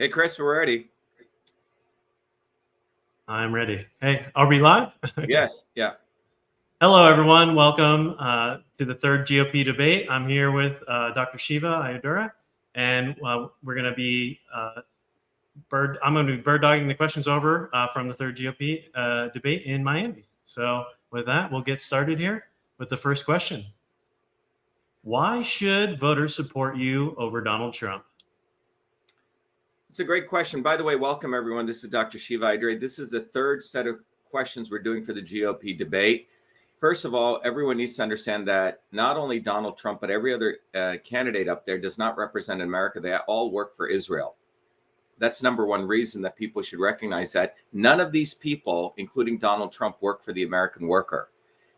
Hey, Chris, we're ready. I'm ready. Hey, are we live? Yes. Yeah. Hello, everyone. Welcome to the third GOP debate. I'm here with Dr.SHIVA Ayodura, and we're going to be I'm going to be bird dogging the questions over from the third GOP debate in Miami. So with that, we'll get started here with the first question. Why should voters support you over Donald Trump? It's a great question. By the way, welcome, everyone. This is Dr. Shiva Ayodura. This is the third set of questions we're doing for the GOP debate. First of all, everyone needs to understand that not only Donald Trump, but every other candidate up there does not represent America. They all work for Israel. That's number one reason that people should recognize that. None of these people, including Donald Trump, work for the American worker.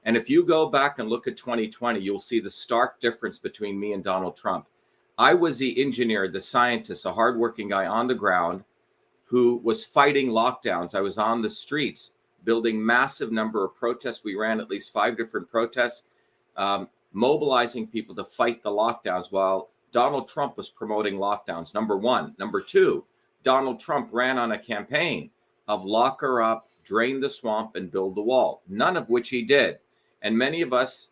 And if you go back and look at 2020, you'll see the stark difference between me and Donald Trump. I was the engineer, the scientist, a hardworking guy on the ground who was fighting lockdowns. I was on the streets building massive number of protests. We ran at least 5 different protests, mobilizing people to fight the lockdowns while Donald Trump was promoting lockdowns, number one. Number two, Donald Trump ran on a campaign of lock her up, drain the swamp, and build the wall, none of which he did. And many of us,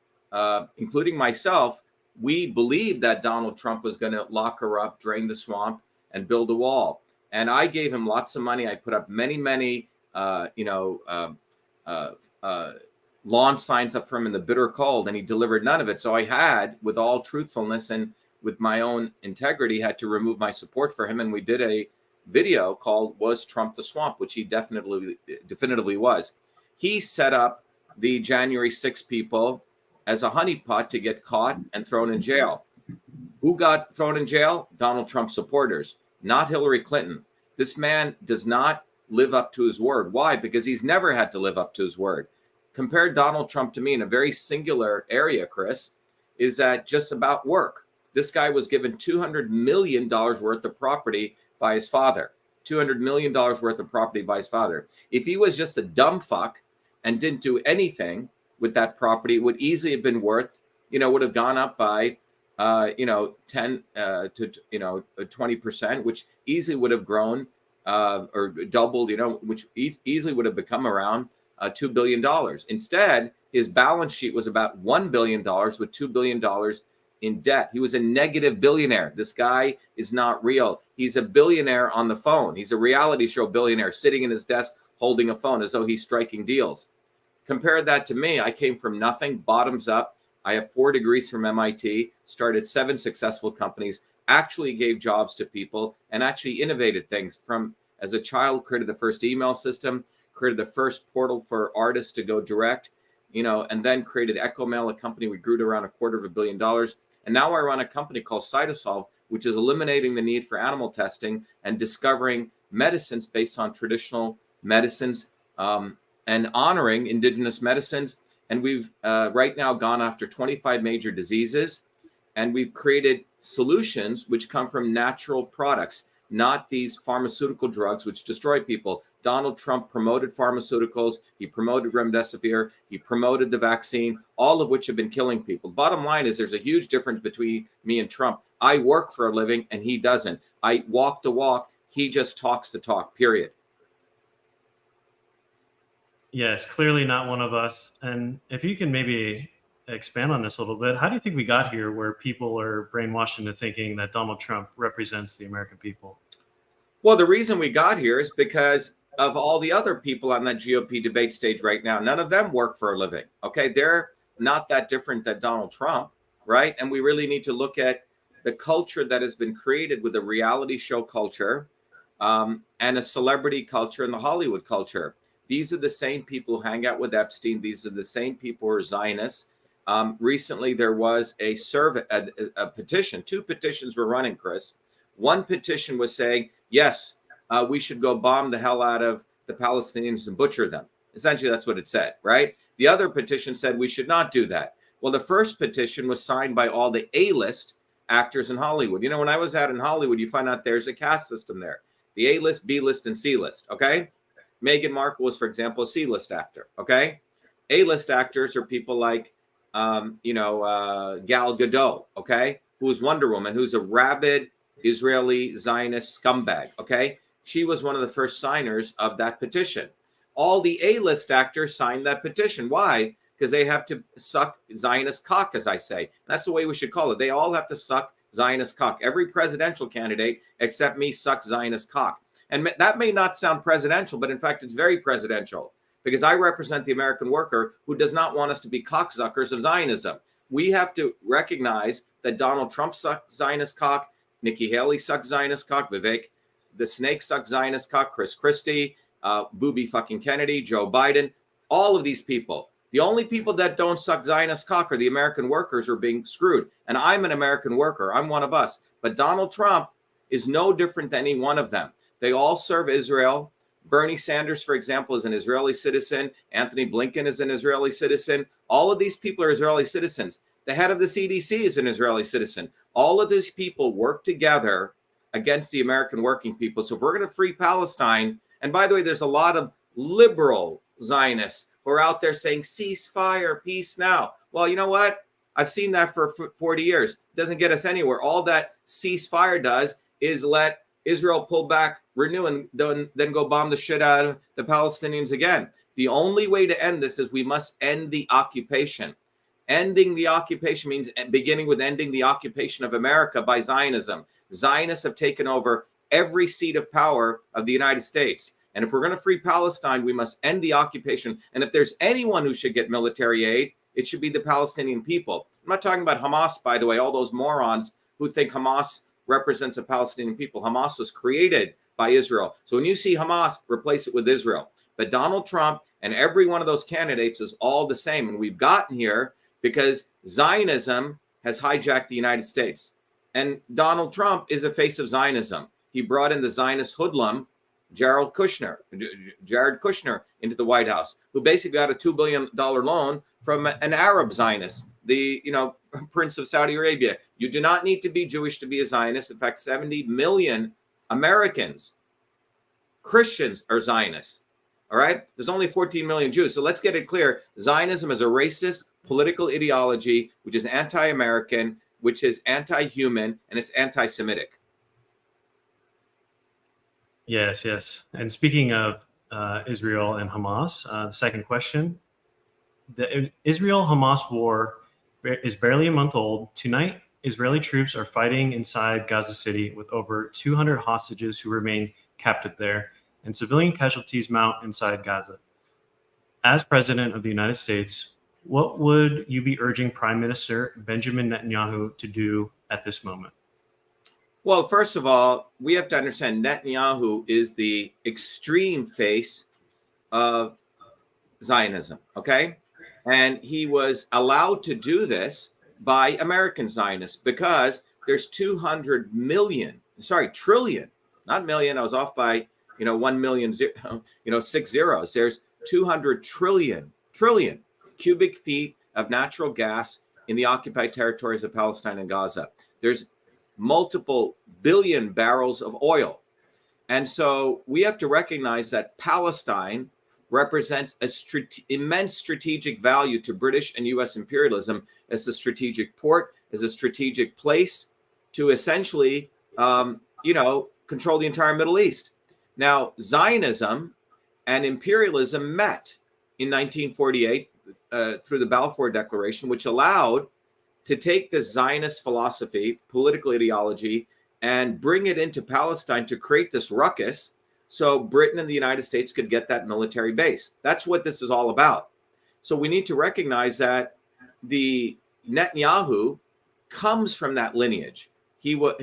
including myself, we believed that Donald Trump was going to lock her up, drain the swamp, and build a wall. And I gave him lots of money. I put up many, lawn signs up for him in the bitter cold, and he delivered none of it. So I had, with all truthfulness and with my own integrity, had to remove my support for him. And we did a video called "Was Trump the Swamp?", which he definitively was. He set up the January 6 people as a honeypot to get caught and thrown in jail. Who got thrown in jail? Donald Trump supporters, not Hillary Clinton. This man does not live up to his word. Why? Because he's never had to live up to his word. Compare Donald Trump to me in a very singular area, Chris, is that just about work. This guy was given $200 million worth of property by his father. $200 million worth of property by his father. If he was just a dumb fuck and didn't do anything with that property, it would easily have been worth, would have gone up by, 10 to 20%, which easily would have grown or doubled, which easily would have become around $2 billion. Instead, his balance sheet was about $1 billion with $2 billion in debt. He was a negative billionaire. This guy is not real. He's a billionaire on the phone. He's a reality show billionaire sitting in his desk holding a phone as though he's striking deals. Compare that to me. I came from nothing, bottoms up. I have 4 degrees from MIT, started 7 successful companies, actually gave jobs to people, and actually innovated things. From as a child, created the first email system, created the first portal for artists to go direct, and then created EchoMail, a company we grew to around $250 million. And now I run a company called Cytosolve, which is eliminating the need for animal testing and discovering medicines based on traditional medicines, and honoring indigenous medicines. And we've right now gone after 25 major diseases, and we've created solutions which come from natural products, not these pharmaceutical drugs which destroy people. Donald Trump promoted pharmaceuticals. He promoted remdesivir. He promoted the vaccine, all of which have been killing people. Bottom line is there's a huge difference between me and Trump. I work for a living and he doesn't. I walk the walk. He just talks the talk, period. Yes, clearly not one of us. And if you can maybe expand on this a little bit, how do you think we got here where people are brainwashed into thinking that Donald Trump represents the American people? Well, the reason we got here is because of all the other people on that GOP debate stage right now. None of them work for a living. Okay, they're not that different than Donald Trump, right? And we really need to look at the culture that has been created with a reality show culture and a celebrity culture and the Hollywood culture. These are the same people who hang out with Epstein. These are the same people who are Zionists. Recently, there was a survey, a petition. 2 petitions were running, Chris. One petition was saying, yes, we should go bomb the hell out of the Palestinians and butcher them. Essentially, that's what it said, right? The other petition said we should not do that. Well, the first petition was signed by all the A-list actors in Hollywood. When I was out in Hollywood, you find out there's a caste system there. The A-list, B-list, and C-list, okay? Meghan Markle was, for example, a C-list actor, okay? A-list actors are people like, Gal Gadot, okay? Who's Wonder Woman, who's a rabid Israeli Zionist scumbag, okay? She was one of the first signers of that petition. All the A-list actors signed that petition. Why? Because they have to suck Zionist cock, as I say. That's the way we should call it. They all have to suck Zionist cock. Every presidential candidate except me sucks Zionist cock. And that may not sound presidential, but in fact, it's very presidential, because I represent the American worker who does not want us to be cocksuckers of Zionism. We have to recognize that Donald Trump sucks Zionist cock, Nikki Haley sucks Zionist cock, Vivek the Snake sucks Zionist cock, Chris Christie, Booby fucking Kennedy, Joe Biden, all of these people. The only people that don't suck Zionist cock are the American workers who are being screwed. And I'm an American worker. I'm one of us. But Donald Trump is no different than any one of them. They all serve Israel. Bernie Sanders, for example, is an Israeli citizen. Anthony Blinken is an Israeli citizen. All of these people are Israeli citizens. The head of the CDC is an Israeli citizen. All of these people work together against the American working people. So if we're going to free Palestine, and by the way, there's a lot of liberal Zionists who are out there saying, ceasefire, peace now. Well, you know what? I've seen that for 40 years. It doesn't get us anywhere. All that ceasefire does is let Israel pull back, renew, and then go bomb the shit out of the Palestinians again. The only way to end this is we must end the occupation. Ending the occupation means beginning with ending the occupation of America by Zionism. Zionists have taken over every seat of power of the United States. And if we're going to free Palestine, we must end the occupation. And if there's anyone who should get military aid, it should be the Palestinian people. I'm not talking about Hamas, by the way, all those morons who think Hamas represents the Palestinian people. Hamas was created by Israel. So when you see Hamas, replace it with Israel. But Donald Trump and every one of those candidates is all the same. And we've gotten here because Zionism has hijacked the United States. And Donald Trump is a face of Zionism. He brought in the Zionist hoodlum, Jared Kushner into the White House, who basically got a $2 billion loan from an Arab Zionist, the Prince of Saudi Arabia. You do not need to be Jewish to be a Zionist. In fact, 70 million Americans, Christians, are Zionists. All right? There's only 14 million Jews. So let's get it clear. Zionism is a racist political ideology, which is anti-American, which is anti-human, and it's anti-Semitic. Yes, yes. And speaking of Israel and Hamas, the second question, the Israel-Hamas war is barely a month old. Tonight, Israeli troops are fighting inside Gaza City with over 200 hostages who remain captive there, and civilian casualties mount inside Gaza. As President of the United States, what would you be urging Prime Minister Benjamin Netanyahu to do at this moment? Well, first of all, we have to understand Netanyahu is the extreme face of Zionism, okay? And he was allowed to do this by American Zionists because there's 200 million, trillion, not million. I was off by, 1 million, 6 zeros. There's 200 trillion cubic feet of natural gas in the occupied territories of Palestine and Gaza. There's multiple billion barrels of oil. And so we have to recognize that Palestine represents immense strategic value to British and U.S. imperialism as a strategic port, as a strategic place to essentially, control the entire Middle East. Now, Zionism and imperialism met in 1948 through the Balfour Declaration, which allowed to take this Zionist philosophy, political ideology, and bring it into Palestine to create this ruckus so Britain and the United States could get that military base. That's what this is all about. So we need to recognize that the Netanyahu comes from that lineage. He was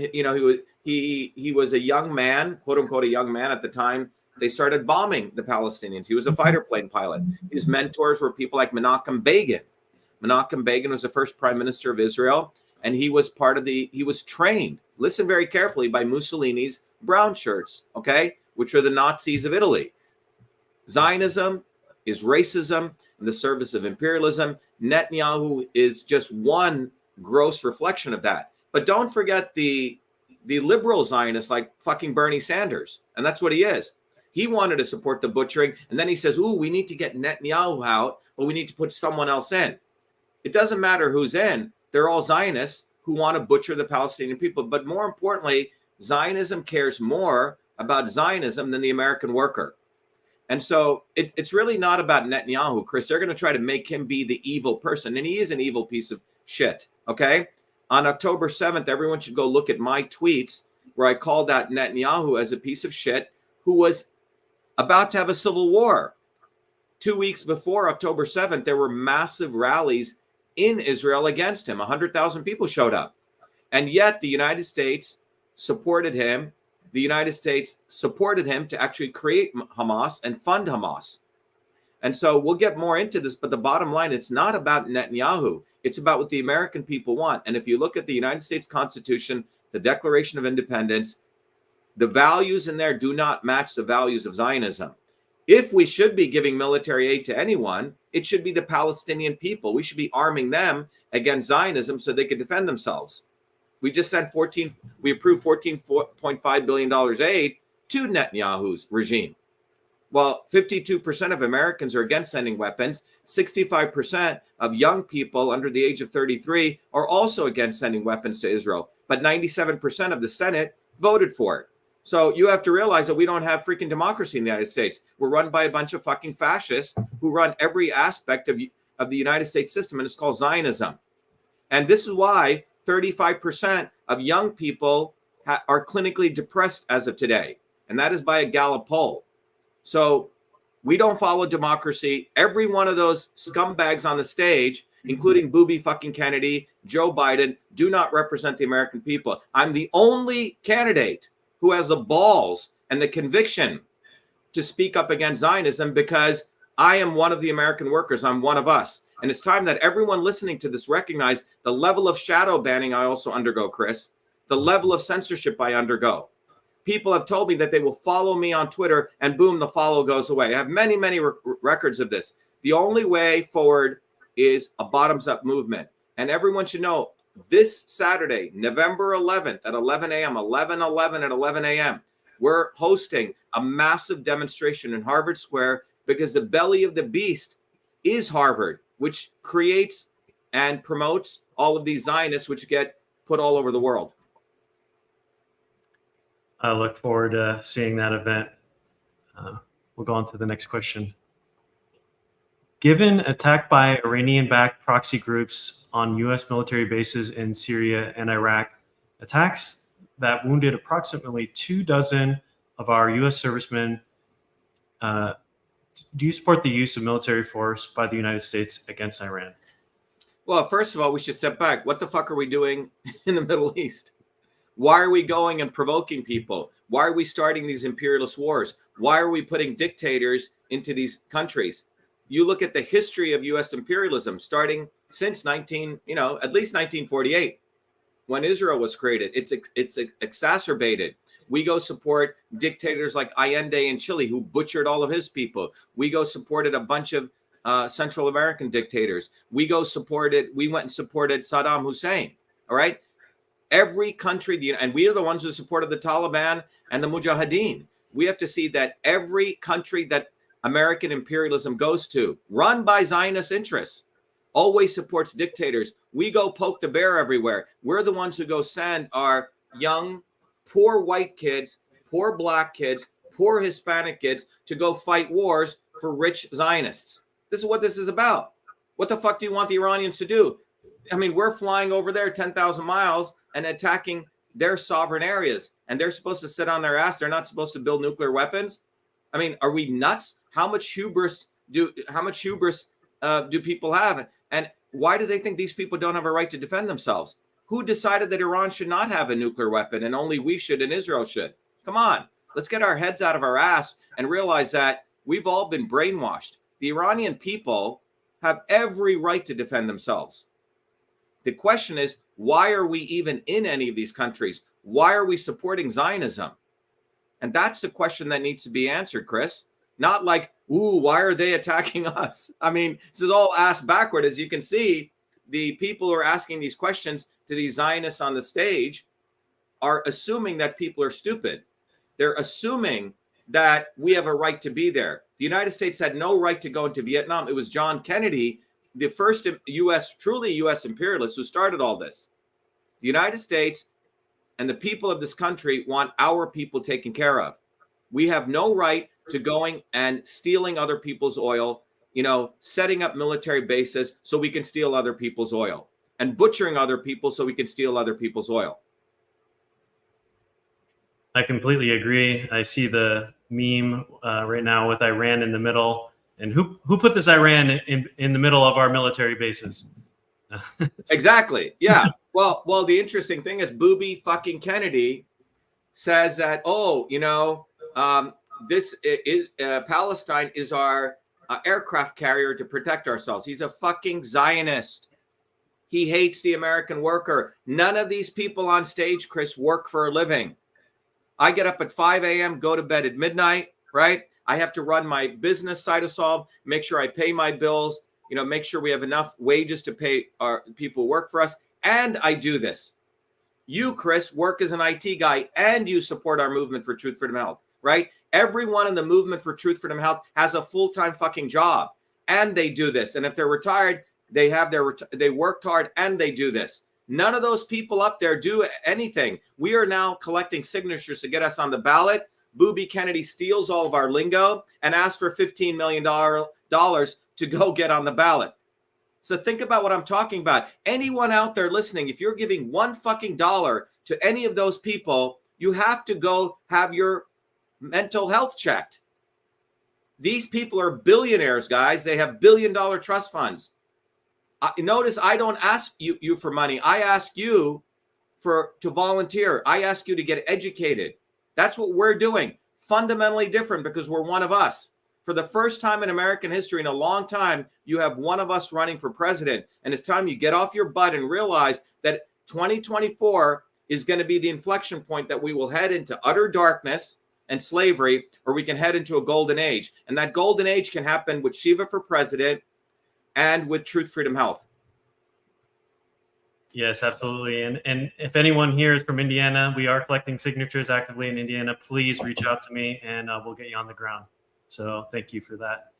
a young man, quote unquote, a young man at the time they started bombing the Palestinians. He was a fighter plane pilot. His mentors were people like Menachem Begin. Menachem Begin was the first prime minister of Israel, and he was he was trained, listen very carefully, by Mussolini's brown shirts, okay, which are the Nazis of Italy. Zionism is racism in the service of imperialism. Netanyahu is just one gross reflection of that. But don't forget the liberal Zionists like fucking Bernie Sanders, and that's what he is. He wanted to support the butchering, and then he says, ooh, we need to get Netanyahu out, but we need to put someone else in. It doesn't matter who's in. They're all Zionists who want to butcher the Palestinian people. But more importantly, Zionism cares more about Zionism than the American worker. And so it's really not about Netanyahu, Chris. They're going to try to make him be the evil person. And he is an evil piece of shit. Okay. On October 7th, everyone should go look at my tweets where I called out Netanyahu as a piece of shit who was about to have a civil war. 2 weeks before October 7th, there were massive rallies in Israel against him. 100,000 people showed up. And yet the United States supported him. The United States supported him to actually create Hamas and fund Hamas. And so we'll get more into this, but the bottom line, it's not about Netanyahu. It's about what the American people want. And if you look at the United States Constitution, the Declaration of Independence, the values in there do not match the values of Zionism. If we should be giving military aid to anyone, it should be the Palestinian people. We should be arming them against Zionism so they could defend themselves. We just sent we approved $14.5 billion aid to Netanyahu's regime. Well, 52% of Americans are against sending weapons. 65% of young people under the age of 33 are also against sending weapons to Israel. But 97% of the Senate voted for it. So you have to realize that we don't have freaking democracy in the United States. We're run by a bunch of fucking fascists who run every aspect of the United States system, and it's called Zionism. And this is why 35% of young people are clinically depressed as of today. And that is by a Gallup poll. So we don't follow democracy. Every one of those scumbags on the stage, including Booby fucking Kennedy, Joe Biden, do not represent the American people. I'm the only candidate who has the balls and the conviction to speak up against Zionism because I am one of the American workers. I'm one of us. And it's time that everyone listening to this recognize the level of shadow banning I also undergo, Chris, the level of censorship I undergo. People have told me that they will follow me on Twitter and boom, the follow goes away. I have many, many records of this. The only way forward is a bottoms-up movement. And everyone should know this Saturday, November 11th at 11 a.m., 11/11 at 11 a.m., we're hosting a massive demonstration in Harvard Square because the belly of the beast is Harvard, which creates and promotes all of these Zionists, which get put all over the world. I look forward to seeing that event. We'll go on to the next question. Given attack by Iranian-backed proxy groups on U.S. military bases in Syria and Iraq, attacks that wounded approximately 24 of our U.S. servicemen, do you support the use of military force by the United States against Iran? Well, first of all, we should step back. What the fuck are we doing in the Middle East? Why are we going and provoking people? Why are we starting these imperialist wars? Why are we putting dictators into these countries? You look at the history of U.S. imperialism starting since at least 1948, when Israel was created. It's exacerbated. We go support dictators like Allende in Chile, who butchered all of his people. We go supported a bunch of Central American dictators. We went and supported Saddam Hussein. All right. Every country, and we are the ones who supported the Taliban and the Mujahideen. We have to see that every country that American imperialism goes to, run by Zionist interests, always supports dictators. We go poke the bear everywhere. We're the ones who go send our young, poor white kids, poor black kids, poor Hispanic kids to go fight wars for rich Zionists. This is what this is about. What the fuck do you want the Iranians to do? I mean, we're flying over there 10,000 miles and attacking their sovereign areas, and they're supposed to sit on their ass. They're not supposed to build nuclear weapons. I mean, are we nuts? How much hubris do people have? And why do they think these people don't have a right to defend themselves? Who decided that Iran should not have a nuclear weapon and only we should and Israel should? Come on, let's get our heads out of our ass and realize that we've all been brainwashed. The Iranian people have every right to defend themselves. The question is, why are we even in any of these countries? Why are we supporting Zionism? And that's the question that needs to be answered, Chris. Not like, ooh, why are they attacking us? I mean, this is all ass backward. As you can see, the people who are asking these questions to these Zionists on the stage are assuming that people are stupid. They're assuming that we have a right to be there. The United States had no right to go into Vietnam. It was John Kennedy, the first truly U.S. imperialist, who started all this. The United States and the people of this country want our people taken care of. We have no right to going and stealing other people's oil, setting up military bases so we can steal other people's oil, and butchering other people so we can steal other people's oil. I completely agree. I see the meme right now with Iran in the middle. And who put this Iran in the middle of our military bases? Exactly. Yeah. Well, the interesting thing is Booby fucking Kennedy says that, this is Palestine is our aircraft carrier to protect ourselves. He's a fucking Zionist. He hates the American worker. None of these people on stage, Chris, work for a living. I get up at 5 a.m., go to bed at midnight, right? I have to run my business side of Solve, make sure I pay my bills, make sure we have enough wages to pay our people who work for us. And I do this. You, Chris, work as an IT guy and you support our movement for truth, freedom, and health, right? Everyone in the movement for truth, freedom, and health has a full-time fucking job and they do this. And if they're retired, they worked hard and they do this. None of those people up there do anything. We are now collecting signatures to get us on the ballot. Booby Kennedy steals all of our lingo and asks for $15 million to go get on the ballot. So think about what I'm talking about. Anyone out there listening, if you're giving one fucking dollar to any of those people, you have to go have your mental health checked. These people are billionaires, guys. They have billion-dollar trust funds. Notice I don't ask you for money. I ask you to volunteer. I ask you to get educated. That's what we're doing. Fundamentally different because we're one of us. For the first time in American history in a long time, you have one of us running for president. And it's time you get off your butt and realize that 2024 is going to be the inflection point that we will head into utter darkness and slavery, or we can head into a golden age. And that golden age can happen with Shiva for president and with Truth, Freedom, Health. Yes, absolutely. And if anyone here is from Indiana, we are collecting signatures actively in Indiana. Please reach out to me and we'll get you on the ground. So thank you for that.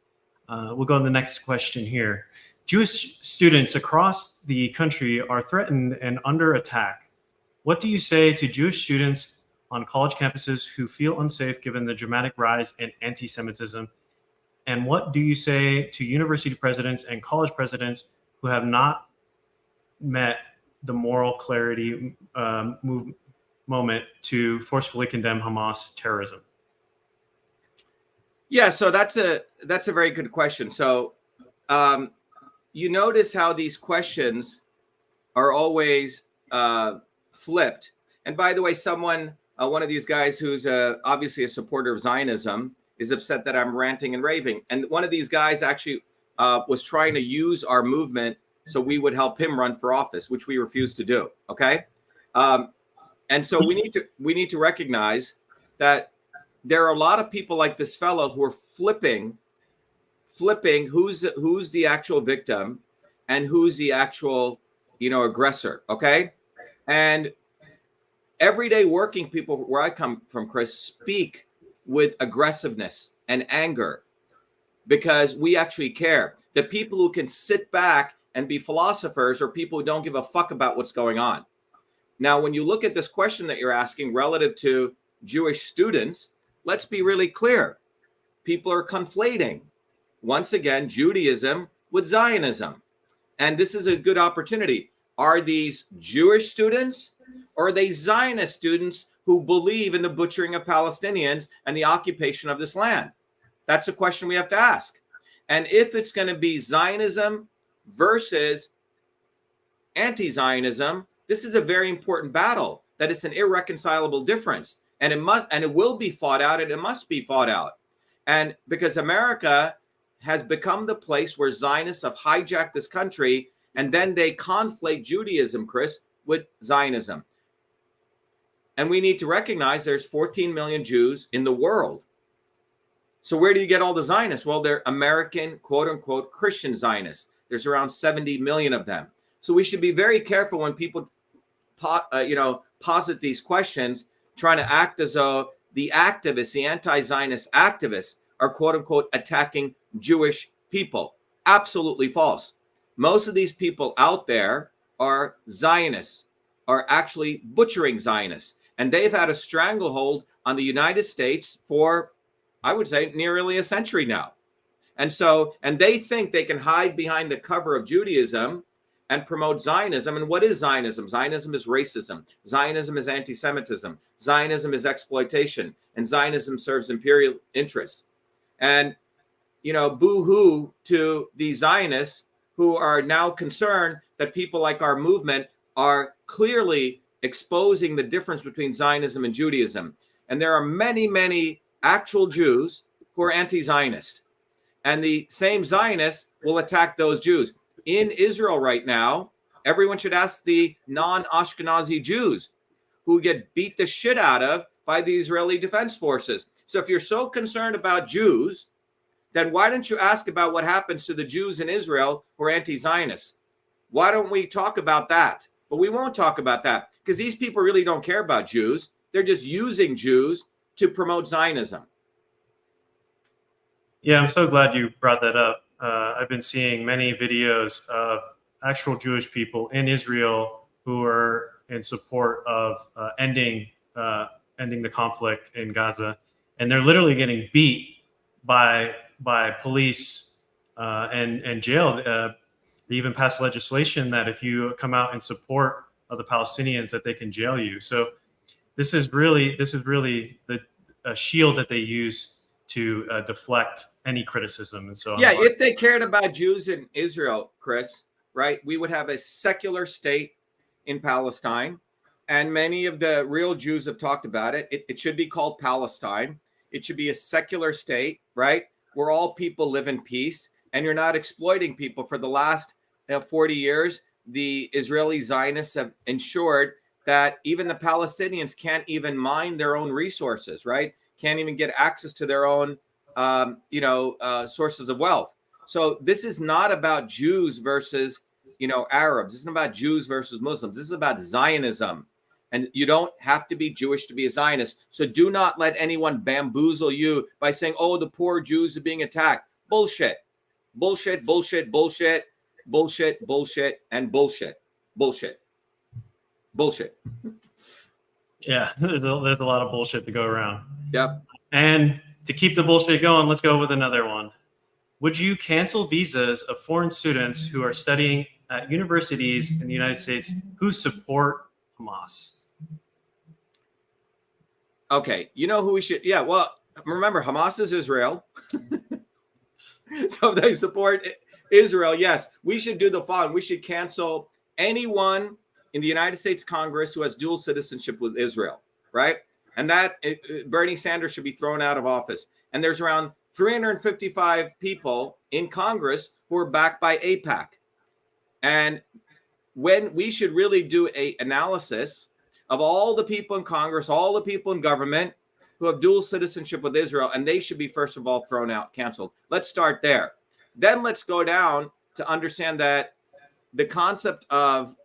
We'll go to the next question here. Jewish students across the country are threatened and under attack. What do you say to Jewish students on college campuses who feel unsafe given the dramatic rise in anti-Semitism? And what do you say to university presidents and college presidents who have not met the moral clarity moment to forcefully condemn Hamas terrorism? Yeah, so that's a very good question. So you notice how these questions are always flipped. And by the way, one of these guys who's obviously a supporter of Zionism is upset that I'm ranting and raving. And one of these guys actually was trying to use our movement so we would help him run for office, which we refused to do. Okay, and so we need to recognize that there are a lot of people like this fellow who are flipping who's the actual victim and who's the actual aggressor. Okay, and everyday working people where I come from, Chris, speak with aggressiveness and anger because we actually care. The people who can sit back and be philosophers are people who don't give a fuck about what's going on. Now, when you look at this question that you're asking relative to Jewish students, let's be really clear. People are conflating, once again, Judaism with Zionism. And this is a good opportunity. Are these Jewish students or are they Zionist students who believe in the butchering of Palestinians and the occupation of this land? That's a question we have to ask. And if it's going to be Zionism versus anti-Zionism, this is a very important battle. That it's an irreconcilable difference. And it will be fought out, and it must be fought out. And because America has become the place where Zionists have hijacked this country, and then they conflate Judaism, Chris, with Zionism. And we need to recognize there's 14 million Jews in the world. So where do you get all the Zionists? Well, they're American, quote unquote, Christian Zionists. There's around 70 million of them. So we should be very careful when people, posit these questions, trying to act as though the activists, the anti-Zionist activists, are quote unquote attacking Jewish people. Absolutely false. Most of these people out there are Zionists, are actually butchering Zionists. And they've had a stranglehold on the United States for, I would say, nearly a century now. And they think they can hide behind the cover of Judaism and promote Zionism. And what is Zionism? Zionism is racism. Zionism is anti-Semitism. Zionism is exploitation. And Zionism serves imperial interests. And, boo-hoo to the Zionists who are now concerned that people like our movement are clearly exposing the difference between Zionism and Judaism. And there are many, many actual Jews who are anti-Zionist. And the same Zionists will attack those Jews. In Israel right now, everyone should ask the non-Ashkenazi Jews who get beat the shit out of by the Israeli Defense Forces. So if you're so concerned about Jews, then why don't you ask about what happens to the Jews in Israel who are anti-Zionists? Why don't we talk about that? But we won't talk about that because these people really don't care about Jews. They're just using Jews to promote Zionism. Yeah, I'm so glad you brought that up. I've been seeing many videos of actual Jewish people in Israel who are in support of ending the conflict in Gaza, and they're literally getting beat by police and jailed. They even passed legislation that if you come out in support of the Palestinians, that they can jail you. So this is really the shield that they use to deflect any criticism. And so, yeah, if they cared about Jews in Israel, Chris, right, we would have a secular state in Palestine. And many of the real Jews have talked about it. It should be called Palestine. It should be a secular state, right, where all people live in peace and you're not exploiting people. For the last 40 years, the Israeli Zionists have ensured that even the Palestinians can't even mine their own resources, right? Can't even get access to their own, sources of wealth. So this is not about Jews versus, Arabs. This isn't about Jews versus Muslims. This is about Zionism. And you don't have to be Jewish to be a Zionist. So do not let anyone bamboozle you by saying, oh, the poor Jews are being attacked. Bullshit. Bullshit, bullshit, bullshit, bullshit, bullshit, and bullshit. Bullshit. Bullshit. Yeah, there's a lot of bullshit to go around. Yep. And to keep the bullshit going, let's go with another one. Would you cancel visas of foreign students who are studying at universities in the United States who support Hamas? Okay, you know who we should? Yeah, well, remember, Hamas is Israel. So if they support Israel, yes, we should do the following. We should cancel anyone in the United States Congress who has dual citizenship with Israel, right? And that Bernie Sanders should be thrown out of office. And there's around 355 people in Congress who are backed by AIPAC. And when we should really do an analysis of all the people in Congress, all the people in government who have dual citizenship with Israel, and they should be, first of all, thrown out, canceled. Let's start there. Then let's go down to understand that the concept of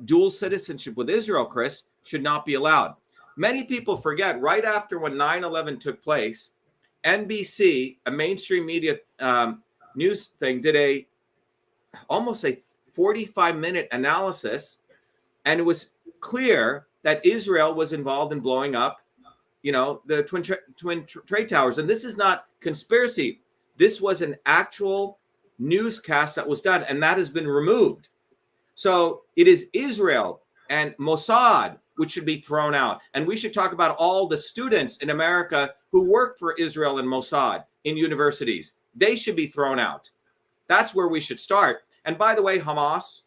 dual citizenship with Israel, Chris, should not be allowed. Many people forget, right after when 9/11 took place, NBC, a mainstream media news thing, did almost a 45-minute analysis, and it was clear that Israel was involved in blowing up, the twin trade towers. And this is not conspiracy. This was an actual newscast that was done, and that has been removed. So it is Israel and Mossad which should be thrown out. And we should talk about all the students in America who work for Israel and Mossad in universities. They should be thrown out. That's where we should start. And by the way, Hamas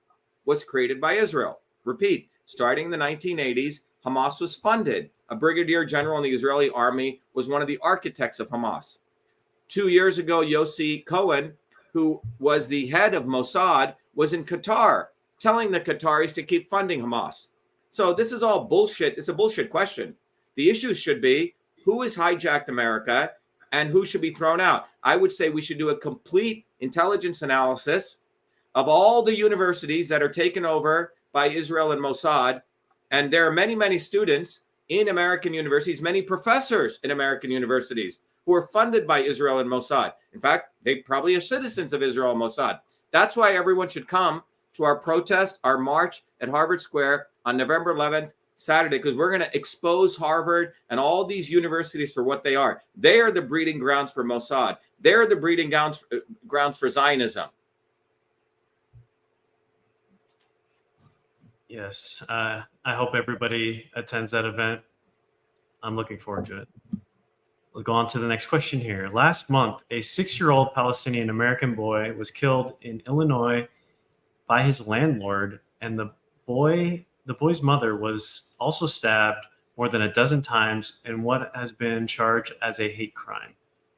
was created by Israel. Repeat, starting in the 1980s, Hamas was funded. A brigadier general in the Israeli army was one of the architects of Hamas. 2 years ago, Yossi Cohen, who was the head of Mossad, was in Qatar, telling the Qataris to keep funding Hamas. So this is all bullshit. It's a bullshit question. The issue should be who has hijacked America and who should be thrown out. I would say we should do a complete intelligence analysis of all the universities that are taken over by Israel and Mossad. And there are many, many students in American universities, many professors in American universities who are funded by Israel and Mossad. In fact, they probably are citizens of Israel and Mossad. That's why everyone should come to our protest, our march at Harvard Square on November 11th, Saturday, because we're going to expose Harvard and all these universities for what they are. They are the breeding grounds for Mossad. They're the breeding grounds for Zionism. Yes, I hope everybody attends that event. I'm looking forward to it. We'll go on to the next question here. Last month, a 6-year-old Palestinian American boy was killed in Illinois by his landlord, and the boy's mother was also stabbed more than a dozen times in what has been charged as a hate crime.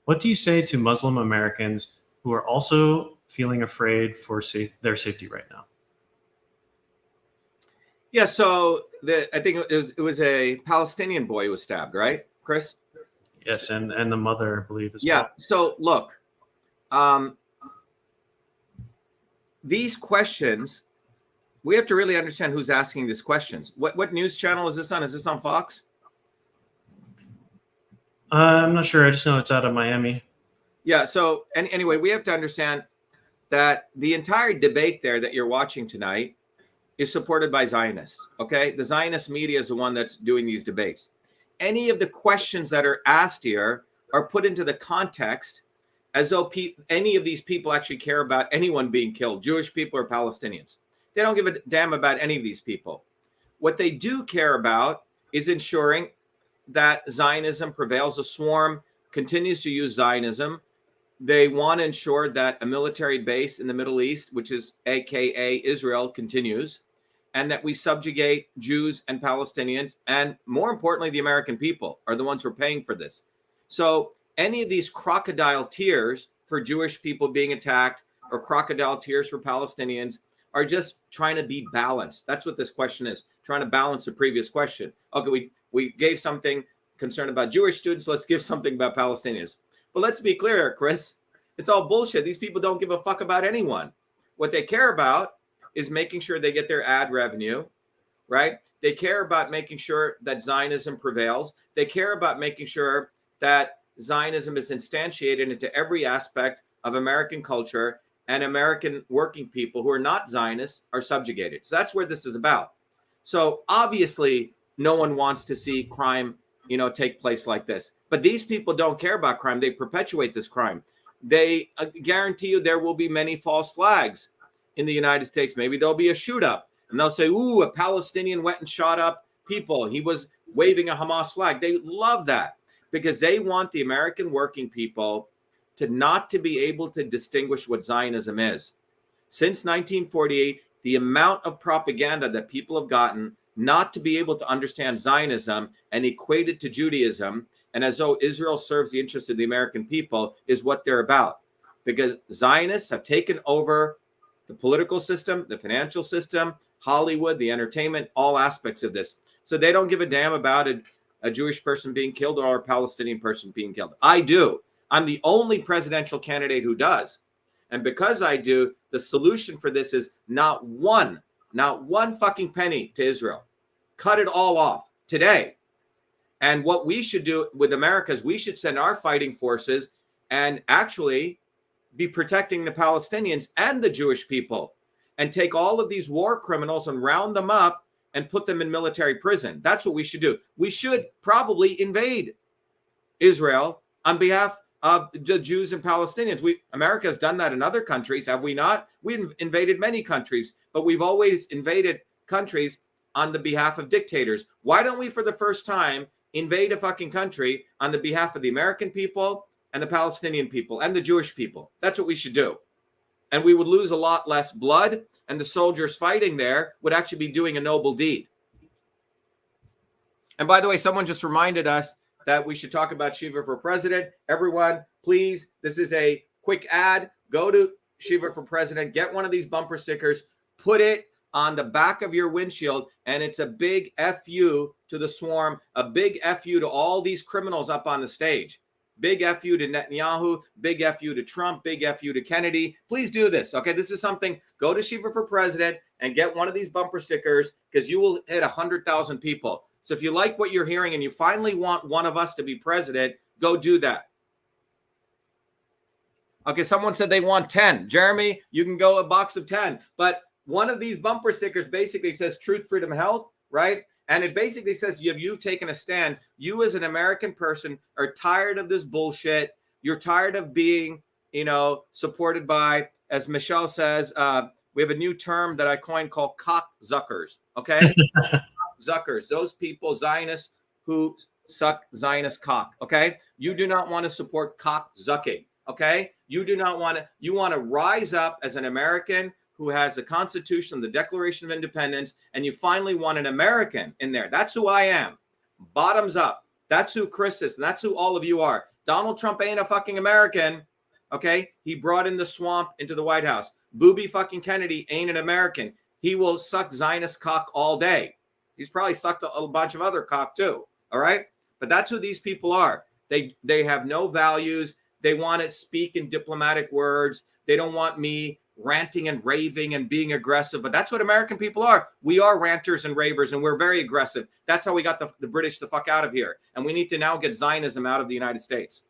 What do you say to Muslim Americans who are also feeling afraid for their safety right now? Yeah, so I think it was a Palestinian boy who was stabbed, right, Chris? Yes, and the mother, I believe, as well. Yeah, so look, these questions, we have to really understand who's asking these questions. What news channel is this on? Is this on Fox? I'm not sure. I just know it's out of Miami. Yeah, so anyway, we have to understand that the entire debate there that you're watching tonight is supported by Zionists, okay? The Zionist media is the one that's doing these debates. Any of the questions that are asked here are put into the context as though any of these people actually care about anyone being killed, Jewish people or Palestinians. They don't give a damn about any of these people. What they do care about is ensuring that Zionism prevails. The swarm continues to use Zionism. They want to ensure that a military base in the Middle East, which is AKA Israel, continues, and that we subjugate Jews and Palestinians, and more importantly, the American people are the ones who are paying for this. So any of these crocodile tears for Jewish people being attacked or crocodile tears for Palestinians are just trying to be balanced. That's what this question is, trying to balance the previous question. Okay, we gave something concerned about Jewish students. Let's give something about Palestinians. But let's be clear, Chris, it's all bullshit. These people don't give a fuck about anyone. What they care about is making sure they get their ad revenue, right? They care about making sure that Zionism prevails. They care about making sure that Zionism is instantiated into every aspect of American culture, and American working people who are not Zionists are subjugated. So that's where this is about. So obviously, no one wants to see crime, take place like this. But these people don't care about crime. They perpetuate this crime. They guarantee you there will be many false flags in the United States. Maybe there'll be a shoot up and they'll say, ooh, a Palestinian went and shot up people. He was waving a Hamas flag. They love that because they want the American working people to not to be able to distinguish what Zionism is. Since 1948, the amount of propaganda that people have gotten not to be able to understand Zionism and equate it to Judaism, and as though Israel serves the interests of the American people, is what they're about. Because Zionists have taken over the political system, the financial system, Hollywood, the entertainment, all aspects of this. So they don't give a damn about a Jewish person being killed or a Palestinian person being killed. I do. I'm the only presidential candidate who does. And because I do, the solution for this is not one fucking penny to Israel. Cut it all off today. And what we should do with America is we should send our fighting forces and actually be protecting the Palestinians and the Jewish people and take all of these war criminals and round them up and put them in military prison. That's what we should do. We should probably invade Israel on behalf of the Jews and Palestinians. America has done that in other countries, have we not? We've invaded many countries, but we've always invaded countries on the behalf of dictators. Why don't we, for the first time, invade a fucking country on the behalf of the American people and the Palestinian people and the Jewish people? That's what we should do. And we would lose a lot less blood, and the soldiers fighting there would actually be doing a noble deed. And by the way, someone just reminded us that we should talk about Shiva for President. Everyone, please, this is a quick ad. Go to Shiva for President, get one of these bumper stickers, put it on the back of your windshield, and it's a big FU to the swarm, a big FU to all these criminals up on the stage. Big FU to Netanyahu, big FU to Trump, big FU to Kennedy. Please do this, okay? This is something. Go to Shiva for President and get one of these bumper stickers because you will hit 100,000 people. So if you like what you're hearing and you finally want one of us to be president, go do that. Okay, someone said they want 10. Jeremy, you can go a box of 10. But one of these bumper stickers basically says truth, freedom, health, right? And it basically says you've taken a stand. You as an American person are tired of this bullshit. You're tired of being, supported by, as Michelle says, we have a new term that I coined called cockzuckers, okay? Zuckers, those people, Zionists who suck Zionist cock, okay? You do not want to support cock-zucking, okay? You want to rise up as an American who has the Constitution, the Declaration of Independence, and you finally want an American in there. That's who I am. Bottoms up. That's who Chris is, and that's who all of you are. Donald Trump ain't a fucking American, okay? He brought in the swamp into the White House. Booby fucking Kennedy ain't an American. He will suck Zionist cock all day. He's probably sucked a bunch of other cock too, all right? But that's who these people are. They have no values. They want to speak in diplomatic words. They don't want me ranting and raving and being aggressive, but that's what American people are. We are ranters and ravers, and we're very aggressive. That's how we got the British the fuck out of here. And we need to now get Zionism out of the United States.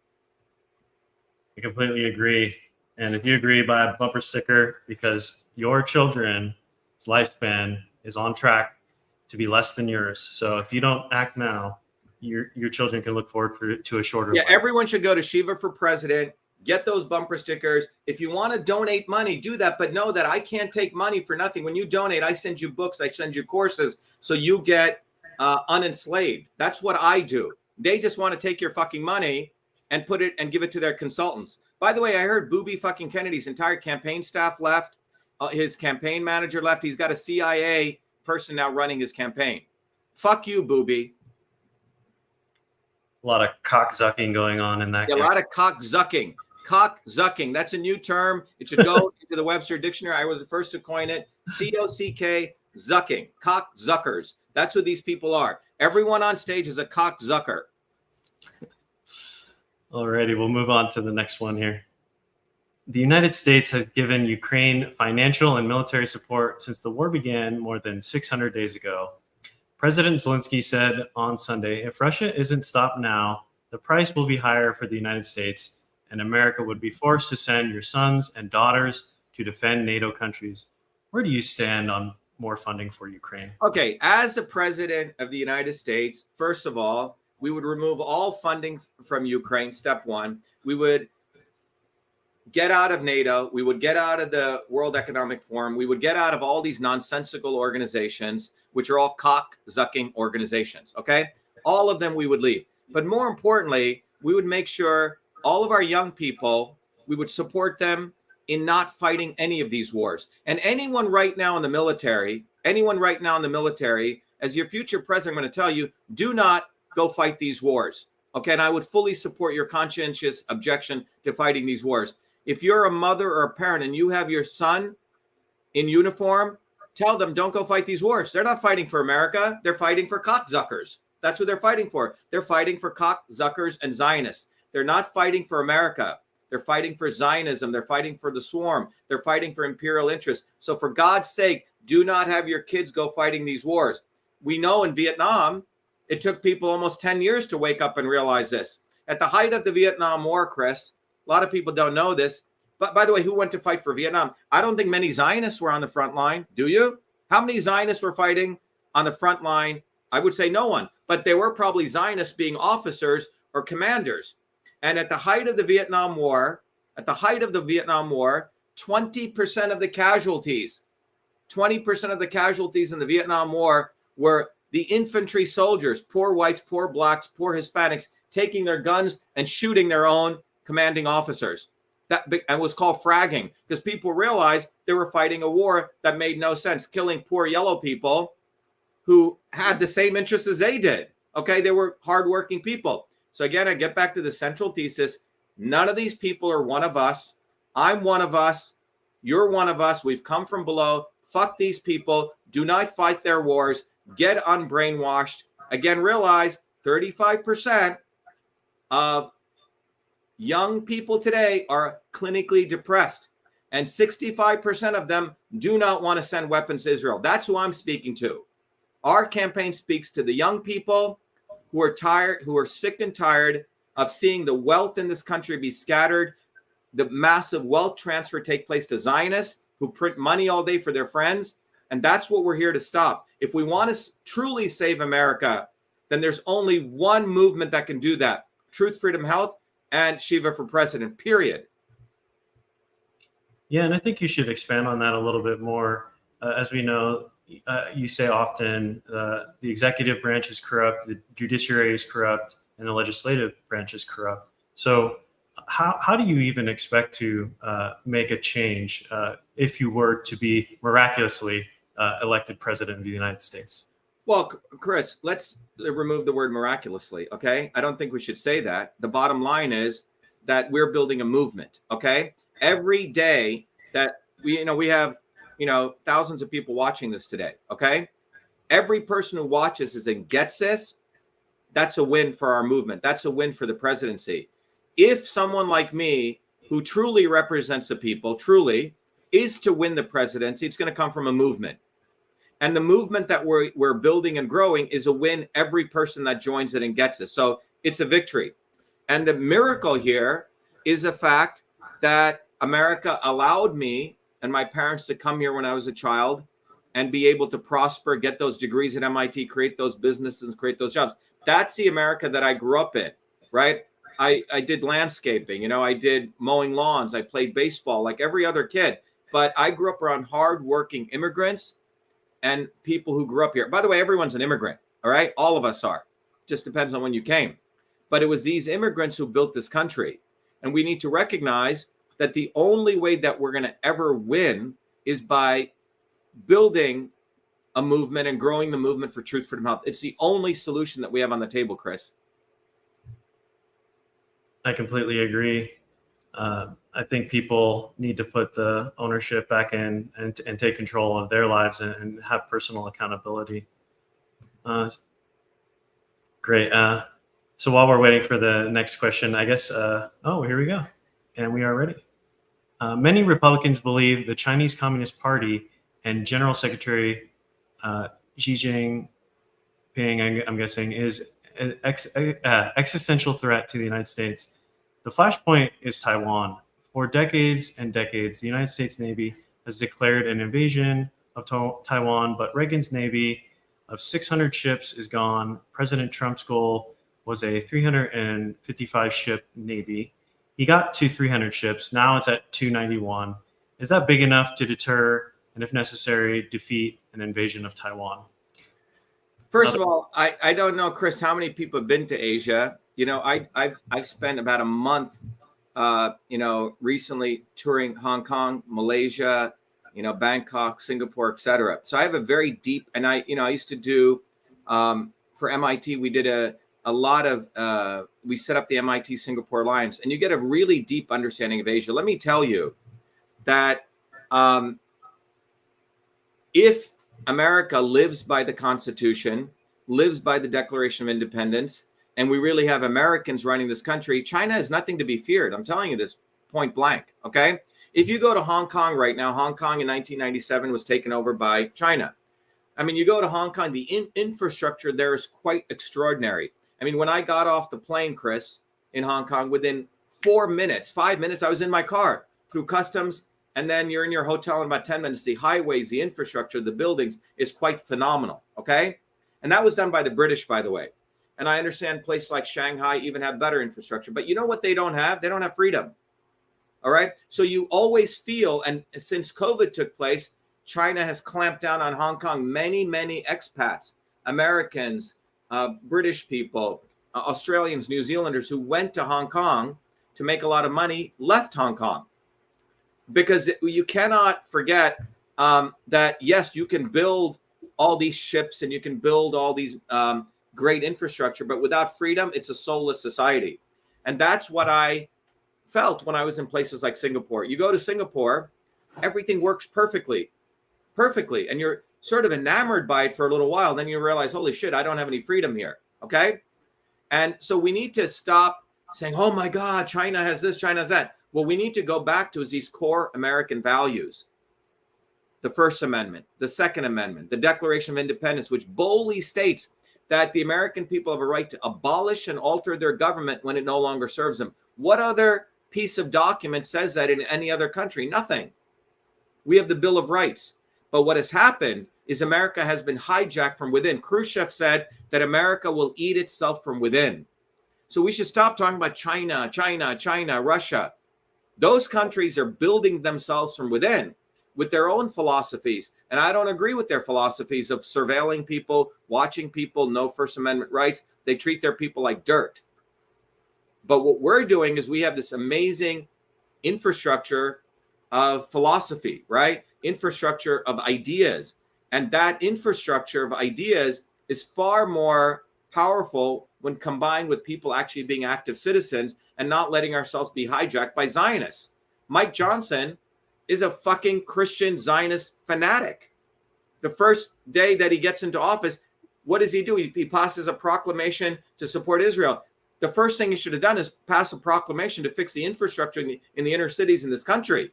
I completely agree. And if you agree, buy a bumper sticker, because your children's lifespan is on track to be less than yours. So if you don't act now, your children can look forward to a shorter life. Everyone should go to Shiva for President. Get those bumper stickers. If you want to donate money, do that. But know that I can't take money for nothing. When you donate, I send you books. I send you courses. So you get unenslaved. That's what I do. They just want to take your fucking money and put it and give it to their consultants. By the way, I heard Booby fucking Kennedy's entire campaign staff left. His campaign manager left. He's got a CIA person now running his campaign. Fuck you, Booby. A lot of cock-zucking going on in that. A lot of cock-zucking. Cock-zucking. That's a new term. It should go into the Webster Dictionary. I was the first to coin it. C-O-C-K, zucking. Cock-zuckers. That's what these people are. Everyone on stage is a cock-zucker. Alrighty, we'll move on to the next one here. The United States has given Ukraine financial and military support since the war began more than 600 days ago. President Zelensky said on Sunday, if Russia isn't stopped now, the price will be higher for the United States, and America would be forced to send your sons and daughters to defend NATO countries. Where do you stand on more funding for Ukraine? Okay, as the president of the United States, first of all, we would remove all funding from Ukraine, step one. We would get out of NATO. We would get out of the World Economic Forum. We would get out of all these nonsensical organizations, which are all cock-zucking organizations, okay? All of them we would leave. But more importantly, we would make sure all of our young people, we would support them in not fighting any of these wars. And anyone right now in the military, as your future president, I'm going to tell you, do not go fight these wars, okay? And I would fully support your conscientious objection to fighting these wars. If you're a mother or a parent and you have your son in uniform, tell them don't go fight these wars. They're not fighting for America. They're fighting for cockzuckers. That's what they're fighting for. They're fighting for cockzuckers and Zionists. They're not fighting for America. They're fighting for Zionism. They're fighting for the swarm. They're fighting for imperial interests. So for God's sake, do not have your kids go fighting these wars. We know in Vietnam, it took people almost 10 years to wake up and realize this. At the height of the Vietnam War, Chris, a lot of people don't know this. But by the way, who went to fight for Vietnam? I don't think many Zionists were on the front line. Do you? How many Zionists were fighting on the front line? I would say no one. But there were probably Zionists being officers or commanders. And at the height of the Vietnam War, 20% of the casualties, 20% of the casualties in the Vietnam War were the infantry soldiers, poor whites, poor blacks, poor Hispanics, taking their guns and shooting their own commanding officers. That was called fragging, because people realized they were fighting a war that made no sense, killing poor yellow people who had the same interests as they did. Okay, they were hardworking people. So again, I get back to the central thesis. None of these people are one of us. I'm one of us. You're one of us. We've come from below. Fuck these people. Do not fight their wars. Get unbrainwashed. Again, realize 35% of young people today are clinically depressed, and 65% of them do not want to send weapons to Israel. That's who I'm speaking to. Our campaign speaks to the young people who are tired, who are sick and tired of seeing the wealth in this country be scattered, the massive wealth transfer take place to Zionists, who print money all day for their friends. And that's what we're here to stop. If we want to truly save America, then there's only one movement that can do that: Truth, Freedom, Health, and Shiva for President, period. Yeah, and I think you should expand on that a little bit more. As we know, you say often the executive branch is corrupt, the judiciary is corrupt, and the legislative branch is corrupt. So how do you even expect to make a change if you were to be miraculously elected president of the United States? Well, Chris, let's remove the word miraculously, okay? I don't think we should say that. The bottom line is that we're building a movement, okay? Every day that we have, thousands of people watching this today, okay? Every person who watches this and gets this, that's a win for our movement. That's a win for the presidency. If someone like me, who truly represents the people, truly is to win the presidency, it's going to come from a movement. And the movement that we're building and growing is a win every person that joins it and gets it. So it's a victory. And the miracle here is the fact that America allowed me and my parents to come here when I was a child and be able to prosper, get those degrees at MIT, create those businesses, create those jobs. That's the America that I grew up in, right? I did landscaping, I did mowing lawns. I played baseball like every other kid. But I grew up around hardworking immigrants and people who grew up here. By the way, everyone's an immigrant, all right? All of us are. Just depends on when you came. But it was these immigrants who built this country. And we need to recognize that the only way that we're going to ever win is by building a movement and growing the movement for truth, freedom, health. It's the only solution that we have on the table, Chris. I completely agree. I think people need to put the ownership back in and take control of their lives and have personal accountability. Great. So while we're waiting for the next question, I guess, here we go. And we are ready. Many Republicans believe the Chinese Communist Party and General Secretary Xi Jinping, I'm guessing, is an existential threat to the United States. The flashpoint is Taiwan. For decades and decades, the United States Navy has declared an invasion of Taiwan, but Reagan's Navy of 600 ships is gone. President Trump's goal was a 355 ship Navy. He got to 300 ships. Now it's at 291. Is that big enough to deter and, if necessary, defeat an invasion of Taiwan? First of all, I don't know, Chris, how many people have been to Asia. I've spent about a month, recently touring Hong Kong, Malaysia, Bangkok, Singapore, etc. So I have a very deep, and I used to do for MIT. We did a lot of we set up the MIT Singapore Alliance, and you get a really deep understanding of Asia. Let me tell you that if America lives by the Constitution, lives by the Declaration of Independence, and we really have Americans running this country, China is nothing to be feared. I'm telling you this point blank, okay? If you go to Hong Kong right now, Hong Kong in 1997 was taken over by China. I mean, you go to Hong Kong, the infrastructure there is quite extraordinary. I mean, when I got off the plane, Chris, in Hong Kong, within 5 minutes, I was in my car through customs, and then you're in your hotel in about 10 minutes. The highways, the infrastructure, the buildings is quite phenomenal, okay? And that was done by the British, by the way. And I understand places like Shanghai even have better infrastructure. But you know what they don't have? They don't have freedom, all right? So you always feel, and since COVID took place, China has clamped down on Hong Kong. Many, many expats, Americans, British people, Australians, New Zealanders who went to Hong Kong to make a lot of money, left Hong Kong. Because you cannot forget that, yes, you can build all these ships and you can build all these great infrastructure, but without freedom, it's a soulless society. And that's what I felt when I was in places like Singapore. You go to Singapore, everything works perfectly, and you're sort of enamored by it for a little while. Then you realize, holy shit, I don't have any freedom here, okay? And so we need to stop saying, oh my God, China has this, China has that. What we need to go back to is these core American values. The First Amendment, the Second Amendment, the Declaration of Independence, which boldly states that the American people have a right to abolish and alter their government when it no longer serves them. What other piece of document says that in any other country? Nothing. We have the Bill of Rights. But what has happened is America has been hijacked from within. Khrushchev said that America will eat itself from within. So we should stop talking about China, Russia. Those countries are building themselves from within with their own philosophies. And I don't agree with their philosophies of surveilling people, watching people, no First Amendment rights. They treat their people like dirt. But what we're doing is we have this amazing infrastructure of philosophy, right? Infrastructure of ideas. And that infrastructure of ideas is far more powerful when combined with people actually being active citizens and not letting ourselves be hijacked by Zionists. Mike Johnson is a fucking Christian Zionist fanatic. The first day that he gets into office, what does he do? He passes a proclamation to support Israel. The first thing he should have done is pass a proclamation to fix the infrastructure in the inner cities in this country.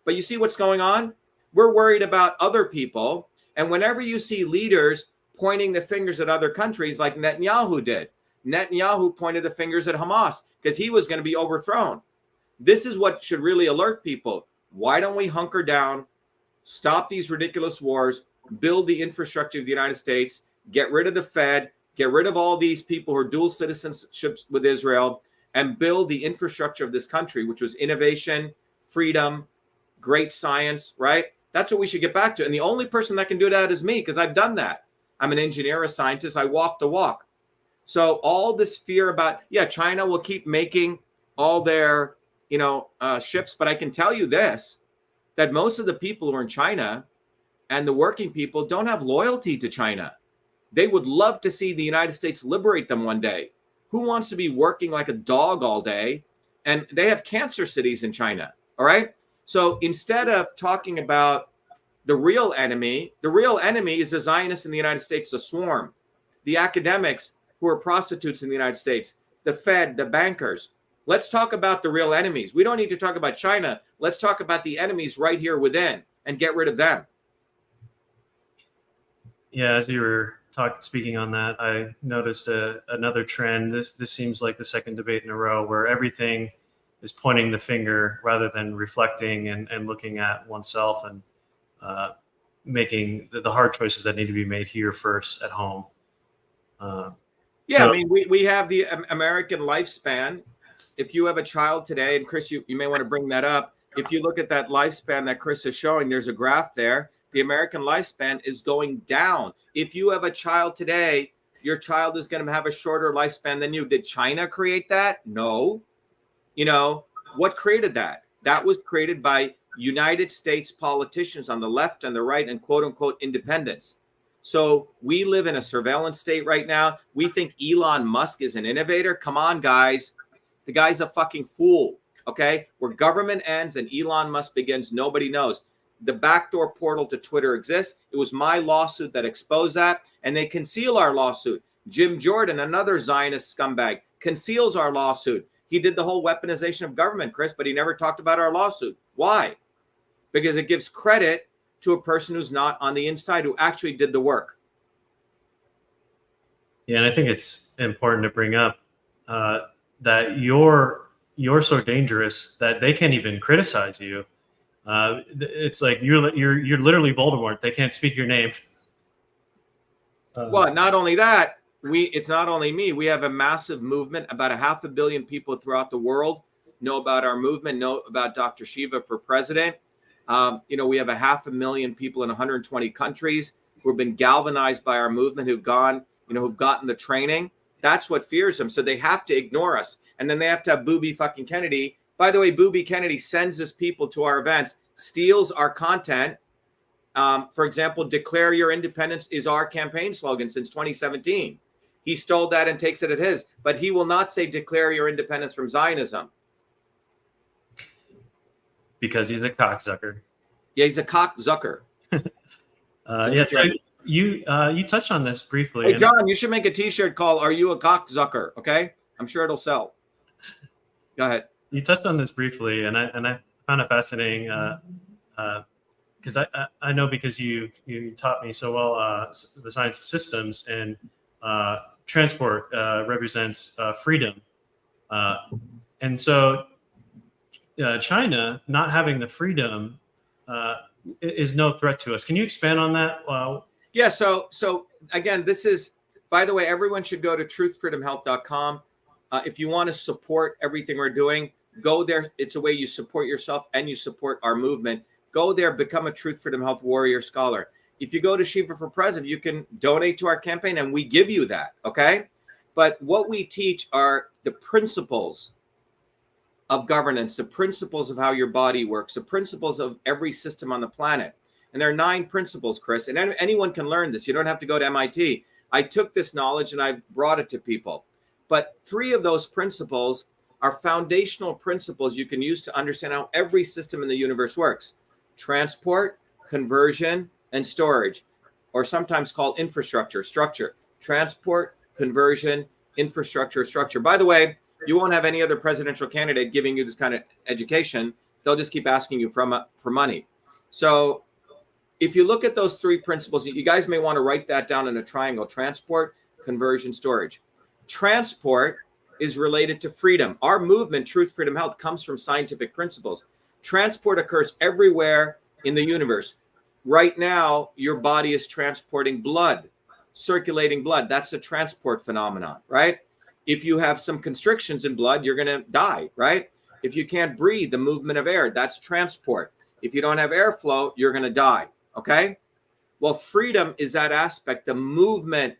But you see what's going on? We're worried about other people. And whenever you see leaders pointing the fingers at other countries like Netanyahu did, Netanyahu pointed the fingers at Hamas because he was going to be overthrown. This is what should really alert people. Why don't we hunker down, stop these ridiculous wars, build the infrastructure of the United States, get rid of the Fed, get rid of all these people who are dual citizenships with Israel, and build the infrastructure of this country, which was innovation, freedom, great science, right? That's what we should get back to. And the only person that can do that is me, because I've done that. I'm an engineer, a scientist. I walk the walk. So all this fear about, China will keep making all their, ships. But I can tell you this, that most of the people who are in China and the working people don't have loyalty to China. They would love to see the United States liberate them one day. Who wants to be working like a dog all day? And they have cancer cities in China. All right. So instead of talking about the real enemy is the Zionists in the United States, the swarm, the academics who are prostitutes in the United States, the Fed, the bankers. Let's talk about the real enemies. We don't need to talk about China. Let's talk about the enemies right here within and get rid of them. Yeah, as you were speaking on that, I noticed another trend. This seems like the second debate in a row where everything is pointing the finger rather than reflecting and looking at oneself and making the hard choices that need to be made here first at home. I mean, we have the American lifespan. If you have a child today, and Chris, you may want to bring that up. If you look at that lifespan that Chris is showing, there's a graph there. The American lifespan is going down. If you have a child today, your child is going to have a shorter lifespan than you. Did China create that? No. What created that? That was created by United States politicians on the left and the right and quote unquote independents. So we live in a surveillance state right now. We think Elon Musk is an innovator. Come on, guys. The guy's a fucking fool. Okay. Where government ends and Elon Musk begins, nobody knows. The backdoor portal to Twitter exists. It was my lawsuit that exposed that. And they conceal our lawsuit. Jim Jordan, another Zionist scumbag, conceals our lawsuit. He did the whole weaponization of government, Chris, but he never talked about our lawsuit. Why? Because it gives credit to a person who's not on the inside, who actually did the work. Yeah, and I think it's important to bring up that you're so dangerous that they can't even criticize you. It's like you're literally Voldemort. They can't speak your name. Well, not only that, it's not only me. We have a massive movement. About 500 million people throughout the world know about our movement, know about Dr.SHIVA for president. We have 500,000 people in 120 countries who have been galvanized by our movement, who've gotten the training. That's what fears them. So they have to ignore us. And then they have to have Booby fucking Kennedy. By the way, Booby Kennedy sends his people to our events, steals our content. For example, declare your independence is our campaign slogan since 2017. He stole that and takes it at his, but he will not say declare your independence from Zionism. Because he's a cocksucker. Yeah, he's a cocksucker. So you touched on this briefly. Hey, John, you should make a T-shirt called "Are You a Cocksucker?" Okay, I'm sure it'll sell. Go ahead. You touched on this briefly, and I found it fascinating because I know because you taught me so well the science of systems, and transport represents freedom, and so China not having the freedom is no threat to us. Can you expand on that? Yeah. So again, this is, by the way, everyone should go to truthfreedomhealth.com. If you want to support everything we're doing, go there. It's a way you support yourself and you support our movement. Go there, become a Truth Freedom Health Warrior Scholar. If you go to Shiva for President, you can donate to our campaign and we give you that. Okay. But what we teach are the principles of governance, the principles of how your body works, the principles of every system on the planet. And there are 9 principles, Chris, and anyone can learn this. You don't have to go to MIT. I took this knowledge and I brought it to people. But 3 of those principles are foundational principles you can use to understand how every system in the universe works. Transport, conversion, and storage, or sometimes called infrastructure, structure. Transport, conversion, infrastructure, structure. By the way, you won't have any other presidential candidate giving you this kind of education. They'll just keep asking you for money. So if you look at those 3 principles, you guys may want to write that down in a triangle: transport, conversion, storage. Transport is related to freedom. Our movement, Truth Freedom Health, comes from scientific principles. Transport occurs everywhere in the universe. Right now, your body is transporting blood, circulating blood. That's a transport phenomenon, right? If you have some constrictions in blood, you're going to die, right? If you can't breathe, the movement of air, that's transport. If you don't have airflow, you're going to die, okay? Well, freedom is that aspect, the movement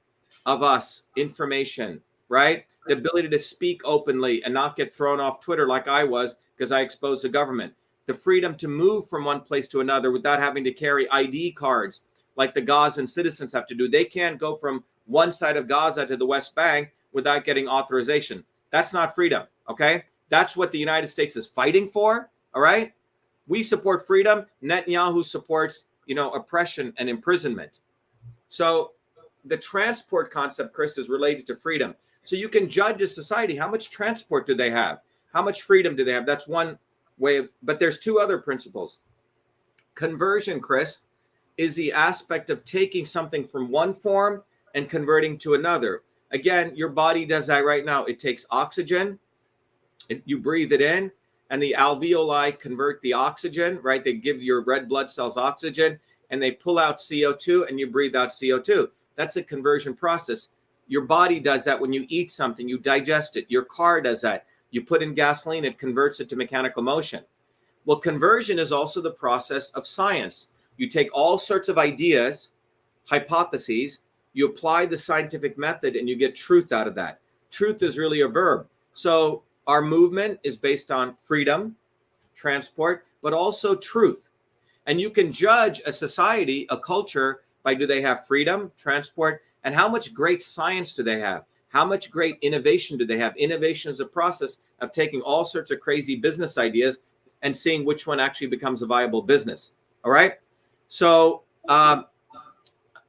of us, information, right? The ability to speak openly and not get thrown off Twitter like I was because I exposed the government. The freedom to move from one place to another without having to carry ID cards like the Gazan citizens have to do. They can't go from one side of Gaza to the West Bank without getting authorization. That's not freedom, okay? That's what the United States is fighting for, all right? We support freedom. Netanyahu supports, oppression and imprisonment. So the transport concept, Chris, is related to freedom. So you can judge a society. How much transport do they have? How much freedom do they have? That's one way. But there's 2 other principles. Conversion, Chris, is the aspect of taking something from one form and converting to another. Again, your body does that right now. It takes oxygen, you breathe it in, and the alveoli convert the oxygen, right? They give your red blood cells oxygen, and they pull out CO2, and you breathe out CO2. That's a conversion process. Your body does that when you eat something, you digest it. Your car does that. You put in gasoline, it converts it to mechanical motion. Well, conversion is also the process of science. You take all sorts of ideas, hypotheses, you apply the scientific method, and you get truth out of that. Truth is really a verb. So our movement is based on freedom, transport, but also truth. And you can judge a society, a culture, by do they have freedom, transport, and how much great science do they have? How much great innovation do they have? Innovation is a process of taking all sorts of crazy business ideas and seeing which one actually becomes a viable business. All right. So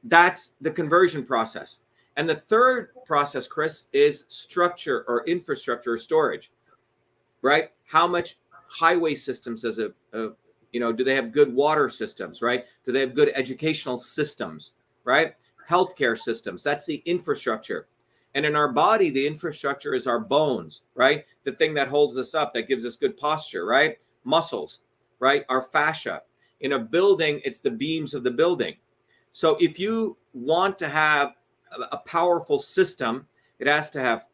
that's the conversion process. And the third process, Chris, is structure or infrastructure or storage, right? How much highway systems does do they have good water systems, right? Do they have good educational systems, right? Healthcare systems, that's the infrastructure. And in our body, the infrastructure is our bones, right? The thing that holds us up, that gives us good posture, right? Muscles, right? Our fascia. In a building, it's the beams of the building. So if you want to have a powerful system, it has to have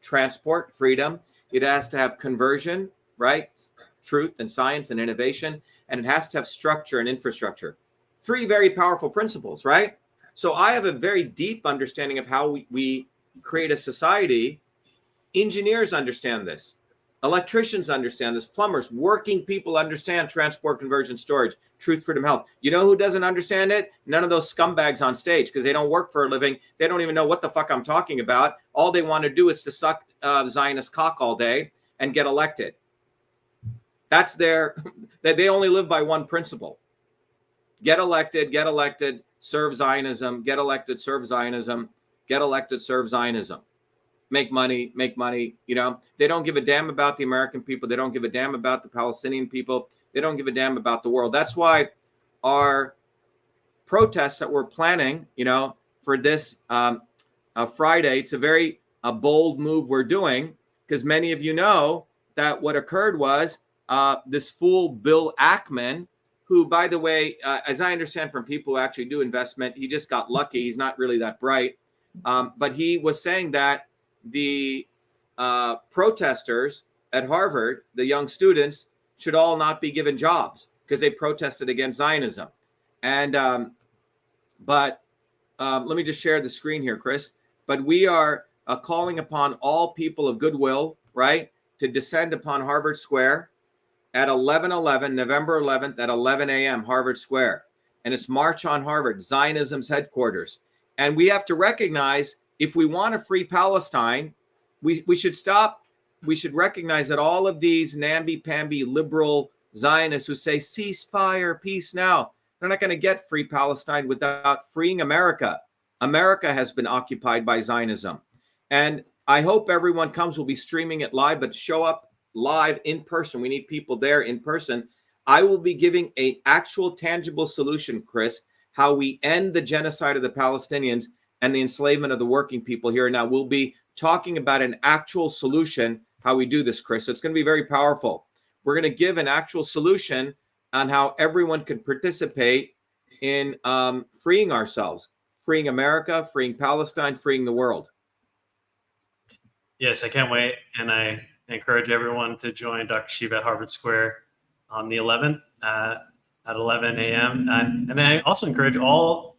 transport, freedom. It has to have conversion, right? Truth and science and innovation. And it has to have structure and infrastructure. 3 very powerful principles, right? So I have a very deep understanding of how we create a society. Engineers understand this. Electricians understand this. Plumbers, working people understand transport, conversion, storage, truth, freedom, health. You know who doesn't understand it? None of those scumbags on stage, because they don't work for a living. They don't even know what the fuck I'm talking about. All they want to do is to suck Zionist cock all day and get elected. That's they only live by one principle. Get elected, serve Zionism, get elected, serve Zionism, get elected, serve Zionism. Make money. They don't give a damn about the American people. They don't give a damn about the Palestinian people. They don't give a damn about the world. That's why our protests that we're planning, for this Friday, it's a very bold move we're doing, because many of you know that what occurred was this fool Bill Ackman who, by the way, as I understand from people who actually do investment, he just got lucky. He's not really that bright. But he was saying that the protesters at Harvard, the young students, should all not be given jobs because they protested against Zionism. And let me just share the screen here, Chris. But we are calling upon all people of goodwill, right, to descend upon Harvard Square at 11/11, November 11th at 11 a.m., Harvard Square. And it's March on Harvard, Zionism's headquarters. And we have to recognize, if we want a free Palestine, we should stop. We should recognize that all of these namby-pamby liberal Zionists who say ceasefire, peace now, they're not going to get free Palestine without freeing America. America has been occupied by Zionism. And I hope everyone comes. We'll be streaming it live, but show up live in person. We need people there in person. I will be giving an actual tangible solution, Chris, how we end the genocide of the Palestinians and the enslavement of the working people here. Now, we'll be talking about an actual solution, how we do this, Chris. So it's going to be very powerful. We're going to give an actual solution on how everyone can participate in freeing ourselves, freeing America, freeing Palestine, freeing the world. Yes, I can't wait. And I encourage everyone to join Dr. Shiva at Harvard Square on the 11th at 11 a.m. And I also encourage all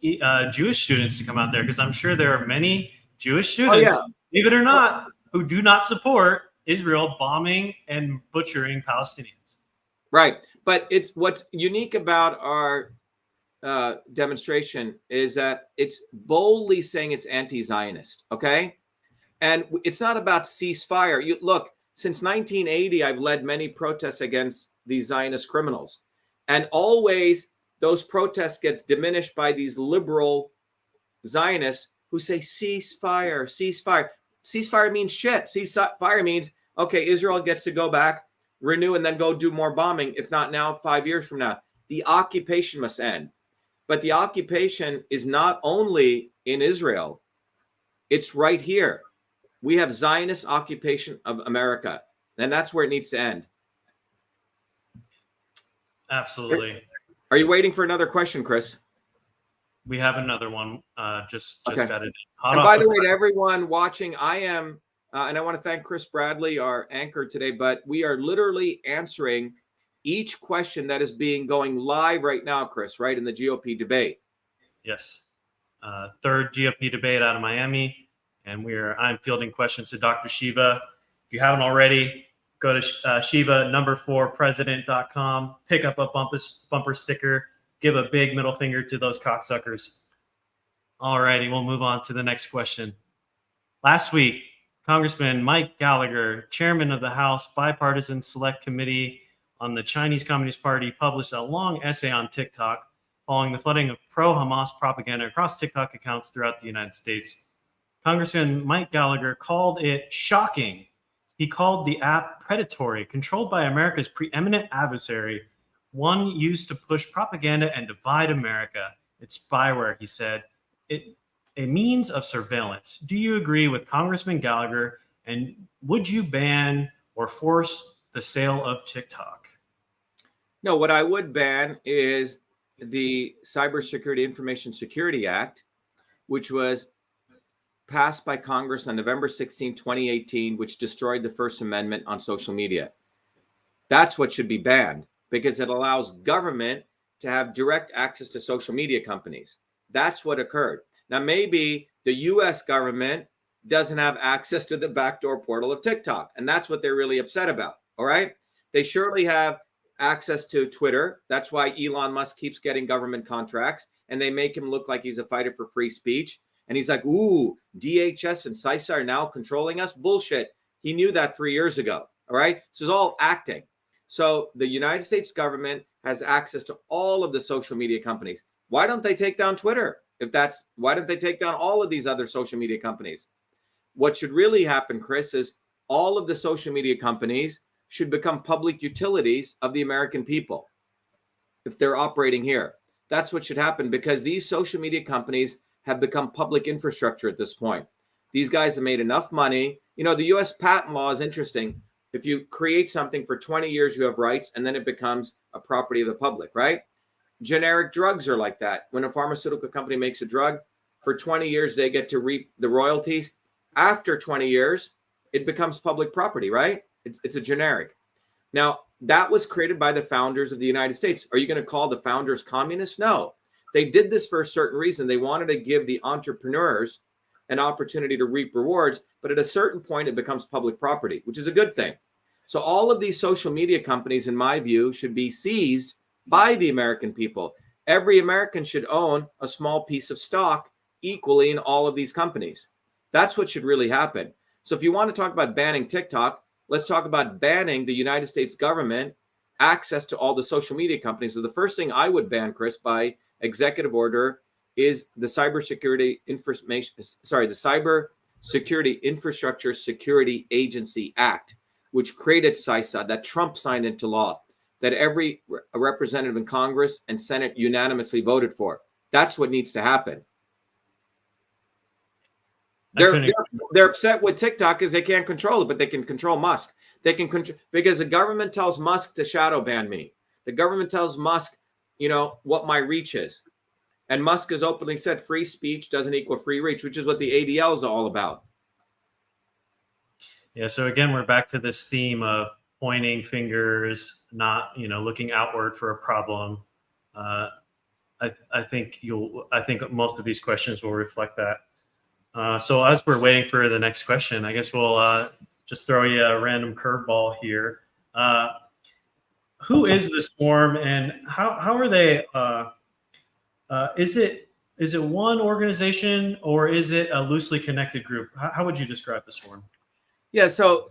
Jewish students to come out there, because I'm sure there are many Jewish students, believe it or not, who do not support Israel bombing and butchering Palestinians. Right. But it's what's unique about our demonstration is that it's boldly saying it's anti-Zionist. Okay. And it's not about ceasefire. You look, since 1980, I've led many protests against these Zionist criminals. And always those protests get diminished by these liberal Zionists who say ceasefire, ceasefire. Ceasefire means shit. Ceasefire means, okay, Israel gets to go back, renew, and then go do more bombing. If not now, 5 years from now. The occupation must end. But the occupation is not only in Israel. It's right here. We have Zionist occupation of America. And that's where it needs to end. Absolutely. Are you waiting for another question, Chris? We have another one. Just got it. And by the way, to everyone watching, I am, and I want to thank Chris Bradley, our anchor today, but we are literally answering each question that is going live right now, Chris, right in the GOP debate. Yes. Third GOP debate out of Miami. And I'm fielding questions to Dr. Shiva. If you haven't already, go to Shiva4president.com, pick up a bumper sticker, give a big middle finger to those cocksuckers. All righty, we'll move on to the next question. Last week, Congressman Mike Gallagher, chairman of the House Bipartisan Select Committee on the Chinese Communist Party, published a long essay on TikTok following the flooding of pro-Hamas propaganda across TikTok accounts throughout the United States. Congressman Mike Gallagher called it shocking. He called the app predatory, controlled by America's preeminent adversary, one used to push propaganda and divide America. It's spyware, he said. A means of surveillance. Do you agree with Congressman Gallagher? And would you ban or force the sale of TikTok? No, what I would ban is the Cybersecurity Information Security Act, which was passed by Congress on November 16, 2018, which destroyed the First Amendment on social media. That's what should be banned, because it allows government to have direct access to social media companies. That's what occurred. Now, maybe the US government doesn't have access to the backdoor portal of TikTok, and that's what they're really upset about, all right? They surely have access to Twitter. That's why Elon Musk keeps getting government contracts, and they make him look like he's a fighter for free speech. And he's like, ooh, DHS and CISA are now controlling us. Bullshit. He knew that 3 years ago. All right. This is all acting. So the United States government has access to all of the social media companies. Why don't they take down Twitter? Why don't they take down all of these other social media companies? What should really happen, Chris, is all of the social media companies should become public utilities of the American people if they're operating here. That's what should happen, because these social media companies have become public infrastructure at this point. These guys have made enough money. You know, the US patent law is interesting. If you create something for 20 years, you have rights, and then it becomes a property of the public, right? generic drugs are like that. When a pharmaceutical company makes a drug, for 20 years, they get to reap the royalties. After 20 years, it becomes public property, right? It's a generic. Now, that was created by the founders of the United States. Are you going to call the founders communists? No. They did this for a certain reason. They wanted to give the entrepreneurs an opportunity to reap rewards, but at a certain point, it becomes public property, which is a good thing. So all of these social media companies, in my view, should be seized by the American people. Every American should own a small piece of stock equally in all of these companies. That's what should really happen. So if you want to talk about banning TikTok, let's talk about banning the United States government access to all the social media companies. So the first thing I would ban, Chris, by executive order is the Cybersecurity Infrastructure Security Agency Act, which created CISA, that Trump signed into law, that every representative in Congress and Senate unanimously voted for. That's what needs to happen. They're upset with TikTok because they can't control it, but they can control Musk. They can control because the government tells Musk to shadow ban me. The government tells Musk, what my reach is. And Musk has openly said free speech doesn't equal free reach, which is what the ADL is all about. Yeah. So again, we're back to this theme of pointing fingers, not, looking outward for a problem. I think most of these questions will reflect that. So as we're waiting for the next question, I guess we'll just throw you a random curveball here. Who is the Swarm, and how are they? Is it one organization, or is it a loosely connected group? How would you describe the Swarm? Yeah, so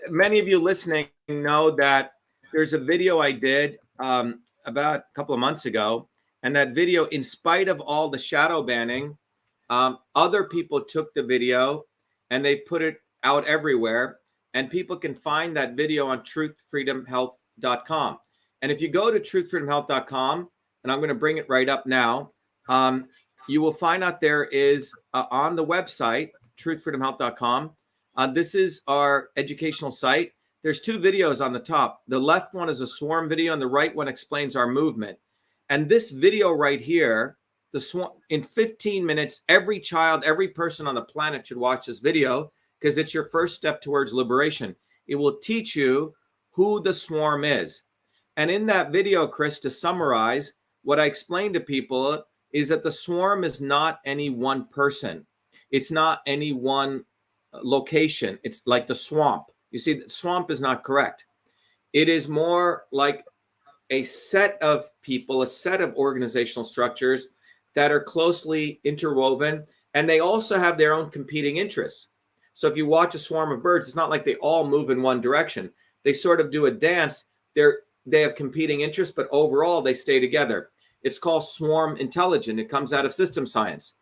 many of you listening know that there's a video I did about a couple of months ago, and that video, in spite of all the shadow banning, other people took the video and they put it out everywhere, and people can find that video on truthfreedomhealth.com. And if you go to truthfreedomhealth.com, and I'm going to bring it right up now, you will find out there is on the website, truthfreedomhealth.com. This is our educational site. There's two videos on the top. The left one is a Swarm video, and the right one explains our movement. And this video right here, the Swarm, in 15 minutes, every child, every person on the planet should watch this video, because it's your first step towards liberation. It will teach you who the Swarm is. And in that video, Chris, to summarize, what I explained to people is that the Swarm is not any one person. It's not any one location. It's like the swamp. You see, the swamp is not correct. It is more like a set of people, a set of organizational structures that are closely interwoven, and they also have their own competing interests. So if you watch a swarm of birds, it's not like they all move in one direction. They sort of do a dance. They have competing interests, but overall they stay together. It's called swarm intelligence. It comes out of system science.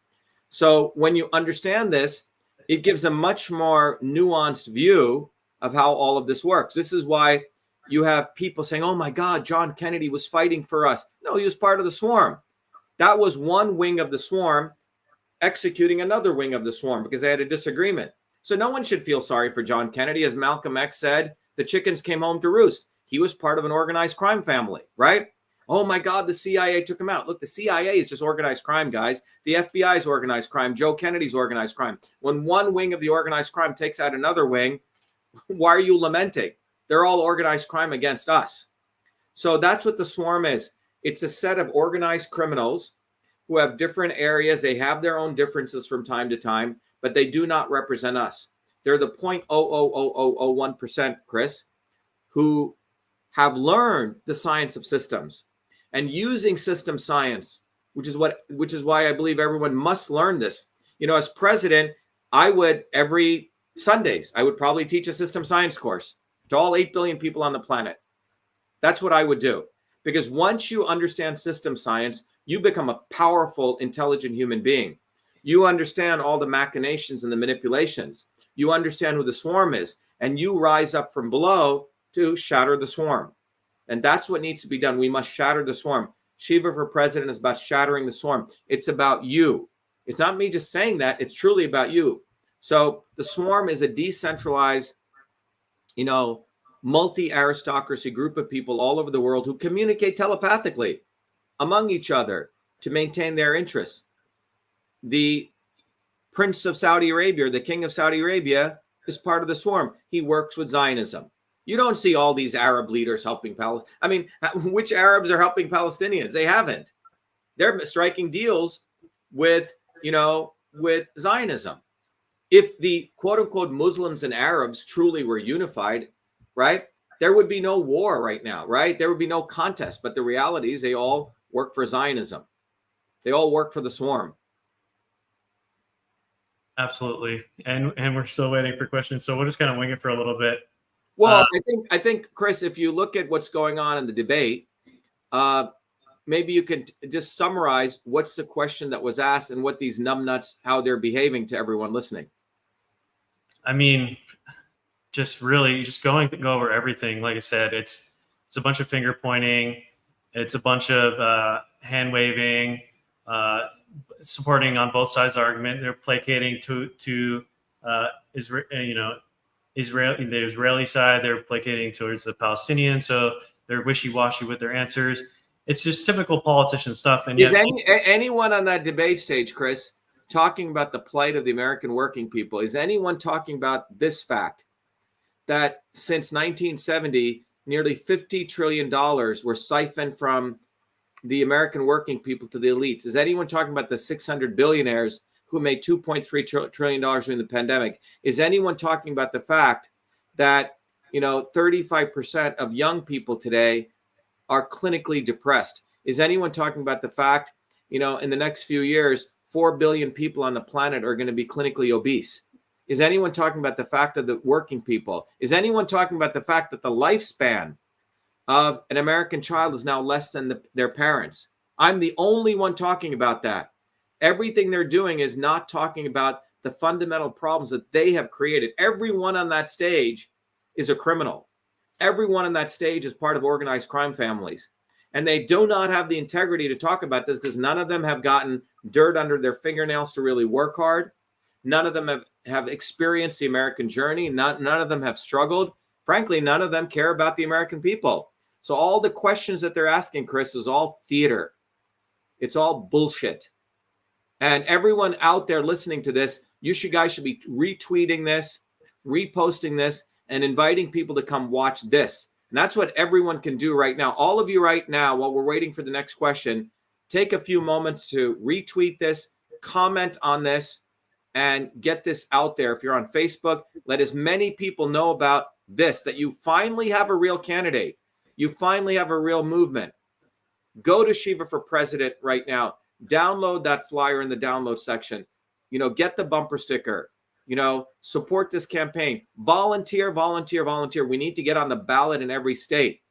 So when you understand this, it gives a much more nuanced view of how all of this works. This is why you have people saying, oh my God, John Kennedy was fighting for us. No, he was part of the swarm. That was one wing of the swarm executing another wing of the swarm because they had a disagreement. So no one should feel sorry for John Kennedy. As Malcolm X said, the chickens came home to roost. He was part of an organized crime family, right? Oh my God, the CIA took him out. Look, the CIA is just organized crime, guys. The FBI is organized crime. Joe Kennedy's organized crime. When one wing of the organized crime takes out another wing, why are you lamenting? They're all organized crime against us. So that's what the swarm is. It's a set of organized criminals who have different areas. They have their own differences from time to time, but they do not represent us. They're the 0.00001%, Chris, who have learned the science of systems and using system science, which is why I believe everyone must learn this. You know, as president, I would every Sundays, I would probably teach a system science course to all 8 billion people on the planet. That's what I would do. Because once you understand system science, you become a powerful, intelligent human being. You understand all the machinations and the manipulations. You understand who the swarm is, and you rise up from below to shatter the swarm. And that's what needs to be done. We must shatter the swarm. Shiva for president is about shattering the swarm. It's about you. It's not me just saying that. It's truly about you. So the swarm is a decentralized, multi-aristocracy group of people all over the world who communicate telepathically. among each other to maintain their interests. The Prince of Saudi Arabia, the King of Saudi Arabia, is part of the swarm. He works with Zionism. You don't see all these Arab leaders helping Palestine. I mean, which Arabs are helping Palestinians? They haven't. They're striking deals with, with Zionism. If the quote unquote Muslims and Arabs truly were unified, right, there would be no war right now, right? There would be no contest. But the reality is they all work for Zionism. They all work for the swarm. Absolutely. And we're still waiting for questions. So we'll just kind of wing it for a little bit. Well, I think, Chris, if you look at what's going on in the debate, maybe you could just summarize what's the question that was asked and what these numbnuts, how they're behaving to everyone listening. I mean, just really just go over everything. Like I said, it's a bunch of finger pointing. It's a bunch of hand waving, supporting on both sides of the argument. They're placating to Israel, the Israeli side. They're placating towards the Palestinians. So they're wishy-washy with their answers. It's just typical politician stuff. And is anyone on that debate stage, Chris, talking about the plight of the American working people? Is anyone talking about this fact that since 1970, nearly $50 trillion were siphoned from the American working people to the elites? Is anyone talking about the 600 billionaires who made $2.3 trillion during the pandemic? Is anyone talking about the fact that 35% of young people today are clinically depressed? Is anyone talking about the fact, in the next few years, 4 billion people on the planet are going to be clinically obese? Is anyone talking about the fact of the working people? Is anyone talking about the fact that the lifespan of an American child is now less than their parents? I'm the only one talking about that. Everything they're doing is not talking about the fundamental problems that they have created. Everyone on that stage is a criminal. Everyone on that stage is part of organized crime families. And they do not have the integrity to talk about this because none of them have gotten dirt under their fingernails to really work hard. None of them have experienced the American journey. None of them have struggled. Frankly, none of them care about the American people. So all the questions that they're asking, Chris, is all theater. It's all bullshit. And everyone out there listening to this, guys should be retweeting this, reposting this, and inviting people to come watch this. And that's what everyone can do right now. All of you right now, while we're waiting for the next question, take a few moments to retweet this, comment on this, and get this out there. If you're on Facebook, let as many people know about this, that you finally have a real candidate. You finally have a real movement. Go to Shiva for President right now. Download that flyer in the download section. Get the bumper sticker. Support this campaign. Volunteer, volunteer, volunteer. We need to get on the ballot in every state.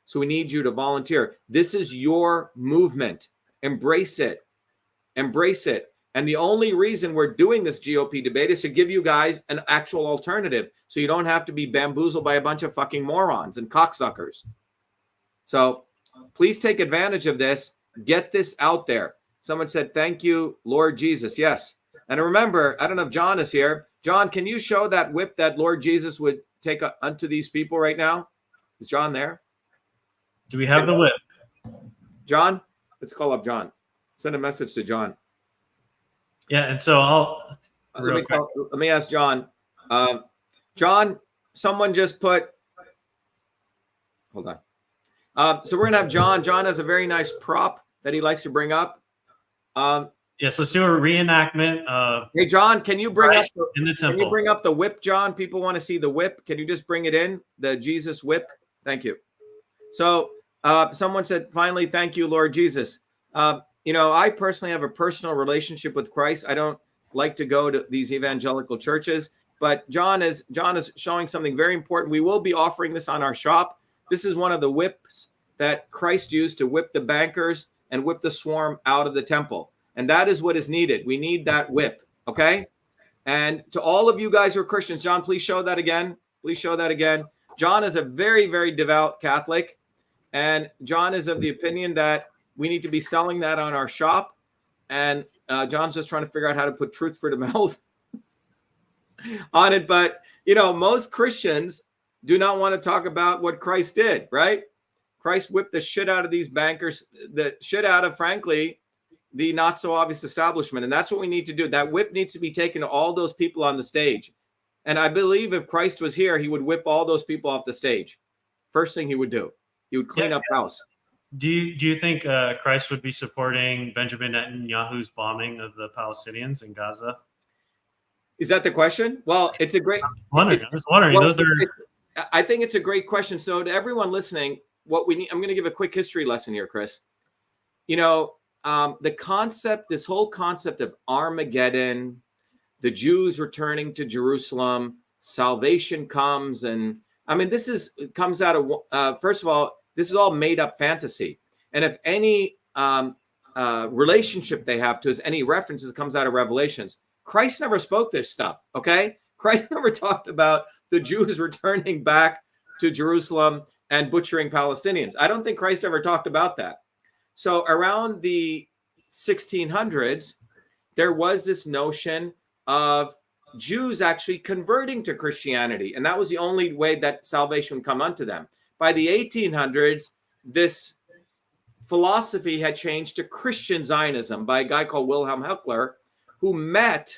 So we need you to volunteer. This is your movement. Embrace it. Embrace it. And the only reason we're doing this GOP debate is to give you guys an actual alternative so you don't have to be bamboozled by a bunch of fucking morons and cocksuckers. So please take advantage of this. Get this out there. Someone said, thank you, Lord Jesus. Yes. And remember, I don't know if John is here. John, can you show that whip that Lord Jesus would take unto these people right now? Is John there? Do we have the whip? John, let's call up John. Send a message to John. Yeah, and so let me ask John. John, someone just put. Hold on. So we're gonna have John. John has a very nice prop that he likes to bring up. Yes, let's do a reenactment of. Hey, John, can you bring up in the temple? Can you bring up the whip, John? People want to see the whip. Can you just bring it in, the Jesus whip? Thank you. So someone said, finally, thank you, Lord Jesus. I personally have a personal relationship with Christ. I don't like to go to these evangelical churches, but John is showing something very important. We will be offering this on our shop. This is one of the whips that Christ used to whip the bankers and whip the swarm out of the temple. And that is what is needed. We need that whip. Okay. And to all of you guys who are Christians, John, please show that again. Please show that again. John is a very, very devout Catholic. And John is of the opinion that we need to be selling that on our shop. And John's just trying to figure out how to put truth for the mouth on it. But, most Christians do not want to talk about what Christ did, right? Christ whipped the shit out of these bankers, the shit out of, frankly, the not so obvious establishment. And that's what we need to do. That whip needs to be taken to all those people on the stage. And I believe if Christ was here, he would whip all those people off the stage. First thing he would do, he would clean up house. Do you think Christ would be supporting Benjamin Netanyahu's bombing of the Palestinians in Gaza? Is that the question? Well, it's a great. I'm just wondering. Well, those are. I think it's a great question. So to everyone listening, what we need, I'm going to give a quick history lesson here, Chris. You know, the concept, this whole concept of Armageddon, the Jews returning to Jerusalem, salvation comes, and I mean, comes out of first of all, this is all made up fantasy. And if any relationship they have to any references comes out of Revelations, Christ never spoke this stuff. Okay, Christ never talked about the Jews returning back to Jerusalem and butchering Palestinians. I don't think Christ ever talked about that. So around the 1600s, there was this notion of Jews actually converting to Christianity, and that was the only way that salvation would come unto them. By the 1800s, this philosophy had changed to Christian Zionism by a guy called Wilhelm Heckler, who met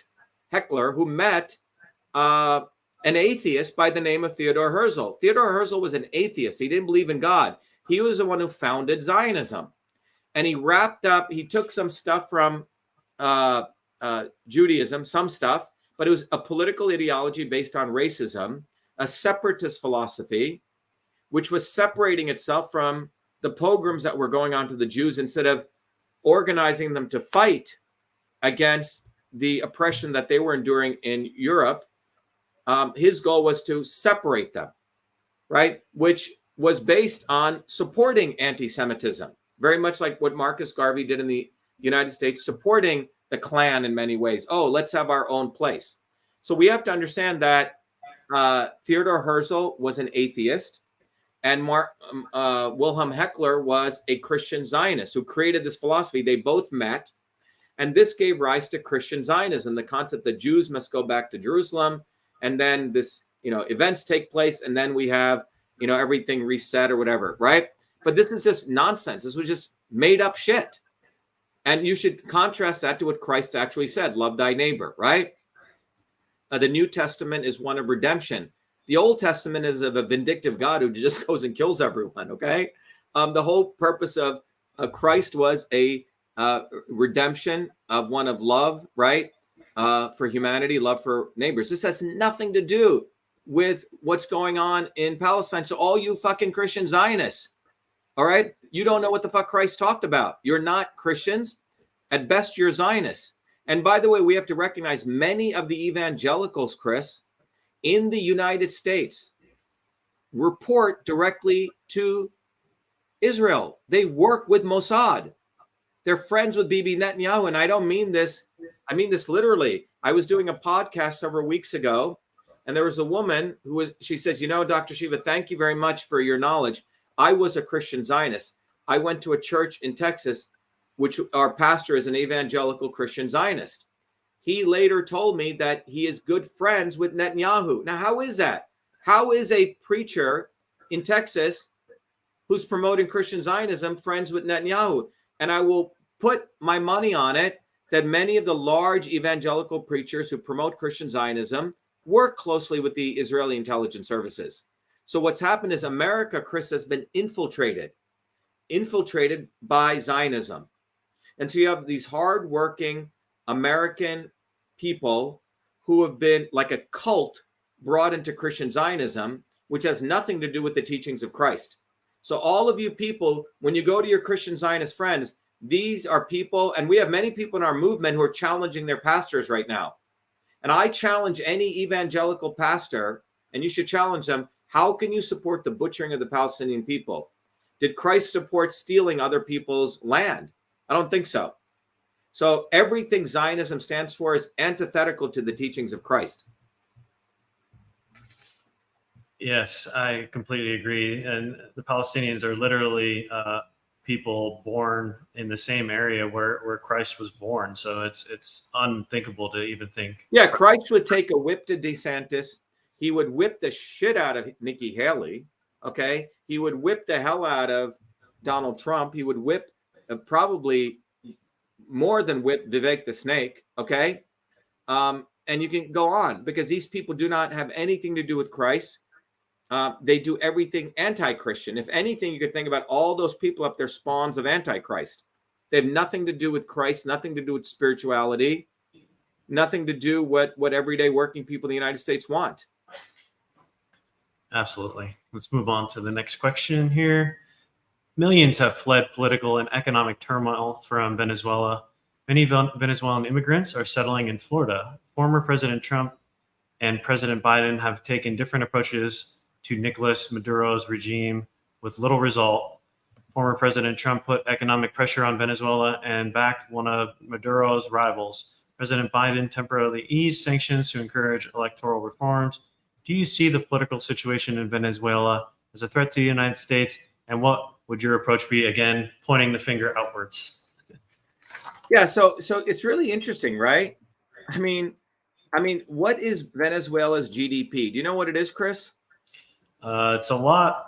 an atheist by the name of Theodor Herzl. Theodor Herzl was an atheist. He didn't believe in God. He was the one who founded Zionism. And he took some stuff from Judaism, some stuff, but it was a political ideology based on racism, a separatist philosophy, which was separating itself from the pogroms that were going on to the Jews instead of organizing them to fight against the oppression that they were enduring in Europe. His goal was to separate them, right? Which was based on supporting anti-Semitism, very much like what Marcus Garvey did in the United States, supporting the Klan in many ways. Oh, let's have our own place. So we have to understand that Theodor Herzl was an atheist, and Wilhelm Heckler was a Christian Zionist who created this philosophy. They both met, and this gave rise to Christian Zionism, the concept that Jews must go back to Jerusalem, and then this, events take place, and then we have, everything reset or whatever, right? But this is just nonsense. This was just made up shit. And you should contrast that to what Christ actually said, love thy neighbor, right? The New Testament is one of redemption. The Old Testament is of a vindictive God who just goes and kills everyone, okay? The whole purpose of Christ was a redemption of one of love, right? For humanity, love for neighbors. This has nothing to do with what's going on in Palestine. So all you fucking Christian Zionists, all right? You don't know what the fuck Christ talked about. You're not Christians. At best, you're Zionists. And by the way, we have to recognize many of the evangelicals, Chris, in the United States report directly to Israel. They work with Mossad. They're friends with Bibi Netanyahu. And I don't mean this. I mean this literally. I was doing a podcast several weeks ago, and there was a woman she says, Dr. Shiva, thank you very much for your knowledge. I was a Christian Zionist. I went to a church in Texas, which our pastor is an evangelical Christian Zionist. He later told me that he is good friends with Netanyahu. Now, how is that? How is a preacher in Texas who's promoting Christian Zionism friends with Netanyahu? And I will put my money on it that many of the large evangelical preachers who promote Christian Zionism work closely with the Israeli intelligence services. So what's happened is America, Chris, has been infiltrated by Zionism. And so you have these hardworking American people who have been like a cult brought into Christian Zionism, which has nothing to do with the teachings of Christ. So all of you people, when you go to your Christian Zionist friends, these are people, and we have many people in our movement who are challenging their pastors right now. And I challenge any evangelical pastor, and you should challenge them, how can you support the butchering of the Palestinian people? Did Christ support stealing other people's land? I don't think so. So everything Zionism stands for is antithetical to the teachings of Christ. Yes, I completely agree. And the Palestinians are literally people born in the same area where Christ was born. So it's unthinkable to even think. Yeah, Christ would take a whip to DeSantis. He would whip the shit out of Nikki Haley. Okay. He would whip the hell out of Donald Trump. He would whip probably more than whip Vivek the snake. Okay. And you can go on because these people do not have anything to do with Christ. They do everything anti-Christian. If anything, you could think about all those people up there, spawns of Antichrist. They have nothing to do with Christ, nothing to do with spirituality, nothing to do what everyday working people in the United States want. Absolutely. Let's move on to the next question here. Millions have fled political and economic turmoil from Venezuela. Many Venezuelan immigrants are settling in Florida. Former President Trump and President Biden have taken different approaches to Nicolas Maduro's regime with little result. Former President Trump put economic pressure on Venezuela and backed one of Maduro's rivals. President Biden temporarily eased sanctions to encourage electoral reforms. Do you see the political situation in Venezuela as a threat to the United States? And what would your approach be? Again, pointing the finger outwards. Yeah, so it's really interesting, right? I mean, what is Venezuela's GDP? Do you know what it is, Chris? It's a lot.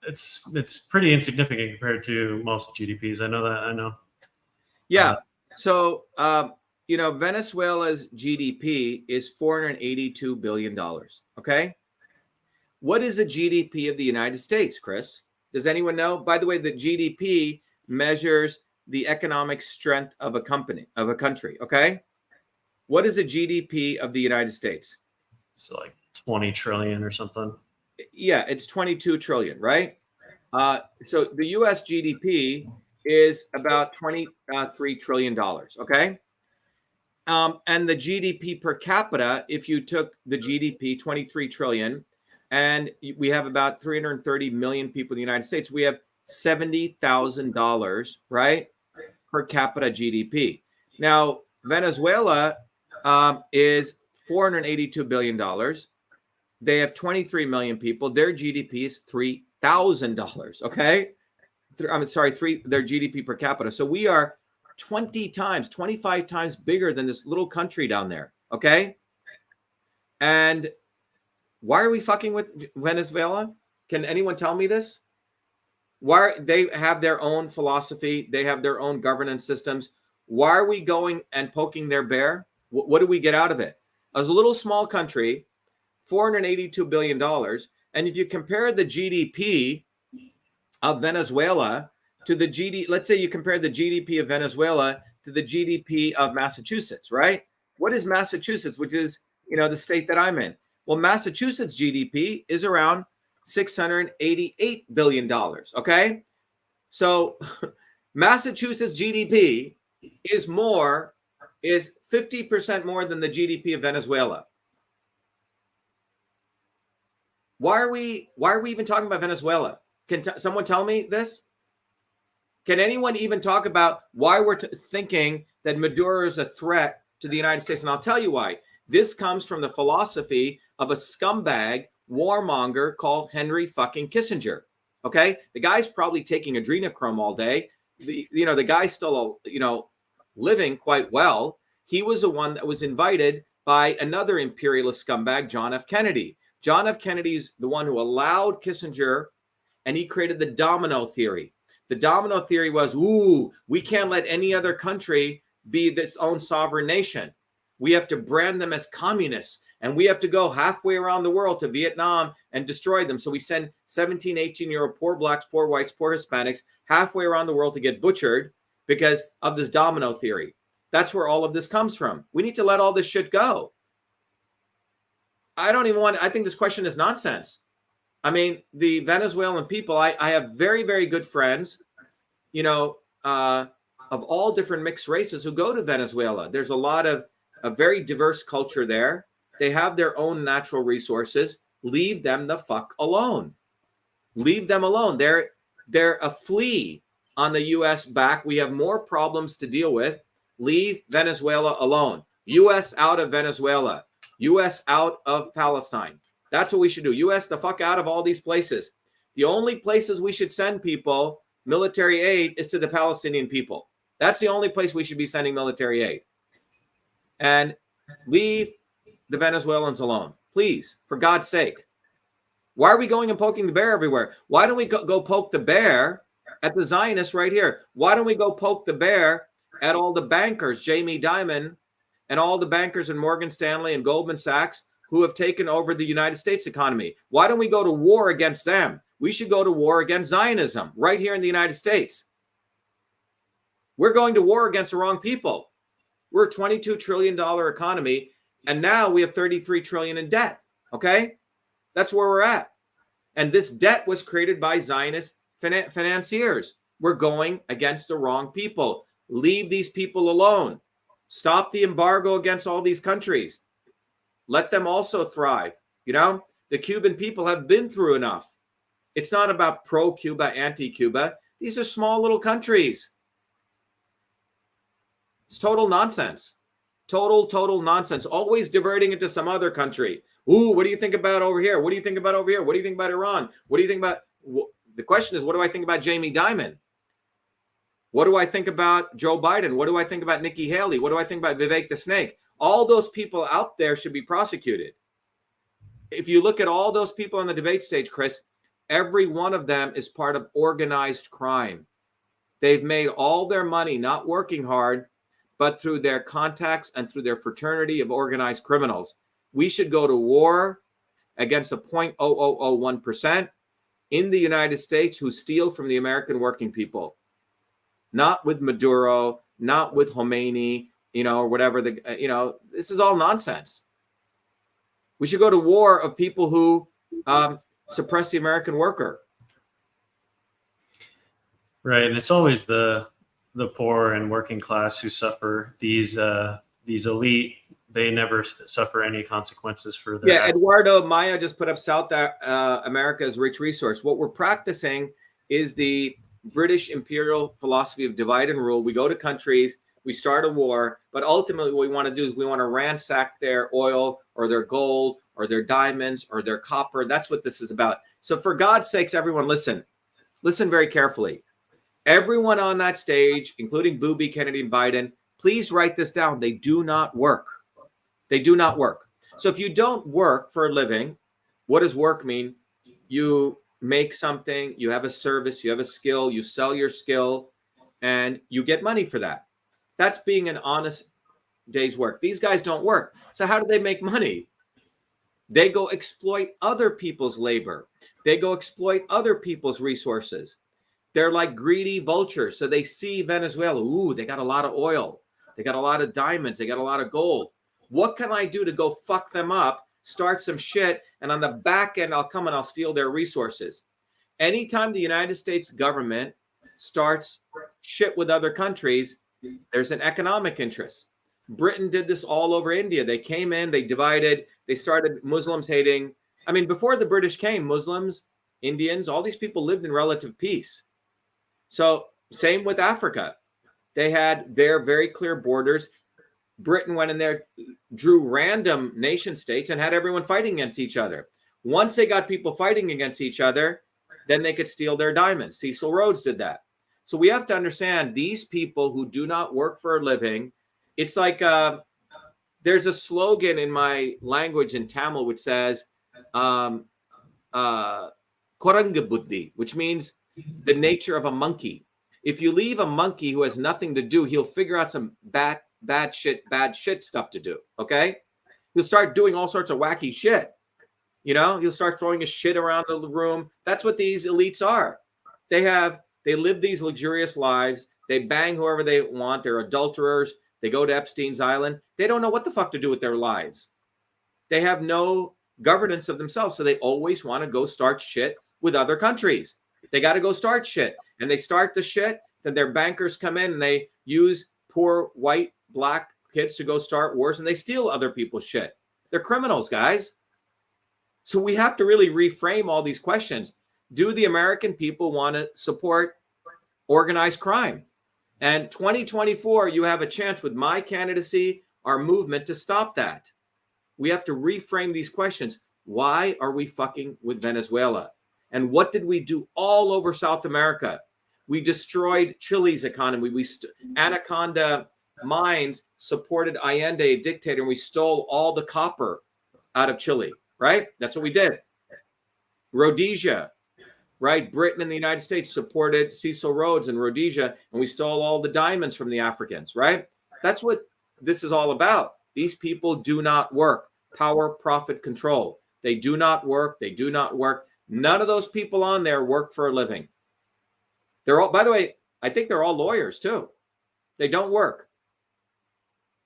It's pretty insignificant compared to most GDPs. I know that. I know. Yeah. So Venezuela's GDP is $482 billion. Okay. What is the GDP of the United States, Chris? Does anyone know? By the way, the GDP measures the economic strength of a country. Okay. What is the GDP of the United States? It's like 20 trillion or something. Yeah, it's 22 trillion, right? So the US GDP is about $23 trillion. Okay. And the GDP per capita, if you took the GDP, 23 trillion, and we have about 330 million people in the United States, we have $70,000, right, per capita GDP. Now, Venezuela is $482 billion. They have 23 million people. Their GDP is $3,000, okay? I'm sorry, their GDP per capita. So we are 20 times, 25 times bigger than this little country down there, okay? And why are we fucking with Venezuela? Can anyone tell me this? Why they have their own philosophy, they have their own governance systems. Why are we going and poking their bear? What do we get out of it? As a little small country, $482 billion. And if you compare the GDP of Venezuela to the let's say you compare the GDP of Venezuela to the GDP of Massachusetts, right? What is Massachusetts, which is, the state that I'm in? Well, Massachusetts GDP is around $688 billion, okay? So Massachusetts GDP is 50% more than the GDP of Venezuela. Why are we even talking about Venezuela? Can someone tell me this? Can anyone even talk about why we're thinking that Maduro is a threat to the United States? And I'll tell you why. This comes from the philosophy of a scumbag warmonger called Henry fucking Kissinger. Okay, the guy's probably taking adrenochrome all day. The guy's still living quite well. He was the one that was invited by another imperialist scumbag, John F. Kennedy. John F. Kennedy's the one who allowed Kissinger, and he created the domino theory. The domino theory was, we can't let any other country be its own sovereign nation. We have to brand them as communists, and we have to go halfway around the world to Vietnam and destroy them. So we send 17, 18-year-old poor blacks, poor whites, poor Hispanics halfway around the world to get butchered because of this domino theory. That's where all of this comes from. We need to let all this shit go. I think this question is nonsense. I mean, the Venezuelan people, I have very, very good friends, of all different mixed races who go to Venezuela. There's a lot of a very diverse culture there. They have their own natural resources. Leave them the fuck alone. Leave them alone. They're a flea on the U.S. back. We have more problems to deal with. Leave Venezuela alone. U.S. out of Venezuela. U.S. out of Palestine. That's what we should do. U.S. the fuck out of all these places. The only places we should send people, military aid, is to the Palestinian people. That's the only place we should be sending military aid. And leave the Venezuelans alone. Please, for God's sake. Why are we going and poking the bear everywhere? Why don't we go poke the bear at the Zionists right here? Why don't we go poke the bear at all the bankers, Jamie Dimon, and all the bankers in Morgan Stanley and Goldman Sachs who have taken over the United States economy? Why don't we go to war against them? We should go to war against Zionism right here in the United States. We're going to war against the wrong people. We're a $22 trillion economy, and now we have $33 trillion in debt, okay? That's where we're at. And this debt was created by Zionist financiers. We're going against the wrong people. Leave these people alone. Stop the embargo against all these countries. Let them also thrive. You know, the Cuban people have been through enough. It's not about pro-Cuba, anti-Cuba. These are small little countries. It's total nonsense. Total nonsense. Always diverting it to some other country. Ooh, what do you think about over here? What do you think about over here? What do you think about Iran? What do you think about... The question is, what do I think about Jamie Dimon? What do I think about Joe Biden? What do I think about Nikki Haley? What do I think about Vivek the Snake? All those people out there should be prosecuted. If you look at all those people on the debate stage, Chris, every one of them is part of organized crime. They've made all their money not working hard, but through their contacts and through their fraternity of organized criminals. We should go to war against the 0.0001% in the United States who steal from the American working people. Not with Maduro, not with Khomeini, or whatever. This is all nonsense. We should go to war of people who suppress the American worker. Right, and it's always the poor and working class who suffer. These elite, they never suffer any consequences for their actions. Eduardo Maya just put up South America's rich resource. What we're practicing is the British imperial philosophy of divide and rule. We go to countries, we start a war, but ultimately what we want to do is we want to ransack their oil or their gold or their diamonds or their copper. That's what this is about. So for God's sakes, everyone, listen very carefully. Everyone on that stage, including Booby, Kennedy, and Biden, please write this down. They do not work. They do not work. So if you don't work for a living, what does work mean? You make something, you have a service, you have a skill, you sell your skill, and you get money for that. That's being an honest day's work. These guys don't work. So how do they make money? They go exploit other people's labor. They go exploit other people's resources. They're like greedy vultures. So they see Venezuela. Ooh, they got a lot of oil. They got a lot of diamonds. They got a lot of gold. What can I do to go fuck them up, start some shit, and on the back end, I'll come and I'll steal their resources. Anytime the United States government starts shit with other countries, there's an economic interest. Britain did this all over India. They came in, they divided, they started Muslims hating. I mean, before the British came, Muslims, Indians, all these people lived in relative peace. So same with Africa. They had their very clear borders. Britain went in there, drew random nation states and had everyone fighting against each other. Once they got people fighting against each other, then they could steal their diamonds. Cecil Rhodes did that. So we have to understand these people who do not work for a living. It's like there's a slogan in my language in Tamil which says Koranga Buddhi, which means the nature of a monkey. If you leave a monkey who has nothing to do, he'll figure out some bad shit stuff to do. Okay, he'll start doing all sorts of wacky shit. He'll start throwing his shit around the room. That's what these elites are. They live these luxurious lives. They bang whoever they want. They're adulterers. They go to Epstein's Island. They don't know what the fuck to do with their lives. They have no governance of themselves. So they always want to go start shit with other countries. They got to go start shit. And they start the shit. Then their bankers come in and they use poor white, black kids to go start wars. And they steal other people's shit. They're criminals, guys. So we have to really reframe all these questions. Do the American people want to support organized crime? And 2024, you have a chance with my candidacy, our movement, to stop that. We have to reframe these questions. Why are we fucking with Venezuela? And what did we do all over South America? We destroyed Chile's economy. Anaconda Mines supported Allende, a dictator, and we stole all the copper out of Chile, right? That's what we did. Rhodesia, right? Britain and the United States supported Cecil Rhodes in Rhodesia, and we stole all the diamonds from the Africans, right? That's what this is all about. These people do not work. Power, profit, control. They do not work. They do not work. None of those people on there work for a living. They're all, by the way, I think they're all lawyers too. They don't work.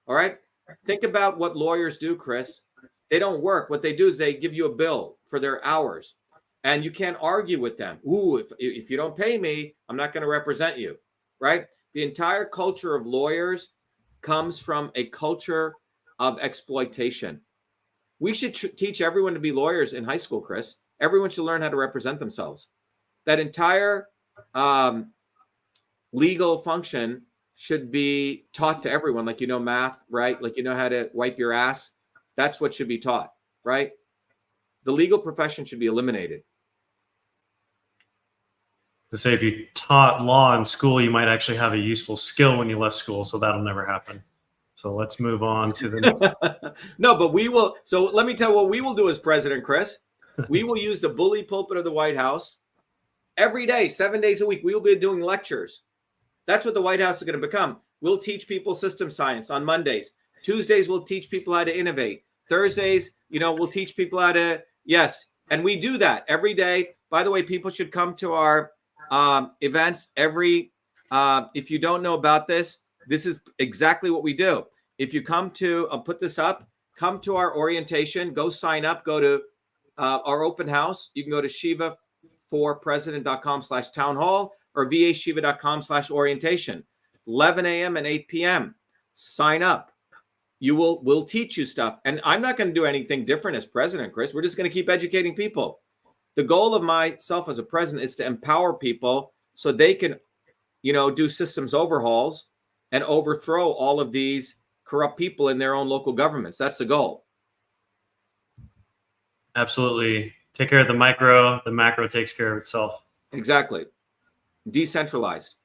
All right. Think about what lawyers do, Chris. They don't work. What they do is they give you a bill for their hours, and you can't argue with them. Ooh, if you don't pay me, I'm not going to represent you, right? The entire culture of lawyers comes from a culture of exploitation. We should teach everyone to be lawyers in high school, Chris. Everyone should learn how to represent themselves. That entire legal function should be taught to everyone, like, math, right? Like, how to wipe your ass. That's what should be taught, right? The legal profession should be eliminated. To say, if you taught law in school, you might actually have a useful skill when you left school. So that'll never happen. So let's move on to the next. No, but we will. So let me tell you what we will do as president, Chris. We will use the bully pulpit of the White House every day, 7 days a week. We will be doing lectures. That's what the White House is going to become. We'll teach people system science on Mondays. Tuesdays, we'll teach people how to innovate. Thursdays, we'll teach people how to, yes. And we do that every day. By the way, people should come to our events if you don't know about this, this is exactly what we do. If you come to, I'll put this up, come to our orientation, go sign up, go to our open house. You can go to shivaforpresident.com/town hall or vashiva.com/orientation, 11 a.m. and 8 p.m. Sign up. We'll teach you stuff. And I'm not going to do anything different as president, Chris. We're just going to keep educating people. The goal of myself as a president is to empower people so they can, do systems overhauls and overthrow all of these corrupt people in their own local governments. That's the goal. Absolutely. Take care of the micro. The macro takes care of itself. Exactly. Decentralized.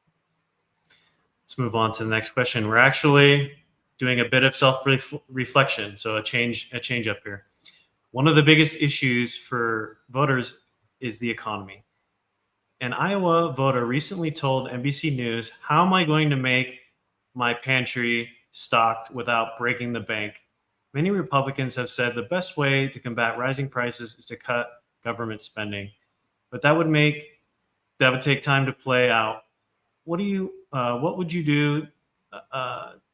Let's move on to the next question. We're actually doing a bit of self-reflection. So a change up here. One of the biggest issues for voters is the economy. An Iowa voter recently told NBC News, "How am I going to make my pantry stocked without breaking the bank?" Many Republicans have said the best way to combat rising prices is to cut government spending, but that would take time to play out. What would you do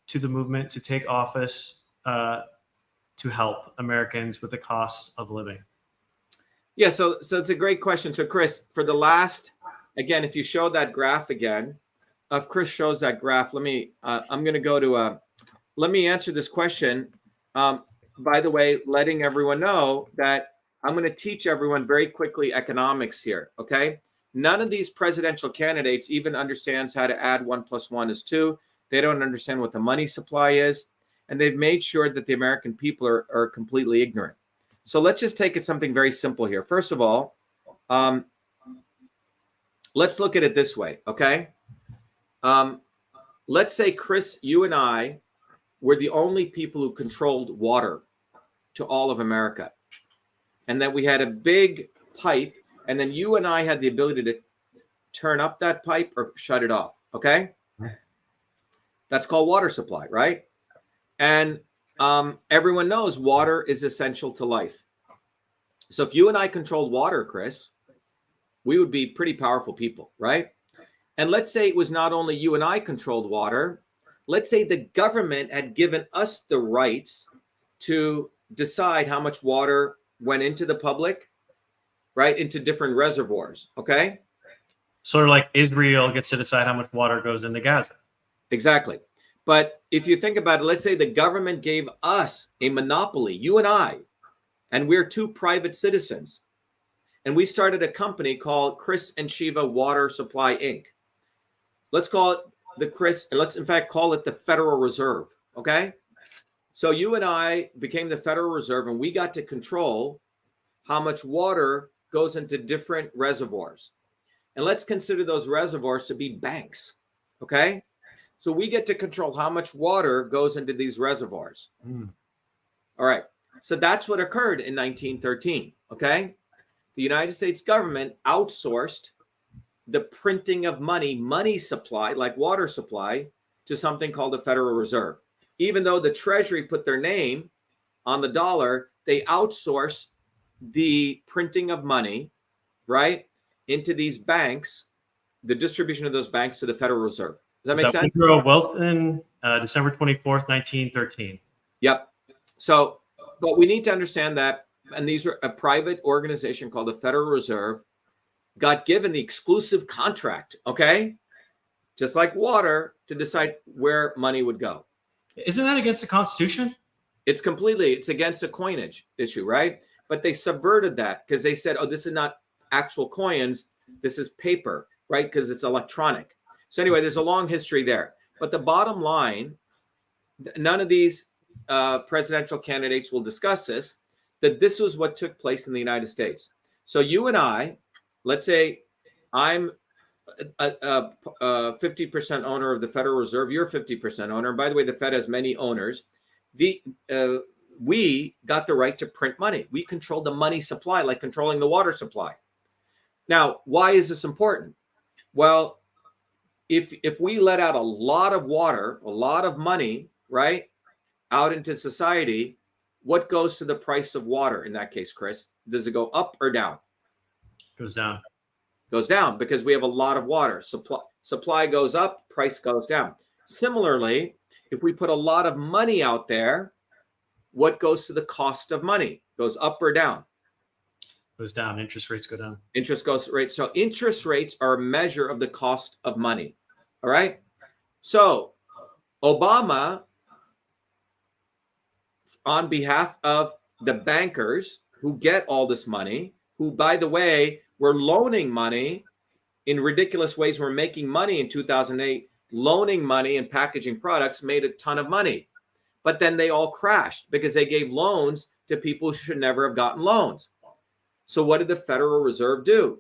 to the movement to take office to help Americans with the cost of living? Yeah, so it's a great question. So Chris, for the last, again, if you show that graph again, if Chris shows that graph, I'm going to go to let me answer this question. By the way, letting everyone know that I'm going to teach everyone very quickly economics here, okay? None of these presidential candidates even understands how to add 1 + 1 is 2. They don't understand what the money supply is, and they've made sure that the American people are completely ignorant. So let's just take it something very simple here. First of all, let's look at it this way, okay? Let's say, Chris, you and I were the only people who controlled water to all of America, and that we had a big pipe, and then you and I had the ability to turn up that pipe or shut it off, okay? That's called water supply, right? And everyone knows water is essential to life. So if you and I controlled water, Chris, we would be pretty powerful people, right? And let's say it was not only you and I controlled water. Let's say the government had given us the rights to decide how much water went into the public, right? Into different reservoirs, okay? Sort of like Israel gets to decide how much water goes into Gaza. Exactly. But if you think about it, let's say the government gave us a monopoly, you and I, and we're two private citizens. And we started a company called Chris and Shiva Water Supply, Inc. Let's call it let's in fact call it the Federal Reserve, okay? So you and I became the Federal Reserve, and we got to control how much water goes into different reservoirs. And let's consider those reservoirs to be banks, okay? So we get to control how much water goes into these reservoirs. All right. So that's what occurred in 1913, okay? the United States government outsourced the printing of money supply, like water supply, to something called the Federal Reserve. Even though the Treasury put their name on the dollar, they outsource the printing of money, right, into these banks, the distribution of those banks to the Federal Reserve. Does that make sense? Woodrow Wilson, December 24th, 1913. Yep. So, but we need to understand that, and these are a private organization called the Federal Reserve, got given the exclusive contract, okay, just like water, to decide where money would go. Isn't that against the Constitution? It's against a coinage issue, right? But they subverted that because they said, oh, this is not actual coins, this is paper, right? Because it's electronic. So anyway, there's a long history there. But the bottom line, none of these presidential candidates will discuss this, that this was what took place in the United States. So you and I, let's say I'm a 50% owner of the Federal Reserve, you're 50% owner. And by the way, the Fed has many owners. We got the right to print money. We controlled the money supply, like controlling the water supply. Now, why is this important? Well, if we let out a lot of water, a lot of money, right, out into society, what goes to the price of water in that case, Chris? Does it go up or down? Goes down. Goes down because we have a lot of water. Supply goes up, price goes down. Similarly, if we put a lot of money out there, what goes to the cost of money? Goes up or down? Goes down. Interest rates go down. Interest rates. So interest rates are a measure of the cost of money. All right. So Obama, on behalf of the bankers who get all this money, who, by the way, were loaning money in ridiculous ways, were making money in 2008, loaning money and packaging products, made a ton of money. But then they all crashed because they gave loans to people who should never have gotten loans. So what did the Federal Reserve do?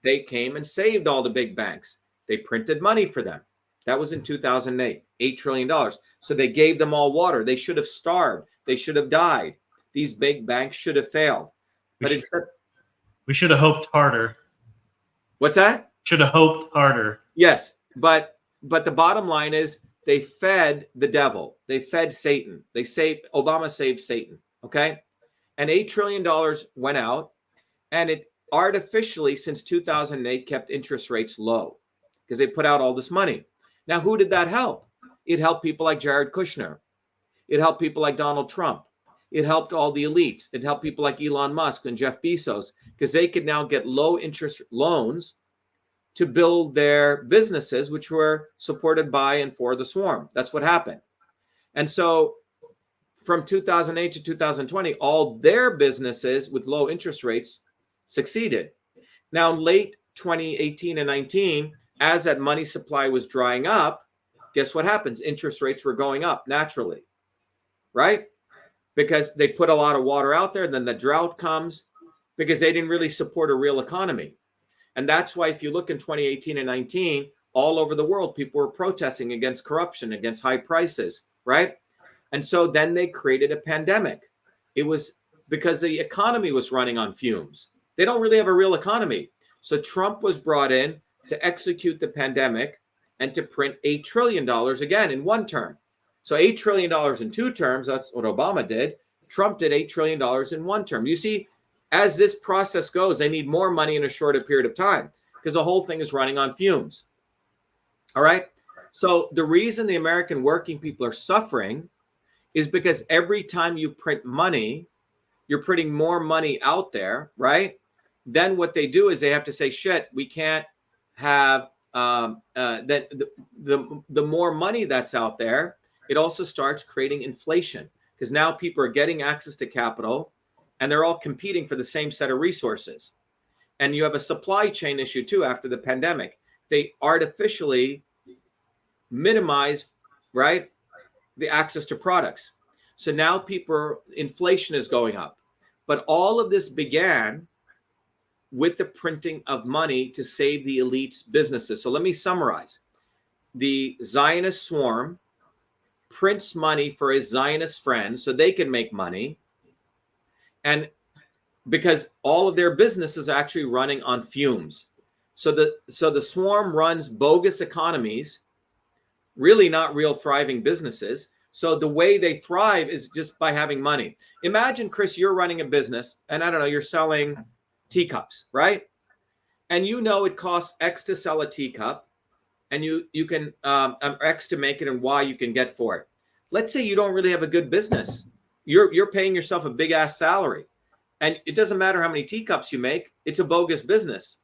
They came and saved all the big banks. They printed money for them. That was in 2008, $8 trillion. So they gave them all water. They should have starved. They should have died. These big banks should have failed. But we should have hoped harder. What's that? Should have hoped harder. Yes, but the bottom line is they fed the devil. They fed Satan. Obama saved Satan, okay? And $8 trillion went out, and it artificially, since 2008, kept interest rates low because they put out all this money. Now, who did that help? It helped people like Jared Kushner. It helped people like Donald Trump. It helped all the elites. It helped people like Elon Musk and Jeff Bezos because they could now get low interest loans to build their businesses, which were supported by and for the swarm. That's what happened. And so from 2008 to 2020, all their businesses with low interest rates succeeded. Now, late 2018 and 19, as that money supply was drying up, guess what happens? Interest rates were going up naturally, right? Because they put a lot of water out there, and then the drought comes because they didn't really support a real economy. And that's why if you look in 2018 and 19, all over the world, people were protesting against corruption, against high prices, right? And so then they created a pandemic. It was because the economy was running on fumes. They don't really have a real economy. So Trump was brought in to execute the pandemic and to print $8 trillion again in one term. So $8 trillion in two terms, that's what Obama did. Trump did $8 trillion in one term. You see, as this process goes, they need more money in a shorter period of time because the whole thing is running on fumes. All right. So the reason the American working people are suffering is because every time you print money, you're putting more money out there, right? Then what they do is they have to say, shit, we can't have that the more money that's out there, it also starts creating inflation because now people are getting access to capital and they're all competing for the same set of resources. And you have a supply chain issue too after the pandemic. They artificially minimize, right, the access to products. So now inflation is going up. But all of this began with the printing of money to save the elites' businesses. So let me summarize. The Zionist swarm prints money for his Zionist friends so they can make money. And because all of their business is actually running on fumes. So the swarm runs bogus economies, really not real thriving businesses. So the way they thrive is just by having money. Imagine, Chris, you're running a business and I don't know, you're selling teacups, right? And you know it costs X to sell a teacup, and you can X to make it and Y you can get for it. Let's say you don't really have a good business. You're paying yourself a big ass salary, and it doesn't matter how many teacups you make. It's a bogus business,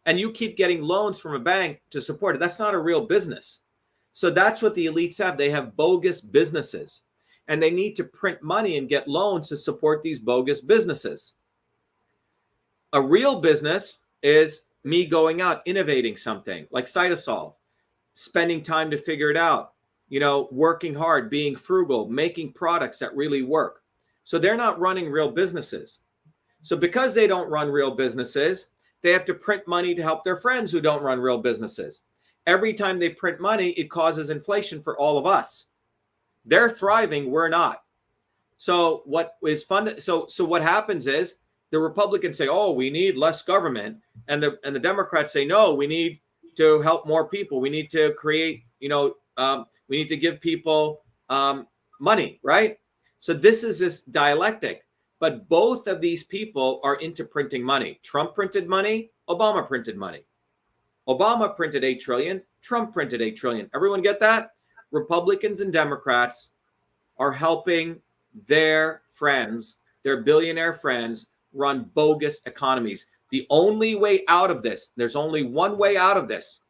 and you keep getting loans from a bank to support it. That's not a real business. So that's what the elites have. They have bogus businesses, and they need to print money and get loans to support these bogus businesses. A real business is me going out, innovating something like Cytosol, spending time to figure it out, working hard, being frugal, making products that really work. So they're not running real businesses. So because they don't run real businesses, they have to print money to help their friends who don't run real businesses. Every time they print money, it causes inflation for all of us. They're thriving, we're not. So what is fun? So what happens is the Republicans say, "Oh, we need less government," and the Democrats say, "No, we need to help more people. We need to create, we need to give people money," right? So this is this dialectic. But both of these people are into printing money. Trump printed money. Obama printed money. Obama printed 8 trillion. Trump printed 8 trillion. Everyone get that? Republicans and Democrats are helping their friends, their billionaire friends, run bogus economies. The only way out of this, there's only one way out of this.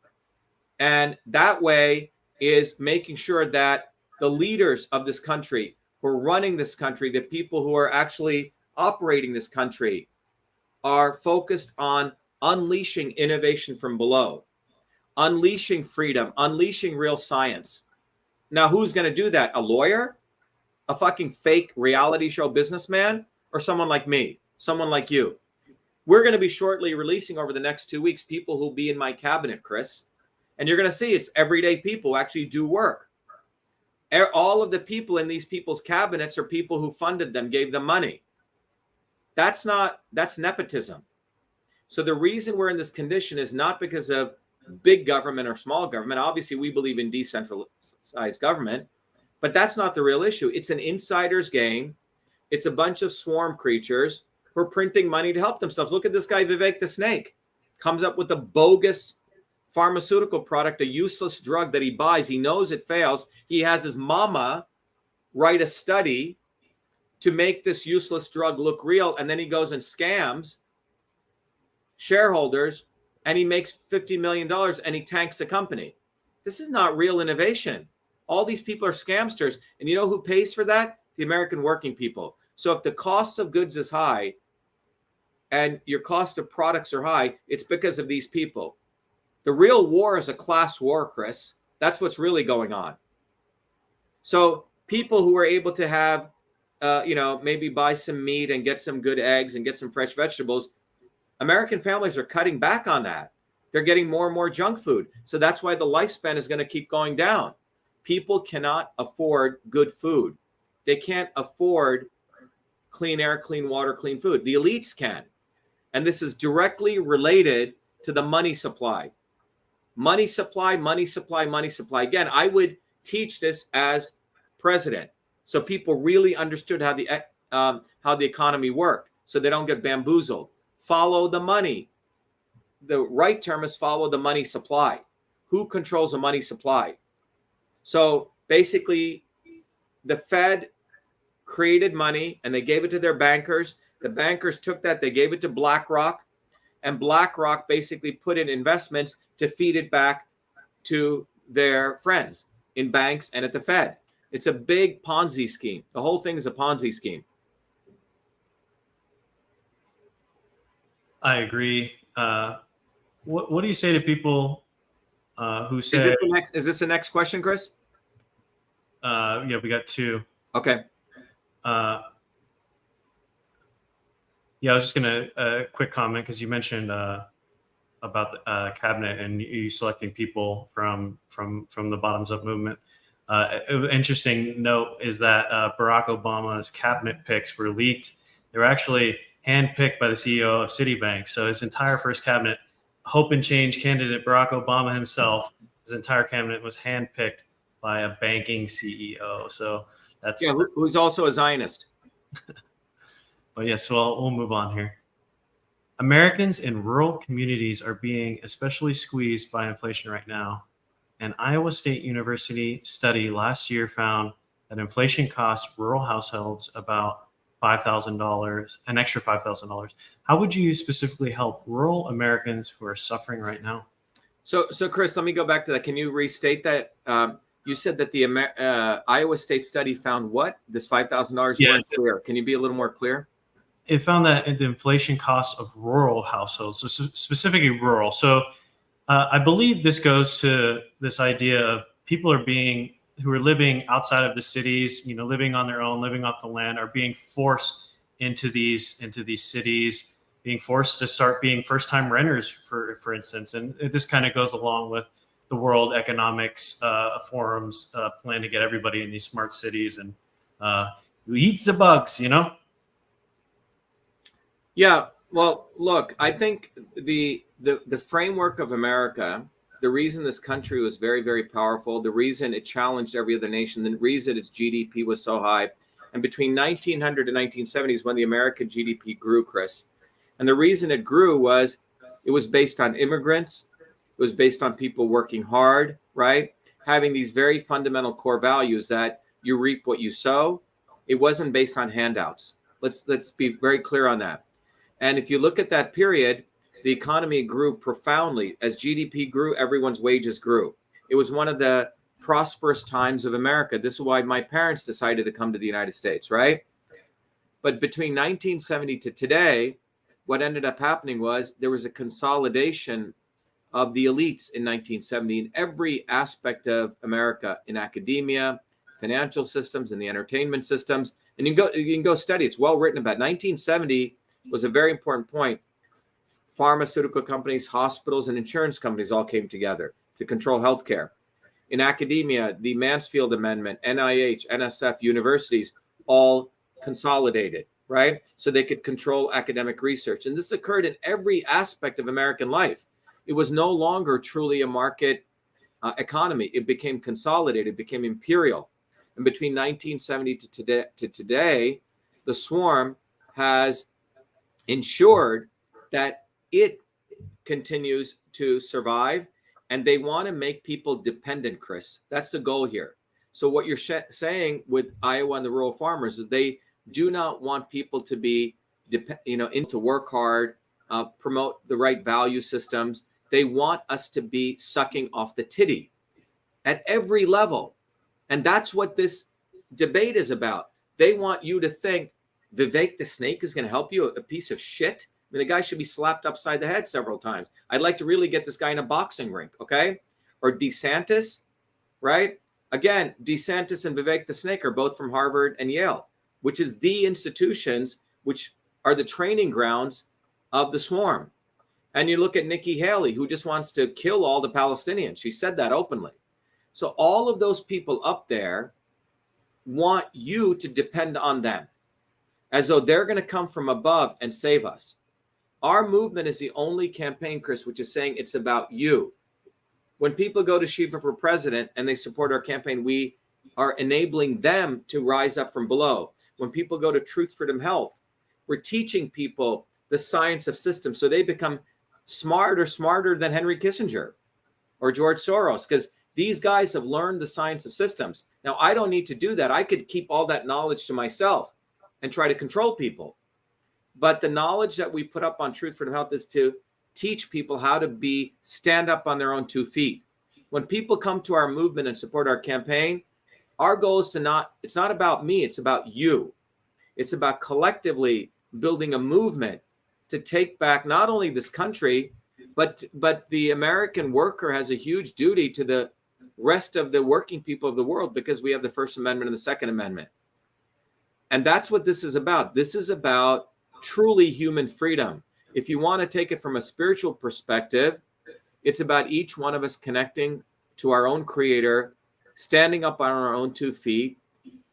And that way is making sure that the leaders of this country who are running this country, the people who are actually operating this country, are focused on unleashing innovation from below, unleashing freedom, unleashing real science. Now, who's going to do that? A lawyer? A fucking fake reality show businessman? Or someone like me? Someone like you? We're going to be shortly releasing over the next 2 weeks people who'll be in my cabinet, Chris. And you're going to see it's everyday people who actually do work. All of the people in these people's cabinets are people who funded them, gave them money. That's nepotism. So the reason we're in this condition is not because of big government or small government. Obviously, we believe in decentralized government, but that's not the real issue. It's an insider's game. It's a bunch of swarm creatures who are printing money to help themselves. Look at this guy, Vivek the Snake, comes up with a bogus pharmaceutical product, a useless drug that he buys. He knows it fails. He has his mama write a study to make this useless drug look real, and then he goes and scams shareholders, and he makes $50 million, and he tanks the company. This is not real innovation. All these people are scamsters, and you know who pays for that? The American working people. So if the cost of goods is high and your cost of products are high, it's because of these people. The real war is a class war, Chris. That's what's really going on. So people who are able to have, maybe buy some meat and get some good eggs and get some fresh vegetables, American families are cutting back on that. They're getting more and more junk food. So that's why the lifespan is going to keep going down. People cannot afford good food. They can't afford clean air, clean water, clean food. The elites can. And this is directly related to the money supply. Money supply, money supply, money supply. Again, I would teach this as president, so people really understood how the economy worked, so they don't get bamboozled. Follow the money. The right term is follow the money supply. Who controls the money supply? So basically, the Fed created money and they gave it to their bankers. The bankers took that, they gave it to BlackRock, and BlackRock basically put in investments to feed it back to their friends in banks and at the Fed. It's a big Ponzi scheme. The whole thing is a Ponzi scheme. I agree. What do you say to people who say? Is this the next question, Chris? Yeah, we got 2. Okay. Yeah, I was just gonna quick comment because you mentioned about the cabinet and you selecting people from the bottoms up movement. Interesting note is that Barack Obama's cabinet picks were leaked. They were actually handpicked by the CEO of Citibank. So his entire first cabinet, hope and change candidate Barack Obama himself, his entire cabinet was handpicked by a banking CEO. So that's who's also a Zionist. But yes, well, we'll move on here. Americans in rural communities are being especially squeezed by inflation right now. An Iowa State University study last year found that inflation costs rural households about $5,000, an extra $5,000. How would you specifically help rural Americans who are suffering right now? So Chris, let me go back to that. Can you restate that? You said that the Iowa State study found what? This $5,000? Yes. Clear. Can you be a little more clear? It found that the inflation costs of rural households, so specifically rural. So I believe this goes to this idea of people who are living outside of the cities, living on their own, living off the land, are being forced into these cities, being forced to start being first-time renters, for instance. And this kind of goes along with the World Economics Forum's plan to get everybody in these smart cities and who eats the bugs, Yeah, well, look, I think the framework of America, the reason this country was very, very powerful, the reason it challenged every other nation, the reason its GDP was so high, and between 1900 and 1970 is when the American GDP grew, Chris. And the reason it grew was it was based on immigrants, it was based on people working hard, right? Having these very fundamental core values that you reap what you sow. It wasn't based on handouts. Let's be very clear on that. And if you look at that period, the economy grew profoundly. As GDP grew, everyone's wages grew. It was one of the prosperous times of America. This is why my parents decided to come to the United States, right? But between 1970 to today, what ended up happening was there was a consolidation of the elites in 1970 in every aspect of America, in academia, financial systems, and the entertainment systems. And you can go study. It's well written about. 1970 was a very important point. Pharmaceutical companies, hospitals, and insurance companies all came together to control healthcare. In academia, the Mansfield Amendment, NIH, NSF, universities all consolidated, right? So they could control academic research. And this occurred in every aspect of American life. It was no longer truly a market economy. It became consolidated, it became imperial. And between 1970 to today, the swarm has ensured that it continues to survive, and they want to make people dependent, Chris. That's the goal here. So what you're saying with Iowa and the rural farmers is they do not want people to be, to work hard, promote the right value systems. They want us to be sucking off the titty at every level. And that's what this debate is about. They want you to think Vivek the snake is going to help you, a piece of shit. I mean, the guy should be slapped upside the head several times. I'd like to really get this guy in a boxing rink, okay? Or DeSantis, right? Again, DeSantis and Vivek the snake are both from Harvard and Yale, which is the institutions which are the training grounds of the swarm. And you look at Nikki Haley, who just wants to kill all the Palestinians. She said that openly. So all of those people up there want you to depend on them, as though they're going to come from above and save us. Our movement is the only campaign, Chris, which is saying it's about you. When people go to Shiva for president and they support our campaign, we are enabling them to rise up from below. When people go to Truth, Freedom, Health, we're teaching people the science of systems so they become smarter than Henry Kissinger or George Soros, because these guys have learned the science of systems. Now, I don't need to do that. I could keep all that knowledge to myself and try to control people. But the knowledge that we put up on Truth, Freedom, Health is to teach people how to stand up on their own 2 feet. When people come to our movement and support our campaign, our goal is it's not about me, it's about you. It's about collectively building a movement to take back not only this country, but the American worker has a huge duty to the rest of the working people of the world, because we have the First Amendment and the Second Amendment. And that's what this is about. This is about truly human freedom. If you want to take it from a spiritual perspective, it's about each one of us connecting to our own creator, standing up on our own 2 feet,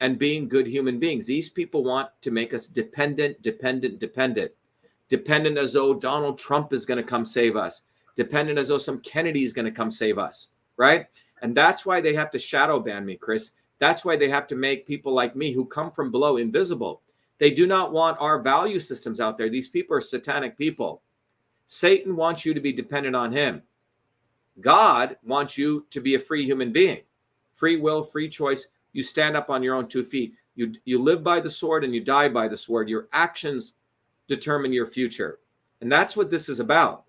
and being good human beings. These people want to make us dependent. dependent as though Donald Trump is going to come save us, dependent as though some Kennedy is going to come save us, right? And that's why they have to shadow ban me, Chris. That's why they have to make people like me who come from below invisible. They do not want our value systems out there. These people are satanic people. Satan wants you to be dependent on him. God wants you to be a free human being. Free will, free choice. You stand up on your own 2 feet. You live by the sword and you die by the sword. Your actions determine your future. And that's what this is about.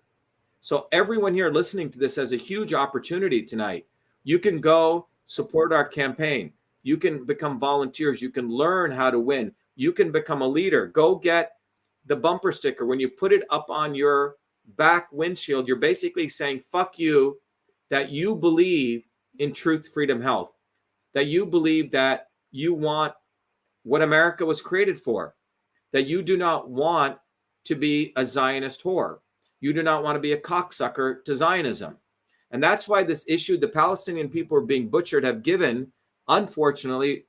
So everyone here listening to this has a huge opportunity tonight. You can go support our campaign. You can become volunteers. You can learn how to win. You can become a leader. Go get the bumper sticker. When you put it up on your back windshield, you're basically saying, fuck you, that you believe in truth, freedom, health, that you believe that you want what America was created for, that you do not want to be a Zionist whore. You do not want to be a cocksucker to Zionism. And that's why this issue, the Palestinian people are being butchered, have given, unfortunately,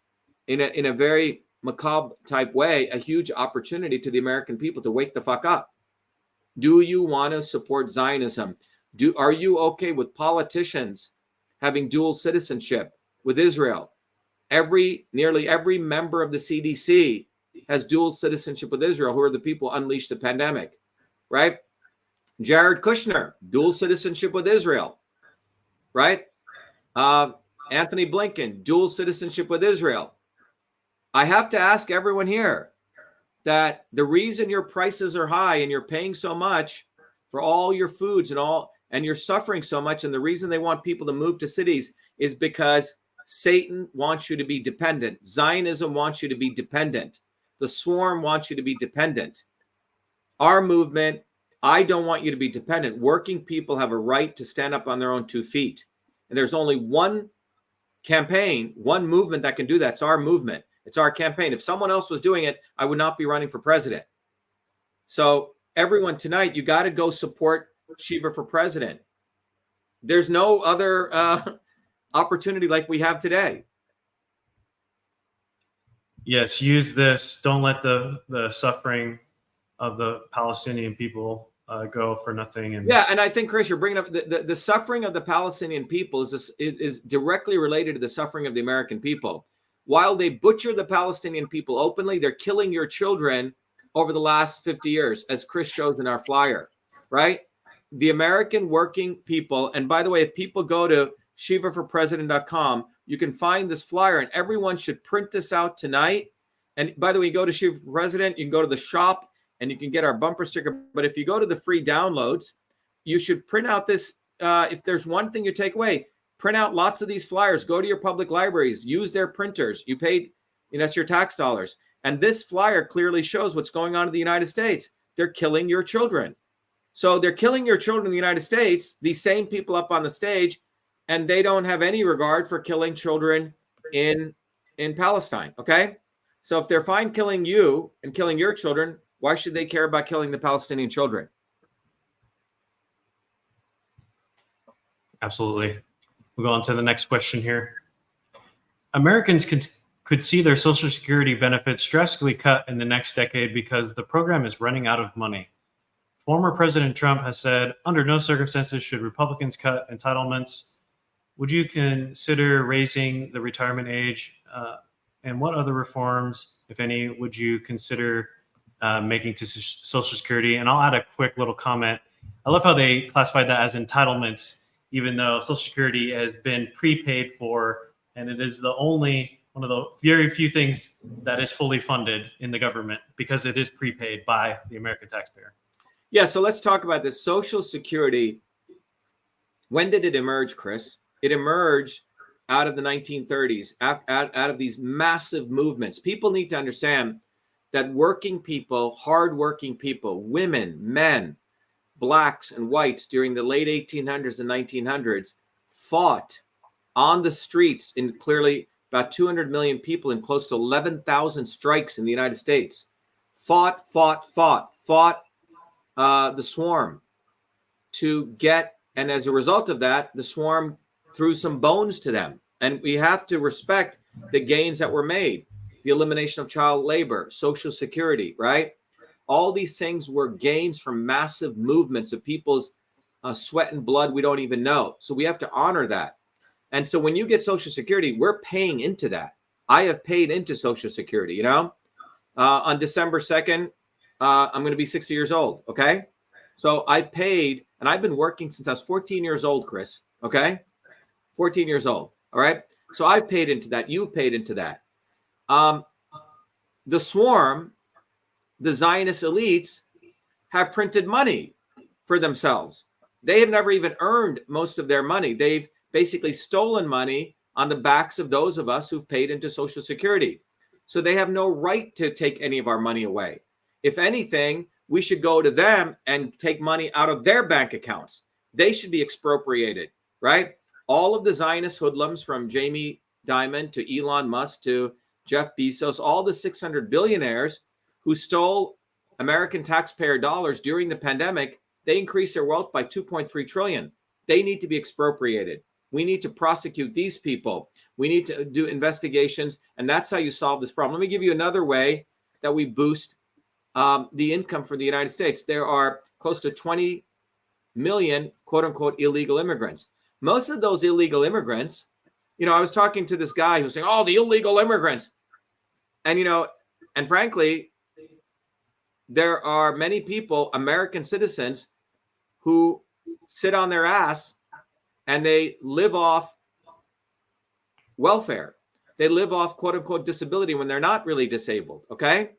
in a very macabre type way, a huge opportunity to the American people to wake the fuck up. Do you want to support Zionism? Are you okay with politicians having dual citizenship with Israel? Nearly every member of the CDC has dual citizenship with Israel, who are the people who unleashed the pandemic, right? Jared Kushner, dual citizenship with Israel, right? Anthony Blinken, dual citizenship with Israel. I have to ask everyone here that the reason your prices are high and you're paying so much for all your foods and you're suffering so much, and the reason they want people to move to cities is because Satan wants you to be dependent. Zionism wants you to be dependent. The swarm wants you to be dependent. Our movement, I don't want you to be dependent. Working people have a right to stand up on their own 2 feet. And there's only one campaign, one movement that can do that. It's our movement. It's our campaign. If someone else was doing it, I would not be running for president. So everyone tonight, you got to go support Shiva for president. There's no other opportunity like we have today. Yes, use this. Don't let the suffering of the Palestinian people go for nothing. And yeah, and I think, Chris, you're bringing up the suffering of the Palestinian people is directly related to the suffering of the American people. While they butcher the Palestinian people openly, they're killing your children over the last 50 years, as Chris shows in our flyer, right? The American working people, and by the way, if people go to shivaforpresident.com, you can find this flyer, and everyone should print this out tonight. And by the way, you go to Shiva for President, you can go to the shop, and you can get our bumper sticker. But if you go to the free downloads, you should print out this. If there's one thing you take away, print out lots of these flyers. Go to your public libraries. Use their printers. You paid, that's your tax dollars. And this flyer clearly shows what's going on in the United States. They're killing your children. So they're killing your children in the United States, these same people up on the stage, and they don't have any regard for killing children in Palestine, okay? So if they're fine killing you and killing your children, why should they care about killing the Palestinian children? Absolutely. We'll go on to the next question here. Americans could see their Social Security benefits drastically cut in the next decade because the program is running out of money. Former President Trump has said, under no circumstances should Republicans cut entitlements. Would you consider raising the retirement age? And what other reforms, if any, would you consider making to Social Security? And I'll add a quick little comment. I love how they classified that as entitlements, even though Social Security has been prepaid for, and it is the only one of the very few things that is fully funded in the government because it is prepaid by the American taxpayer. Yeah, so let's talk about this. Social Security, when did it emerge, Chris? It emerged out of the 1930s, out of these massive movements. People need to understand that working people, hardworking people, women, men, blacks and whites during the late 1800s and 1900s fought on the streets in clearly about 200 million people in close to 11,000 strikes in the United States. Fought the swarm to get, and as a result of that, the swarm threw some bones to them. And we have to respect the gains that were made, the elimination of child labor, Social Security, right? All these things were gains from massive movements of people's sweat and blood we don't even know. So we have to honor that. And so when you get Social Security, we're paying into that. I have paid into Social Security, you know. On December 2nd, I'm going to be 60 years old, okay? So I've paid, and I've been working since I was 14 years old, Chris, okay? 14 years old, all right? So I've paid into that. You've paid into that. The swarm, the Zionist elites, have printed money for themselves. They have never even earned most of their money. They've basically stolen money on the backs of those of us who've paid into Social Security. So they have no right to take any of our money away. If anything, we should go to them and take money out of their bank accounts. They should be expropriated, right? All of the Zionist hoodlums, from Jamie Dimon to Elon Musk to Jeff Bezos, all the 600 billionaires who stole American taxpayer dollars during the pandemic, they increased their wealth by 2.3 trillion. They need to be expropriated. We need to prosecute these people. We need to do investigations, and that's how you solve this problem. Let me give you another way that we boost the income for the United States. There are close to 20 million, quote unquote, illegal immigrants. Most of those illegal immigrants, you know, I was talking to this guy who's saying, oh, the illegal immigrants. And, you know, and frankly, there are many people, American citizens, who sit on their ass and they live off welfare. They live off, quote unquote, disability when they're not really disabled. Okay.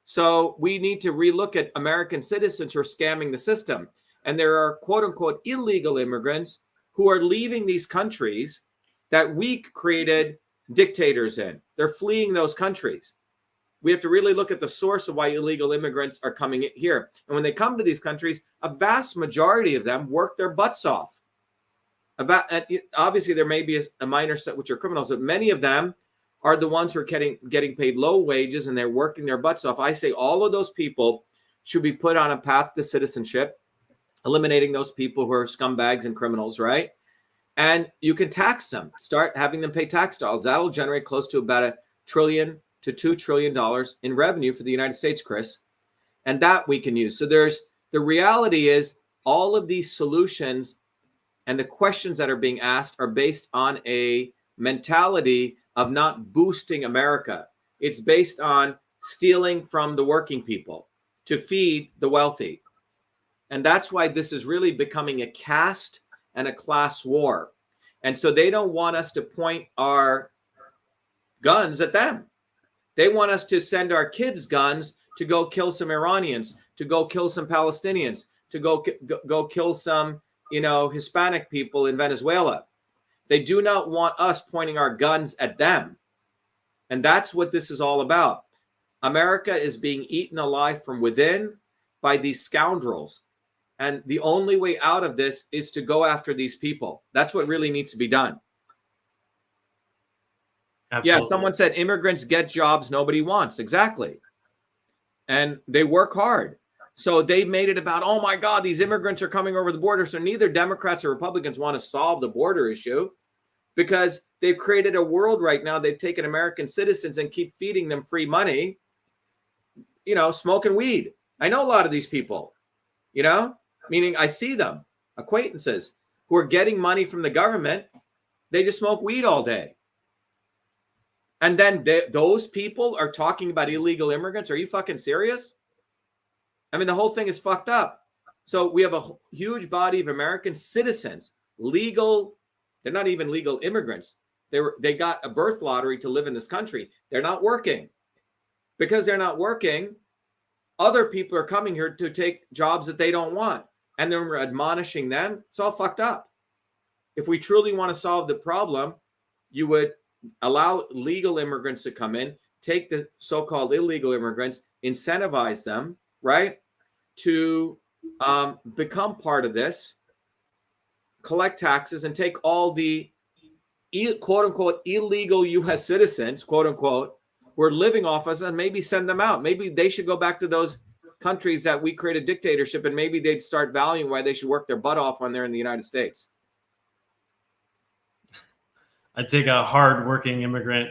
So we need to relook at American citizens who are scamming the system. And there are, quote unquote, illegal immigrants who are leaving these countries that we created dictators in. They're fleeing those countries. We have to really look at the source of why illegal immigrants are coming in here. And when they come to these countries, a vast majority of them work their butts off. Obviously, there may be a minor set which are criminals, but many of them are the ones who are getting paid low wages and they're working their butts off. I say all of those people should be put on a path to citizenship, eliminating those people who are scumbags and criminals, right? And you can tax them, start having them pay tax dollars. That'll generate close to about $1 trillion to $2 trillion in revenue for the United States, Chris. And that we can use. So the reality is all of these solutions and the questions that are being asked are based on a mentality of not boosting America. It's based on stealing from the working people to feed the wealthy. And that's why this is really becoming a caste and a class war. And so they don't want us to point our guns at them. They want us to send our kids guns to go kill some Iranians, to go kill some Palestinians, to go kill some, you know, Hispanic people in Venezuela. They do not want us pointing our guns at them. And that's what this is all about. America is being eaten alive from within by these scoundrels. And the only way out of this is to go after these people. That's what really needs to be done. Absolutely. Yeah, someone said immigrants get jobs nobody wants. Exactly. And they work hard. So they've made it about, oh my God, these immigrants are coming over the border. So neither Democrats or Republicans want to solve the border issue because they've created a world right now. They've taken American citizens and keep feeding them free money, you know, smoking weed. I know a lot of these people, you know, meaning I see them, acquaintances who are getting money from the government. They just smoke weed all day. And then those people are talking about illegal immigrants. Are you fucking serious? I mean, the whole thing is fucked up. So we have a huge body of American citizens, legal. They're not even legal immigrants. They got a birth lottery to live in this country. They're not working. Because they're not working, other people are coming here to take jobs that they don't want. And then we're admonishing them. It's all fucked up. If we truly want to solve the problem, you would allow legal immigrants to come in, take the so-called illegal immigrants, incentivize them, right, to become part of this, collect taxes, and take all the quote-unquote illegal U.S. citizens, quote-unquote, who are living off us, and maybe send them out. Maybe they should go back to those countries that we created dictatorship, and maybe they'd start valuing why they should work their butt off when they're in the United States. I'd take a hard-working immigrant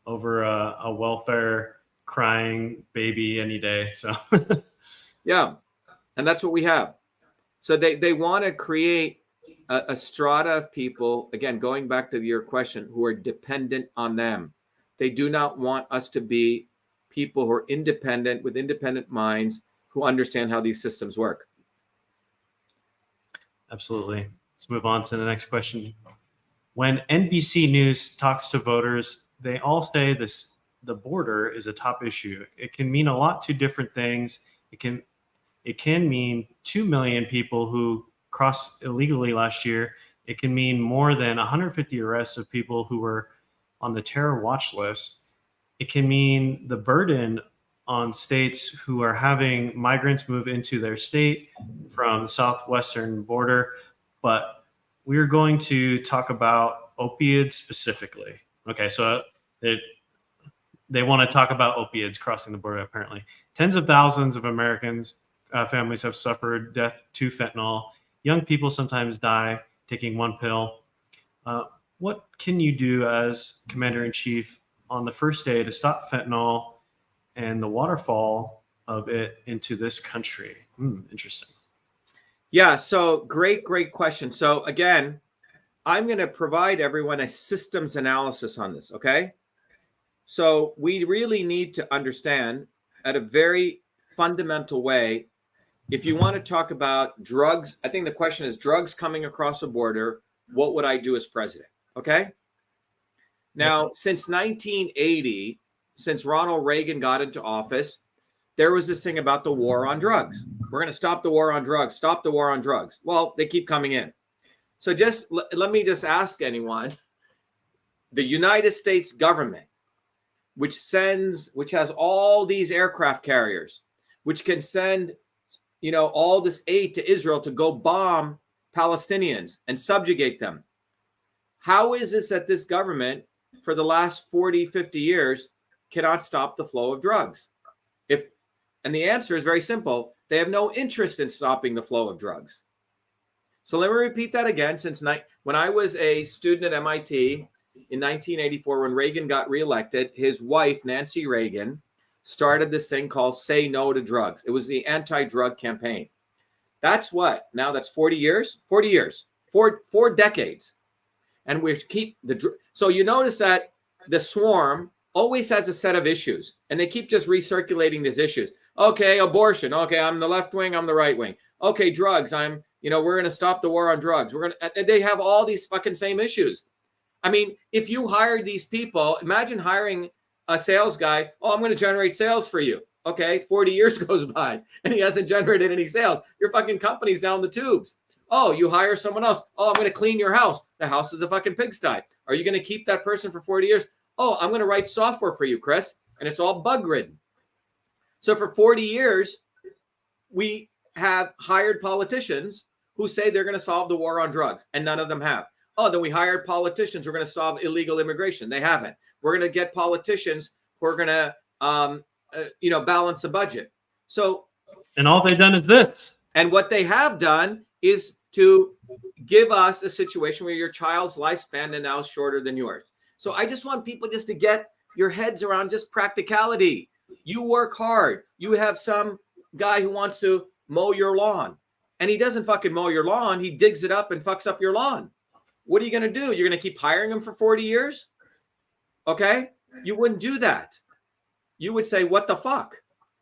over a welfare crying baby any day. So Yeah. And that's what we have. So they want to create a strata of people, again, going back to your question, who are dependent on them. They do not want us to be people who are independent, with independent minds, who understand how these systems work. Absolutely. Let's move on to the next question. When NBC News talks to voters, they all say the border is a top issue. It can mean a lot to different things. It can mean 2 million people who crossed illegally last year. It can mean more than 150 arrests of people who were on the terror watch list. It can mean the burden on states who are having migrants move into their state from the southwestern border. But we're going to talk about opioids specifically. Okay, so they want to talk about opioids crossing the border, apparently. Tens of thousands of Americans, families have suffered death to fentanyl. Young people sometimes die taking one pill. What can you do as Commander-in-Chief on the first day to stop fentanyl and the waterfall of it into this country? Interesting. Yeah, so great question. So again, I'm going to provide everyone a systems analysis on this, okay? So we really need to understand at a very fundamental way, if you want to talk about drugs, I think the question is drugs coming across a border, what would I do as president? Okay. Now, since 1980, since Ronald Reagan got into office, there was this thing about the war on drugs. We're going to stop the war on drugs, stop the war on drugs. Well, they keep coming in. So just let me just ask anyone, the United States government, which has all these aircraft carriers, which can send, all this aid to Israel to go bomb Palestinians and subjugate them. How is this that this government for the last 40, 50 years cannot stop the flow of drugs? And the answer is very simple. They have no interest in stopping the flow of drugs. So let me repeat that again. When I was a student at MIT in 1984, when Reagan got reelected, his wife, Nancy Reagan, started this thing called Say No to Drugs. It was the anti-drug campaign. That's what? Now that's 40 years? 40 years. Four decades. And we keep so you notice that the swarm always has a set of issues, and they keep just recirculating these issues. Okay, abortion. Okay, I'm the left wing, I'm the right wing. Okay, drugs. we're going to stop the war on drugs. They have all these fucking same issues. I mean, if you hired these people, imagine hiring a sales guy. Oh, I'm going to generate sales for you. Okay, 40 years goes by and he hasn't generated any sales. Your fucking company's down the tubes. Oh, you hire someone else. Oh, I'm going to clean your house. The house is a fucking pigsty. Are you going to keep that person for 40 years? Oh, I'm going to write software for you, Chris, and it's all bug ridden. So for 40 years, we have hired politicians who say they're going to solve the war on drugs, and none of them have. Oh, then we hired politicians who are going to solve illegal immigration. They haven't. We're going to get politicians who are going to, balance the budget. So, and all they've done is this. And what they have done is to give us a situation where your child's lifespan is now shorter than yours. So I just want people just to get your heads around just practicality. You work hard. You have some guy who wants to mow your lawn, and he doesn't fucking mow your lawn. He digs it up and fucks up your lawn. What are you going to do? You're going to keep hiring him for 40 years? Okay? You wouldn't do that. You would say, what the fuck?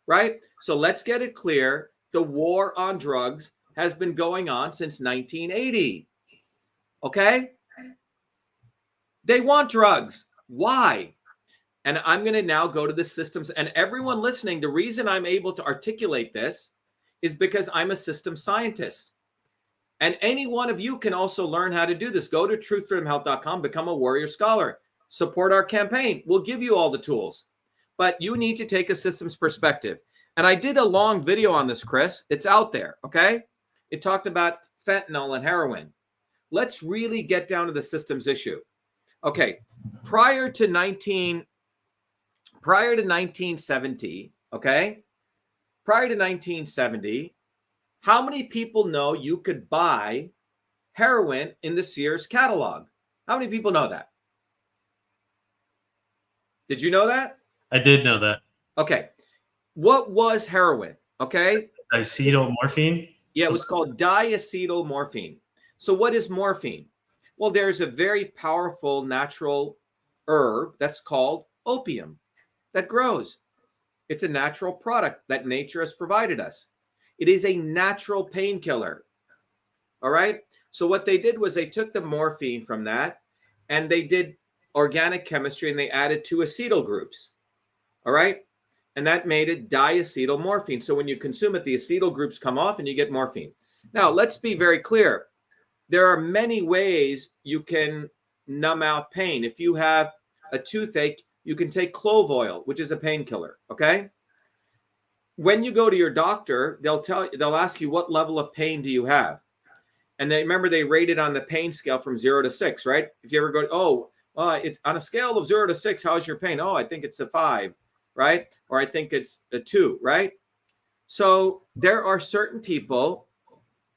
Right? So let's get it clear. The war on drugs has been going on since 1980. Okay? They want drugs. Why? And I'm going to now go to the systems. And everyone listening, the reason I'm able to articulate this is because I'm a systems scientist. And any one of you can also learn how to do this. Go to truthfreedomhealth.com, become a warrior scholar, support our campaign. We'll give you all the tools. But you need to take a systems perspective. And I did a long video on this, Chris. It's out there, okay? It talked about fentanyl and heroin. Let's really get down to the systems issue. Okay, prior to 1970, okay? Prior to 1970, how many people know you could buy heroin in the Sears catalog? How many people know that? Did you know that? I did know that. Okay. What was heroin? Okay. Acetylmorphine? Yeah, it was called diacetylmorphine. So what is morphine? Well, there's a very powerful natural herb that's called opium that grows. It's a natural product that nature has provided us. It is a natural painkiller. All right. So what they did was they took the morphine from that and they did organic chemistry and they added 2 acetyl groups. All right. And that made it diacetylmorphine. So when you consume it, the acetyl groups come off and you get morphine. Now, let's be very clear. There are many ways you can numb out pain. If you have a toothache, you can take clove oil, which is a painkiller. Okay. When you go to your doctor, they'll ask you, what level of pain do you have? And they rate it on the pain scale from 0 to 6, right? If you ever go, it's on a scale of 0 to 6, how's your pain? Oh, I think it's a 5, right? Or I think it's a 2, right? So there are certain people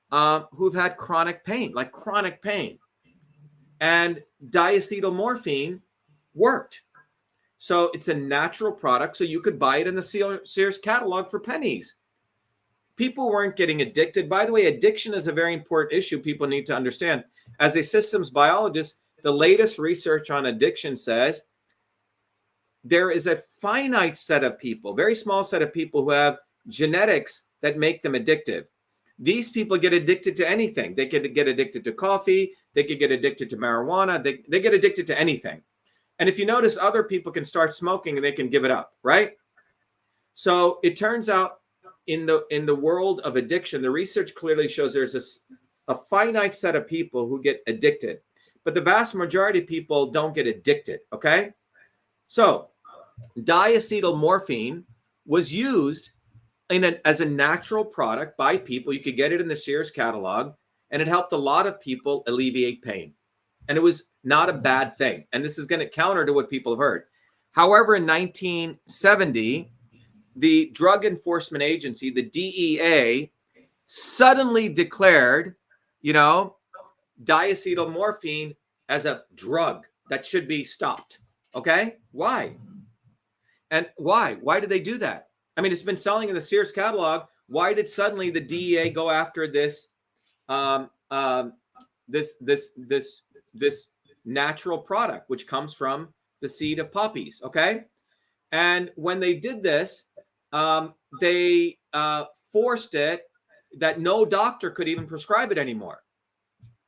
who've had chronic pain, and diacetylmorphine worked. So it's a natural product. So you could buy it in the Sears catalog for pennies. People weren't getting addicted. By the way, addiction is a very important issue people need to understand. As a systems biologist, the latest research on addiction says there is a finite set of people, very small set of people who have genetics that make them addictive. These people get addicted to anything. They could get addicted to coffee. They could get addicted to marijuana. They get addicted to anything. And if you notice, other people can start smoking and they can give it up, right? So it turns out in the world of addiction, the research clearly shows there's a finite set of people who get addicted, but the vast majority of people don't get addicted, okay? So diacetylmorphine was used as a natural product by people. You could get it in the Sears catalog, and it helped a lot of people alleviate pain. And it was not a bad thing. And this is going to counter to what people have heard. However, in 1970, the Drug Enforcement Agency, the DEA, suddenly declared, diacetylmorphine as a drug that should be stopped. Okay? Why? And why? Why did they do that? I mean, it's been selling in the Sears catalog. Why did suddenly the DEA go after this this natural product, which comes from the seed of poppies? Okay. And when they did this, they forced it that no doctor could even prescribe it anymore.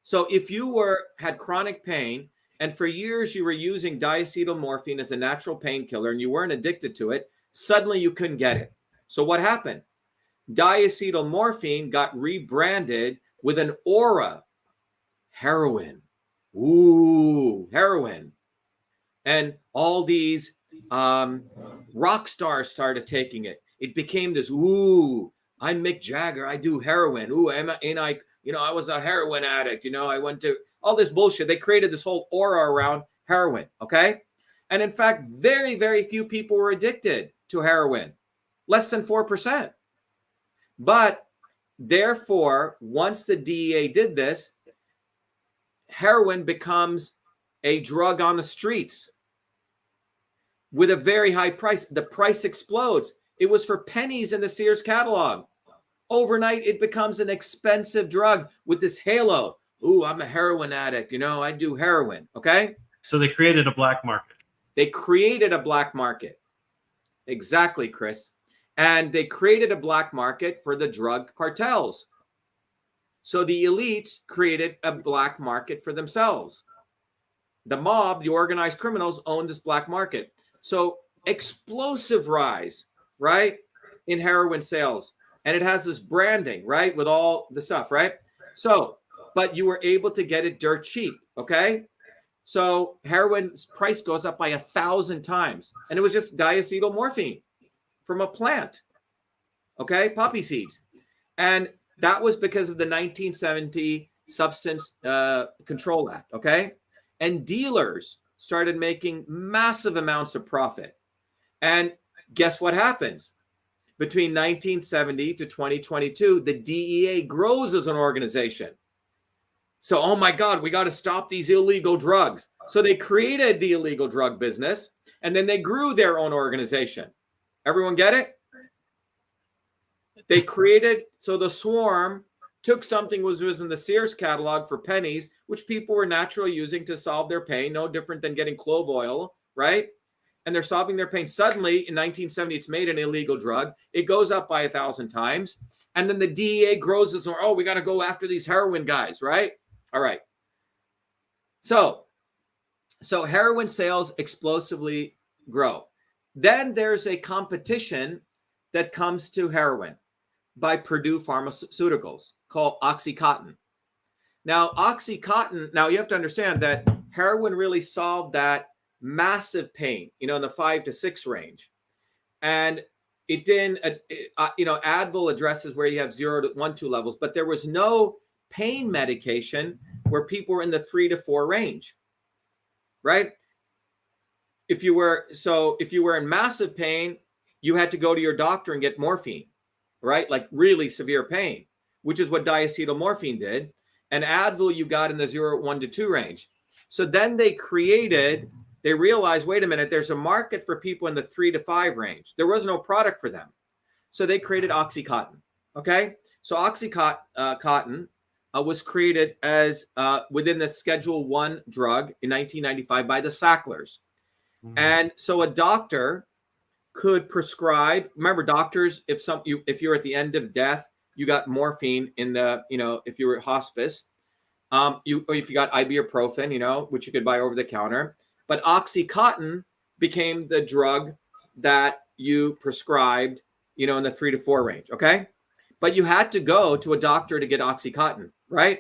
So if you had chronic pain and for years you were using diacetylmorphine as a natural painkiller and you weren't addicted to it, suddenly you couldn't get it. So what happened? Diacetylmorphine got rebranded with an aura, heroin. Ooh, heroin. And all these rock stars started taking it. It became this, ooh, I'm Mick Jagger. I do heroin. Ooh, I was a heroin addict. I went to all this bullshit. They created this whole aura around heroin. Okay. And in fact, very, very few people were addicted to heroin, less than 4%. But therefore, once the DEA did this, heroin becomes a drug on the streets with a very high price. The price explodes. It was for pennies in the Sears catalog. Overnight, it becomes an expensive drug with this halo. Ooh, I'm a heroin addict. I do heroin. Okay. So they created a black market. They created a black market. Exactly, Chris. And they created a black market for the drug cartels. So the elites created a black market for themselves. The mob, the organized criminals, owned this black market. So explosive rise, right, in heroin sales. And it has this branding, right, with all the stuff, right? So, but you were able to get it dirt cheap, okay? So heroin's price goes up by 1,000 times. And it was just diacetylmorphine from a plant, okay, poppy seeds. And that was because of the 1970 Substance Control Act, okay? And dealers started making massive amounts of profit. And guess what happens? Between 1970 to 2022, the DEA grows as an organization. So, oh my God, we got to stop these illegal drugs. So they created the illegal drug business, and then they grew their own organization. Everyone get it? They created, so the swarm took something which was in the Sears catalog for pennies, which people were naturally using to solve their pain, no different than getting clove oil, right? And they're solving their pain. Suddenly, in 1970, it's made an illegal drug. It goes up by 1,000 times. And then the DEA grows this, oh, we got to go after these heroin guys, right? All right. So heroin sales explosively grow. Then there's a competition that comes to heroin by Purdue Pharmaceuticals called Oxycontin. Now, Oxycontin, now you have to understand that heroin really solved that massive pain, in the 5 to 6 range. And it didn't, Advil addresses where you have 0 to 1, 2 levels, but there was no pain medication where people were in the 3 to 4 range, right? If you were in massive pain, you had to go to your doctor and get morphine, right? Like really severe pain, which is what diacetylmorphine did. And Advil you got in the 0, 1 to 2 range. So then they realized, wait a minute, there's a market for people in the 3 to 5 range. There was no product for them. So they created Oxycontin, okay? So Oxycontin was created as within the Schedule 1 drug in 1995 by the Sacklers. Mm-hmm. And so a doctor could prescribe, remember doctors, if you're at the end of death, you got morphine in the, if you were at hospice, or if you got ibuprofen, which you could buy over the counter. But Oxycontin became the drug that you prescribed, in the 3 to 4 range, okay? But you had to go to a doctor to get Oxycontin, right?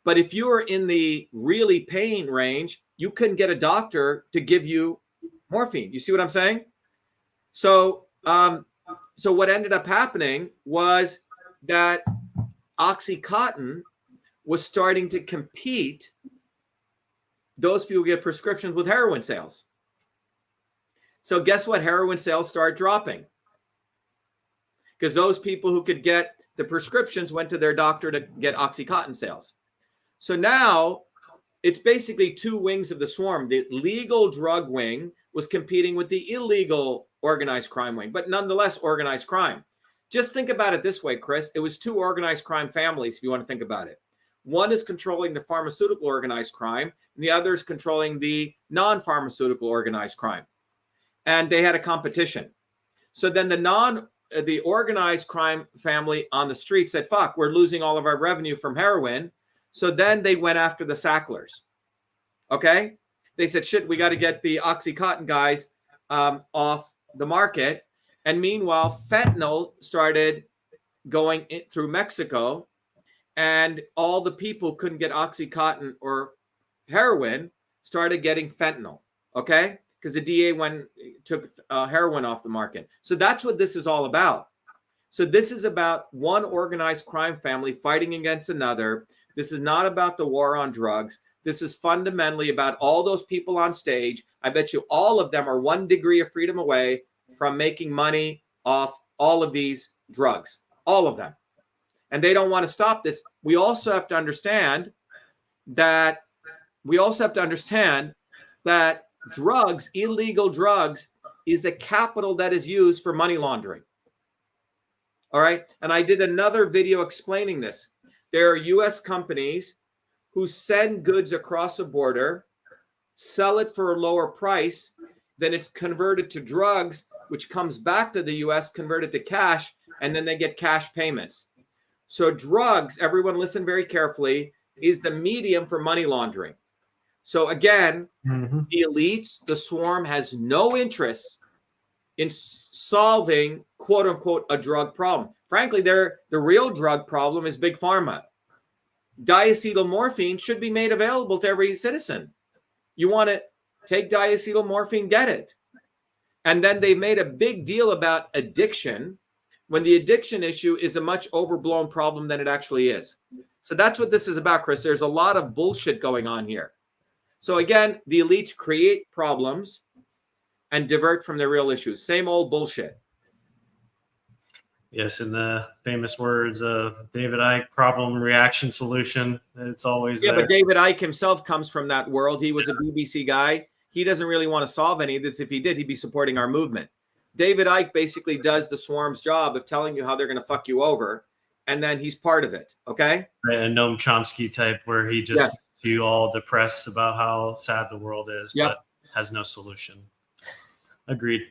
But if you were in the really pain range, you couldn't get a doctor to give you morphine. You see what I'm saying? So what ended up happening was that Oxycontin was starting to compete. Those people get prescriptions with heroin sales. So guess what? Heroin sales start dropping because those people who could get the prescriptions went to their doctor to get Oxycontin sales. So now it's basically 2 wings of the swarm. The legal drug wing was competing with the illegal organized crime wing, but nonetheless organized crime. Just think about it this way, Chris. It was 2 organized crime families, if you want to think about it. One is controlling the pharmaceutical organized crime, and the other is controlling the non-pharmaceutical organized crime. And they had a competition. So then the organized crime family on the street said, fuck, we're losing all of our revenue from heroin. So then they went after the Sacklers. Okay? They said, shit, we got to get the Oxycontin guys off the market. And meanwhile, fentanyl started going through Mexico, and all the people who couldn't get Oxycontin or heroin started getting fentanyl, okay? Because the DA took heroin off the market. So that's what this is all about. So this is about one organized crime family fighting against another. This is not about the war on drugs. This is fundamentally about all those people on stage. I bet you all of them are 1 degree of freedom away from making money off all of these drugs, all of them. And they don't want to stop this. We also have to understand that drugs, illegal drugs, is a capital that is used for money laundering. All right. And I did another video explaining this. There are U.S. companies who send goods across the border, sell it for a lower price, then it's converted to drugs, which comes back to the U.S., converted to cash, and then they get cash payments. So drugs, everyone listen very carefully, is the medium for money laundering. So again, the elites, the swarm has no interest in solving, quote unquote, a drug problem. Frankly, the real drug problem is big pharma. Diacetylmorphine should be made available to every citizen. You want to take diacetylmorphine, get it. And then they made a big deal about addiction when the addiction issue is a much overblown problem than it actually is. So that's what this is about, Chris. There's a lot of bullshit going on here. So again, the elites create problems and divert from the real issues. Same old bullshit. Yes, in the famous words of David Icke, problem, reaction, solution. It's always there. But David Icke himself comes from that world. He was a BBC guy. He doesn't really want to solve any of this. If he did, he'd be supporting our movement. David Icke basically does the swarm's job of telling you how they're going to fuck you over, and then he's part of it. Okay. A Noam Chomsky type where he just Yes. makes you all depressed about how sad the world is, Yep. but has no solution. Agreed.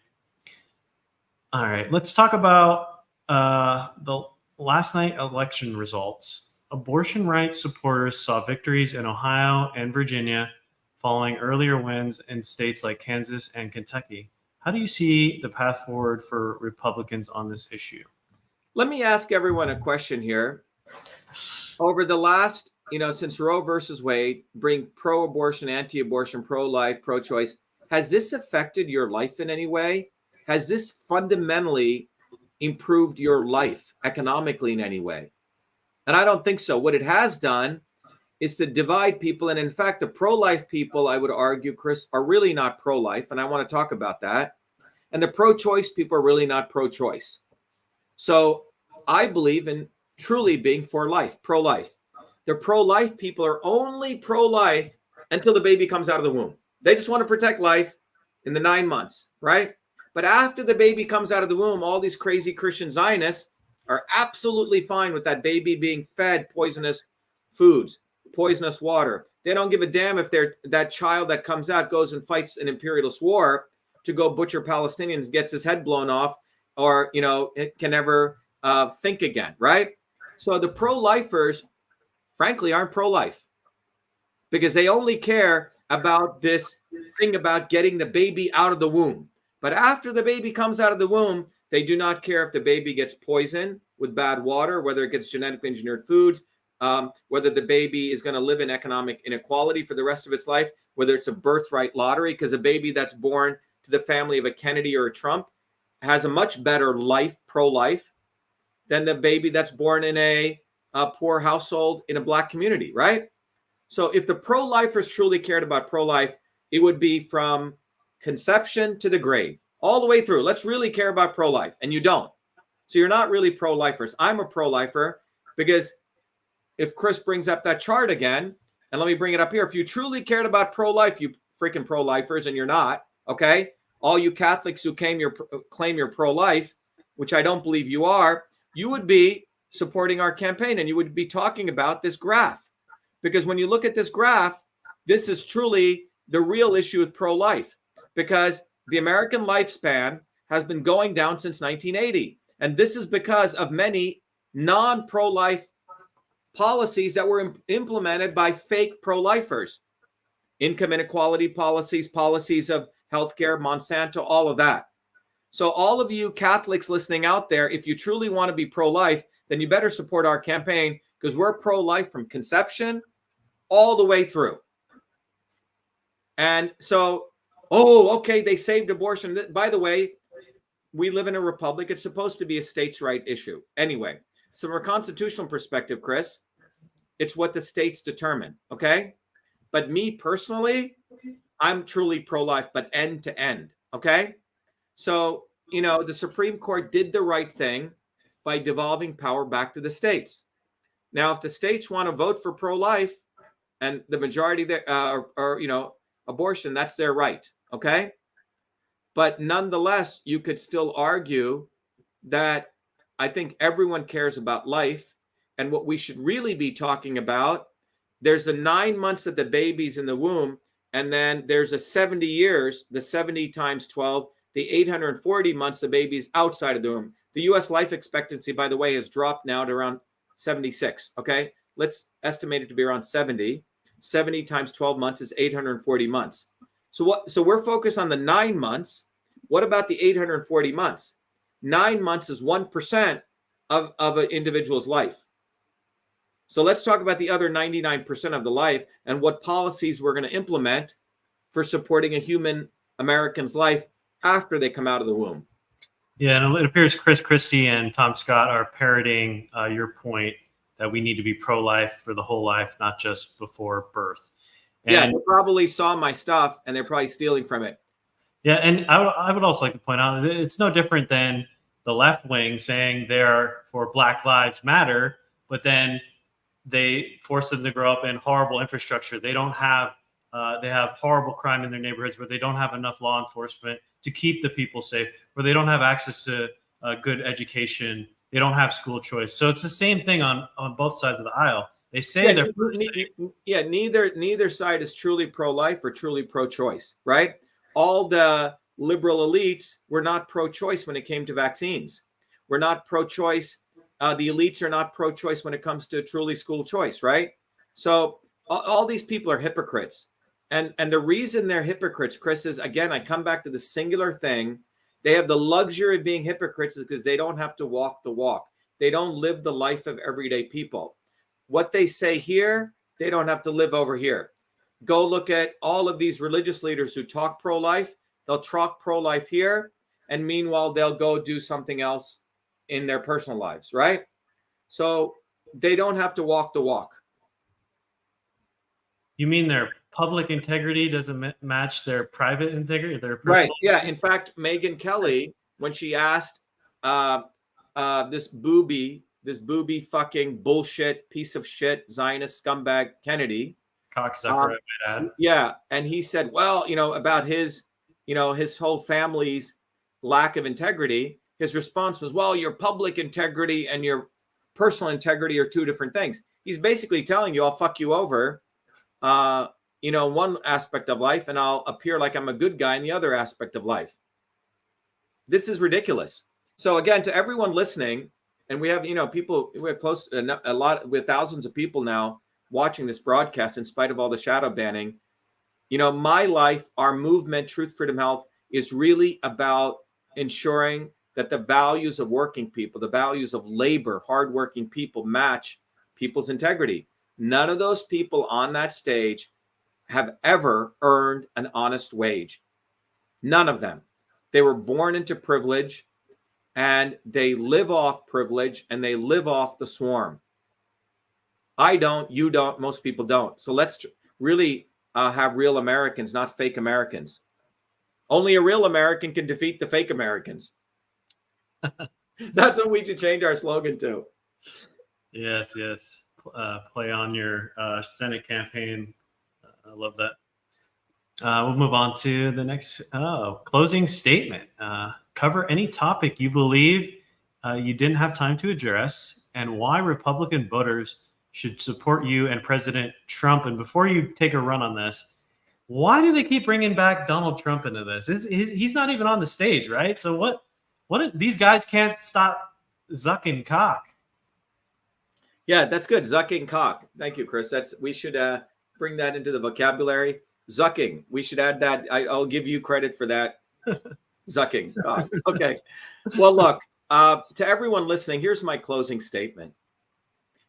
All right, let's talk about the last night election results. Abortion rights supporters saw victories in Ohio and Virginia following earlier wins in states like Kansas and Kentucky. How do you see the path forward for Republicans on this issue? Let me ask everyone a question here. Over the last, since Roe versus Wade, bring pro-abortion, anti-abortion, pro-life, pro-choice, has this affected your life in any way? Has this fundamentally improved your life economically in any way? And I don't think so. What it has done is to divide people. And in fact, the pro-life people, I would argue, Chris, are really not pro-life. And I want to talk about that. And the pro-choice people are really not pro-choice. So I believe in truly being for life, pro-life. The pro-life people are only pro-life until the baby comes out of the womb. They just want to protect life in the 9 months, right? But after the baby comes out of the womb, all these crazy Christian Zionists are absolutely fine with that baby being fed poisonous foods, poisonous water. They don't give a damn if that child that comes out goes and fights an imperialist war to go butcher Palestinians, gets his head blown off, or, it can never think again, right? So the pro-lifers, frankly, aren't pro-life because they only care about this thing about getting the baby out of the womb. But after the baby comes out of the womb, they do not care if the baby gets poisoned with bad water, whether it gets genetically engineered foods, whether the baby is going to live in economic inequality for the rest of its life, whether it's a birthright lottery, because a baby that's born to the family of a Kennedy or a Trump has a much better life, pro-life, than the baby that's born in a poor household in a Black community, right? So if the pro-lifers truly cared about pro-life, it would be from conception to the grave, all the way through. Let's really care about pro-life, and you don't. So you're not really pro-lifers. I'm a pro-lifer because if Chris brings up that chart again, and let me bring it up here, if you truly cared about pro-life, you freaking pro-lifers, and you're not, okay? All you Catholics who claim you're pro-life, which I don't believe you are, you would be supporting our campaign, and you would be talking about this graph. Because when you look at this graph, this is truly the real issue with pro-life, because the American lifespan has been going down since 1980. And this is because of many non-pro-life policies that were implemented by fake pro-lifers. Income inequality policies of healthcare, Monsanto, all of that. So all of you Catholics listening out there, if you truly want to be pro-life, then you better support our campaign because we're pro-life from conception all the way through. And so, okay, they saved abortion. By the way, we live in a republic. It's supposed to be a states' right issue. Anyway, so from a constitutional perspective, Chris, it's what the states determine, okay? But me personally, I'm truly pro-life, but end to end, okay? So, the Supreme Court did the right thing by devolving power back to the states. Now, if the states want to vote for pro-life and the majority there abortion, that's their right, okay? But nonetheless, you could still argue that I think everyone cares about life. And what we should really be talking about, there's the 9 months that the baby's in the womb, and then there's a 70 years, the 70 times 12, the 840 months the baby's outside of the womb. The U.S. life expectancy, by the way, has dropped now to around 76, okay? Let's estimate it to be around 70. 70 times 12 months is 840 months. So we're focused on the 9 months. What about the 840 months? 9 months is 1% of an individual's life. So let's talk about the other 99% of the life and what policies we're going to implement for supporting a human American's life after they come out of the womb. Yeah, and it appears Chris Christie and Tom Scott are parroting your point that we need to be pro-life for the whole life, not just before birth. And yeah, they probably saw my stuff and they're probably stealing from it. Yeah, and I would also like to point out it's no different than the left wing saying they're for Black Lives Matter, but then they force them to grow up in horrible infrastructure. They don't have they have horrible crime in their neighborhoods where they don't have enough law enforcement to keep the people safe, where they don't have access to a good education. They don't have school choice. So it's the same thing on both sides of the aisle. They say they're for the state. Neither side is truly pro-life or truly pro-choice, right? All the liberal elites were not pro-choice when it came to vaccines. We're not pro-choice. The elites are not pro-choice when it comes to truly school choice, right? So all these people are hypocrites. And the reason they're hypocrites, Chris, is, again, I come back to the singular thing. They have the luxury of being hypocrites because they don't have to walk the walk. They don't live the life of everyday people. What they say here, they don't have to live over here. Go look at all of these religious leaders who talk pro-life. They'll talk pro-life here, and meanwhile, they'll go do something else in their personal lives, right? So they don't have to walk the walk. You mean their public integrity doesn't match their private integrity? Right. Yeah. In fact, Megyn Kelly, when she asked this booby fucking bullshit piece of shit Zionist scumbag Kennedy, cocksucker, yeah, and he said, well, about his whole family's lack of integrity. His response was, well, your public integrity and your personal integrity are two different things. He's basically telling you, I'll fuck you over, one aspect of life, and I'll appear like I'm a good guy in the other aspect of life. This is ridiculous. So again, to everyone listening, and we have, people, we're close to a lot, with thousands of people now watching this broadcast in spite of all the shadow banning. My life, our movement, Truth, Freedom, Health, is really about ensuring that the values of working people, the values of labor, hardworking people match people's integrity. None of those people on that stage have ever earned an honest wage. None of them. They were born into privilege, and they live off privilege, and they live off the swarm. I don't, you don't, most people don't. So let's really have real Americans, not fake Americans. Only a real American can defeat the fake Americans. That's what we should change our slogan to. Yes. Play on your Senate campaign. I love that. We'll move on to the next closing statement. Cover any topic you believe you didn't have time to address, and why Republican voters should support you and President Trump. And before you take a run on this, why do they keep bringing back Donald Trump into this? He's not even on the stage, right? So what these guys can't stop zucking cock. Yeah, that's good. Zucking cock. Thank you, Chris. We should bring that into the vocabulary. Zucking. We should add that. I'll give you credit for that. Zucking cock. Okay. Well, look, to everyone listening, here's my closing statement.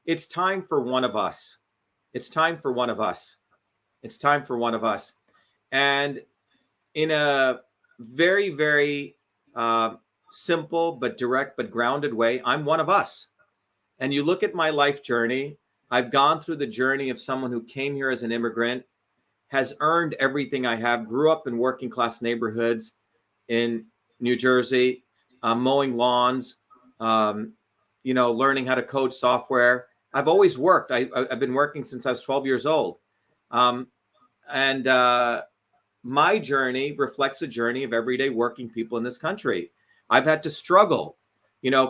It's time for one of us. It's time for one of us. It's time for one of us. And in a very, very simple but direct but grounded way, I'm one of us. And you look at my life journey, I've gone through the journey of someone who came here as an immigrant, has earned everything I have, grew up in working class neighborhoods in New Jersey, mowing lawns, learning how to code software. I've always worked. I've been working since I was 12 years old. And my journey reflects a journey of everyday working people in this country. I've had to struggle.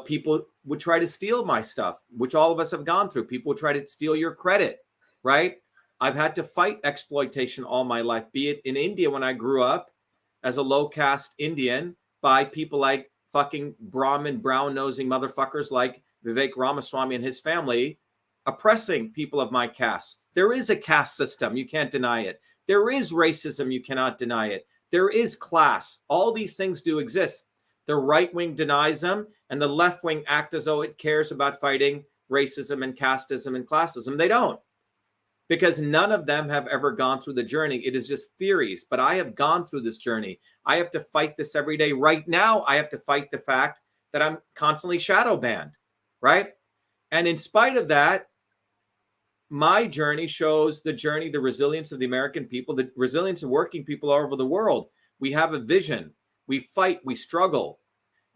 People would try to steal my stuff, which all of us have gone through. People would try to steal your credit, right? I've had to fight exploitation all my life, be it in India when I grew up as a low caste Indian by people like fucking Brahmin, brown-nosing motherfuckers like Vivek Ramaswamy and his family oppressing people of my caste. There is a caste system. You can't deny it. There is racism. You cannot deny it. There is class. All these things do exist. The right wing denies them, and the left wing act as though it cares about fighting racism and casteism and classism. They don't, because none of them have ever gone through the journey. It is just theories, but I have gone through this journey. I have to fight this every day. Right now, I have to fight the fact that I'm constantly shadow banned, right? And in spite of that, my journey shows the resilience of the American people, the resilience of working people all over the world. We have a vision. We fight, we struggle,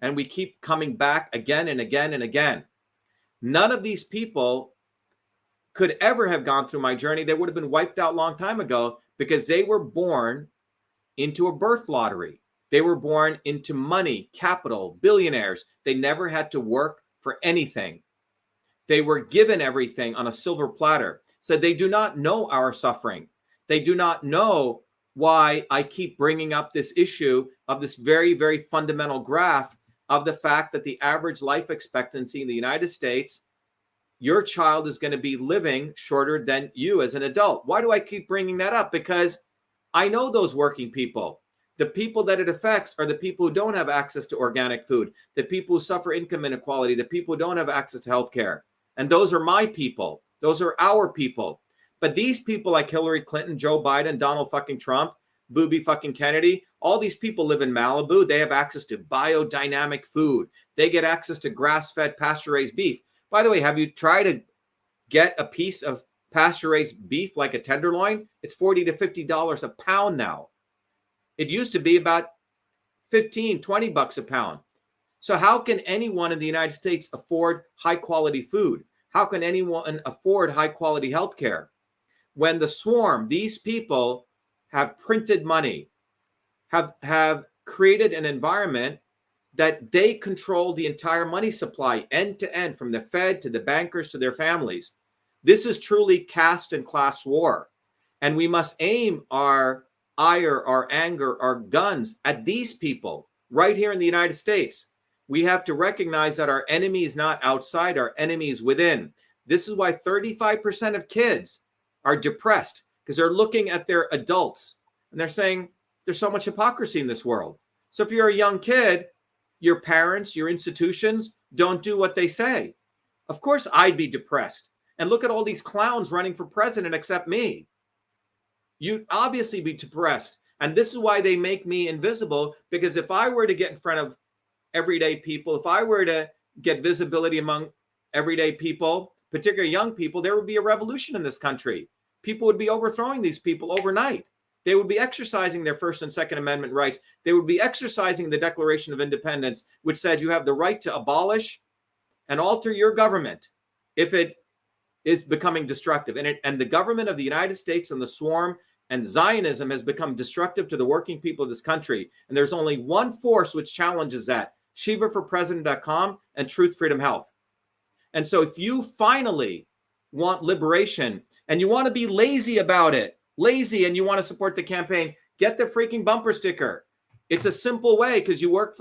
and we keep coming back again and again and again. None of these people could ever have gone through my journey. They would have been wiped out a long time ago because they were born into a birth lottery. They were born into money, capital, billionaires. They never had to work for anything. They were given everything on a silver platter. So they do not know our suffering. They do not know why I keep bringing up this issue of this very, very fundamental graph of the fact that the average life expectancy in the United States, your child is going to be living shorter than you as an adult. Why do I keep bringing that up? Because I know those working people. The people that it affects are the people who don't have access to organic food, the people who suffer income inequality, the people who don't have access to healthcare. And those are my people. Those are our people. But these people like Hillary Clinton, Joe Biden, Donald fucking Trump, Booby fucking Kennedy, all these people live in Malibu. They have access to biodynamic food. They get access to grass-fed, pasture-raised beef. By the way, have you tried to get a piece of pasture-raised beef like a tenderloin? It's $40 to $50 a pound now. It used to be about 15, 20 bucks a pound. So how can anyone in the United States afford high-quality food? How can anyone afford high-quality healthcare? When the swarm, these people have printed money, have created an environment that they control the entire money supply end to end, from the Fed to the bankers to their families. This is truly caste and class war. And we must aim our ire, our anger, our guns at these people right here in the United States. We have to recognize that our enemy is not outside, our enemy is within. This is why 35% of kids are depressed, because they're looking at their adults and they're saying there's so much hypocrisy in this world. So if you're a young kid, your parents, your institutions don't do what they say. Of course, I'd be depressed. And look at all these clowns running for president except me. You'd obviously be depressed. And this is why they make me invisible, because if I were to get in front of everyday people, if I were to get visibility among everyday people, particularly young people, there would be a revolution in this country. People would be overthrowing these people overnight. They would be exercising their First and Second Amendment rights. They would be exercising the Declaration of Independence, which said you have the right to abolish and alter your government if it is becoming destructive. And the government of the United States and the swarm and Zionism has become destructive to the working people of this country. And there's only one force which challenges that: ShivaForPresident.com and Truth Freedom Health. And so if you finally want liberation and you want to be lazy about it, and you want to support the campaign, get the freaking bumper sticker. It's a simple way, because you work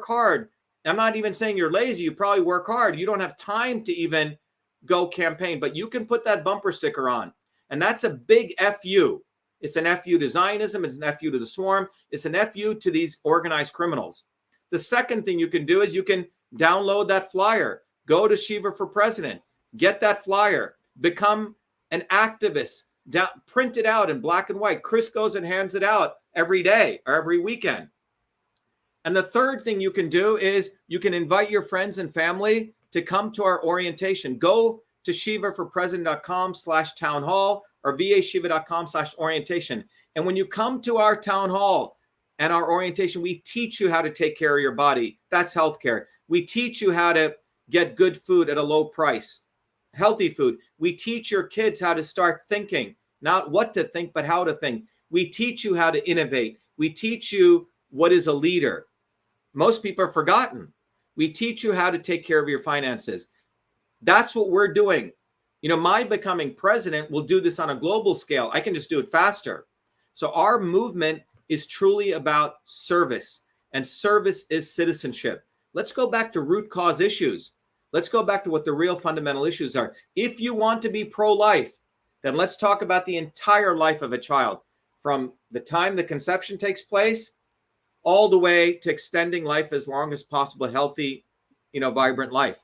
hard. I'm not even saying you're lazy. You probably work hard. You don't have time to even go campaign, but you can put that bumper sticker on. And that's a big FU. It's an FU to Zionism. It's an FU to the swarm. It's an FU to these organized criminals. The second thing you can do is you can download that flyer. Go to Shiva for President. Get that flyer. Become an activist. Print it out in black and white. Chris goes and hands it out every day or every weekend. And the third thing you can do is you can invite your friends and family to come to our orientation. Go to shivaforpresident.com/town hall or vashiva.com/orientation. And when you come to our town hall and our orientation, we teach you how to take care of your body. That's healthcare. We teach you how to get good food at a low price, healthy food. We teach your kids how to start thinking, not what to think, but how to think. We teach you how to innovate. We teach you what is a leader. Most people are forgotten. We teach you how to take care of your finances. That's what we're doing. You know, my becoming president will do this on a global scale. I can just do it faster. So our movement is truly about service, and service is citizenship. Let's go back to root cause issues. Let's go back to what the real fundamental issues are. If you want to be pro-life, then let's talk about the entire life of a child, from the time the conception takes place all the way to extending life as long as possible, healthy, vibrant life.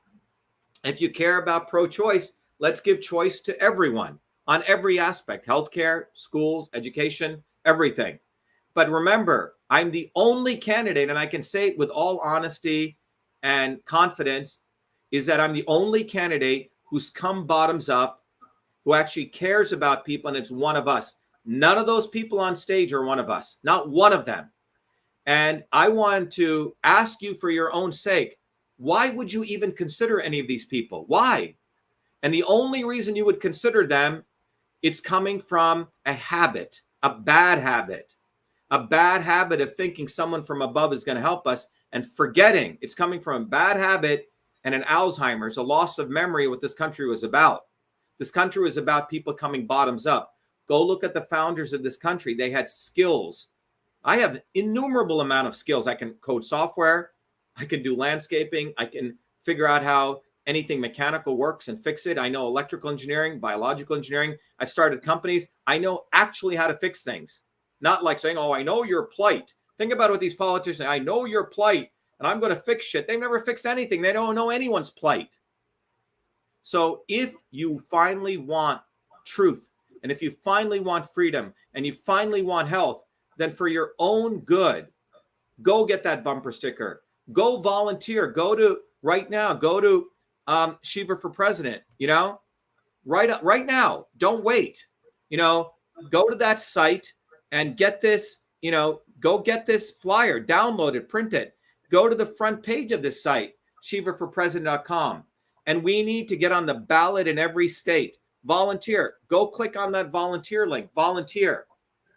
If you care about pro-choice, let's give choice to everyone on every aspect: healthcare, schools, education, everything. But remember, I'm the only candidate, and I can say it with all honesty and confidence, is that I'm the only candidate who's come bottoms up, who actually cares about people, and it's one of us. None of those people on stage are one of us, not one of them. And I want to ask you, for your own sake, why would you even consider any of these people? Why? And the only reason you would consider them, it's coming from a habit, a bad habit. a bad habit of thinking someone from above is going to help us and forgetting it's coming from a bad habit and an Alzheimer's, a loss of memory of what this country was about. This country was about people coming bottoms up. Go look at the founders of this country. They had skills. I have innumerable amount of skills. I can code software. I can do landscaping. I can figure out how anything mechanical works and fix it. I know electrical engineering, biological engineering. I've started companies. I know actually how to fix things. Not like saying, oh, I know your plight. Think about what these politicians say. I know your plight and I'm going to fix shit. They've never fixed anything. They don't know anyone's plight. So if you finally want truth, and if you finally want freedom, and you finally want health, then for your own good, go get that bumper sticker. Go volunteer. Go to right now. Go to Shiva for President. Right now. Don't wait. Go to that site and get this. Go get this flyer. Download it. Print it. Go to the front page of this site, shivaforpresident.com. And we need to get on the ballot in every state. Volunteer. Go click on that volunteer link. Volunteer.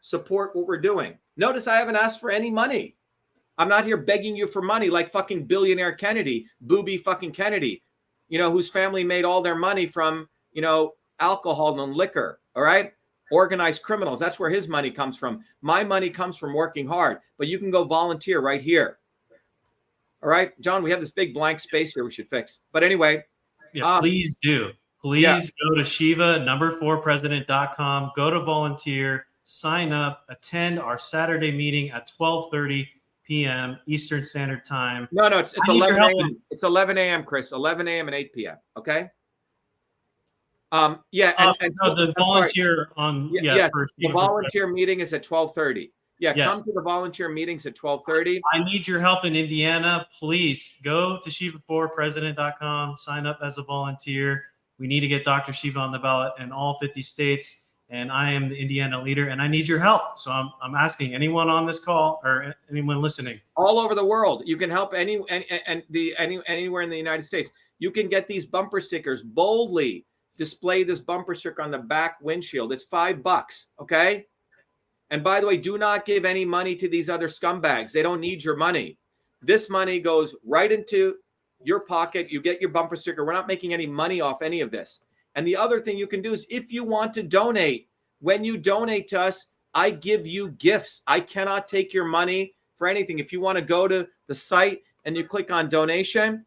Support what we're doing. Notice I haven't asked for any money. I'm not here begging you for money like fucking billionaire Kennedy, booby fucking Kennedy, whose family made all their money from, alcohol and liquor. All right. Organized criminals. That's where his money comes from. My money comes from working hard, but you can go volunteer right here. All right, John, we have this big blank space here we should fix. But anyway. Yeah, please do. Please go to shiva4president.com, go to volunteer, sign up, attend our Saturday meeting at 12:30 p.m. Eastern Standard Time. No, it's 11 a.m. It's 11 a.m., Chris, 11 a.m. and 8 p.m. Okay. And the volunteer the volunteer meeting is at 12:30. Yeah, yes. Come to the volunteer meetings at 12:30. I need your help in Indiana. Please go to shiva4president.com, sign up as a volunteer. We need to get Dr. Shiva on the ballot in all 50 states, and I am the Indiana leader, and I need your help. So I'm asking anyone on this call or anyone listening. All over the world. You can help anywhere in the United States. You can get these bumper stickers. Boldly display this bumper sticker on the back windshield. It's $5, okay? And by the way, do not give any money to these other scumbags. They don't need your money. This money goes right into your pocket. You get your bumper sticker. We're not making any money off any of this. And the other thing you can do is if you want to donate, when you donate to us, I give you gifts. I cannot take your money for anything. If you want to go to the site and you click on donation,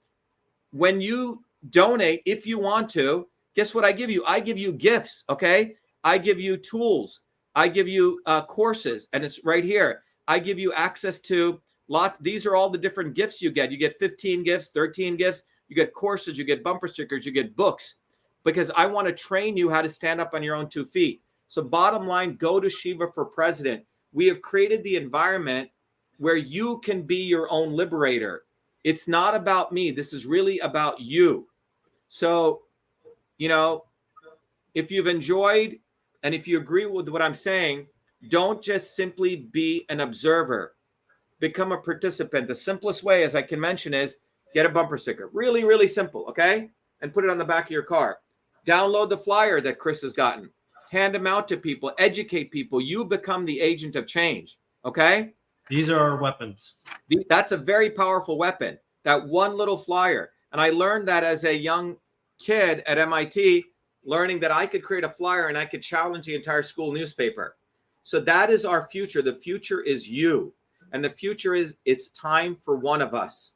when you donate, if you want to, guess what I give you? I give you gifts, okay? I give you tools. I give you courses, and it's right here. I give you access to lots. These are all the different gifts you get. You get 15 gifts, 13 gifts. You get courses, you get bumper stickers, you get books, because I want to train you how to stand up on your own 2 feet. So bottom line, go to Shiva for President. We have created the environment where you can be your own liberator. It's not about me. This is really about you. So, if you've enjoyed and if you agree with what I'm saying, don't just simply be an observer. Become a participant. The simplest way, as I can mention, is get a bumper sticker. Really, really simple, okay? And put it on the back of your car. Download the flyer that Chris has gotten. Hand them out to people. Educate people. You become the agent of change, okay? These are our weapons. That's a very powerful weapon, that one little flyer. And I learned that as a young kid at MIT, learning that I could create a flyer and I could challenge the entire school newspaper. So that is our future. The future is you. And the future is, it's time for one of us.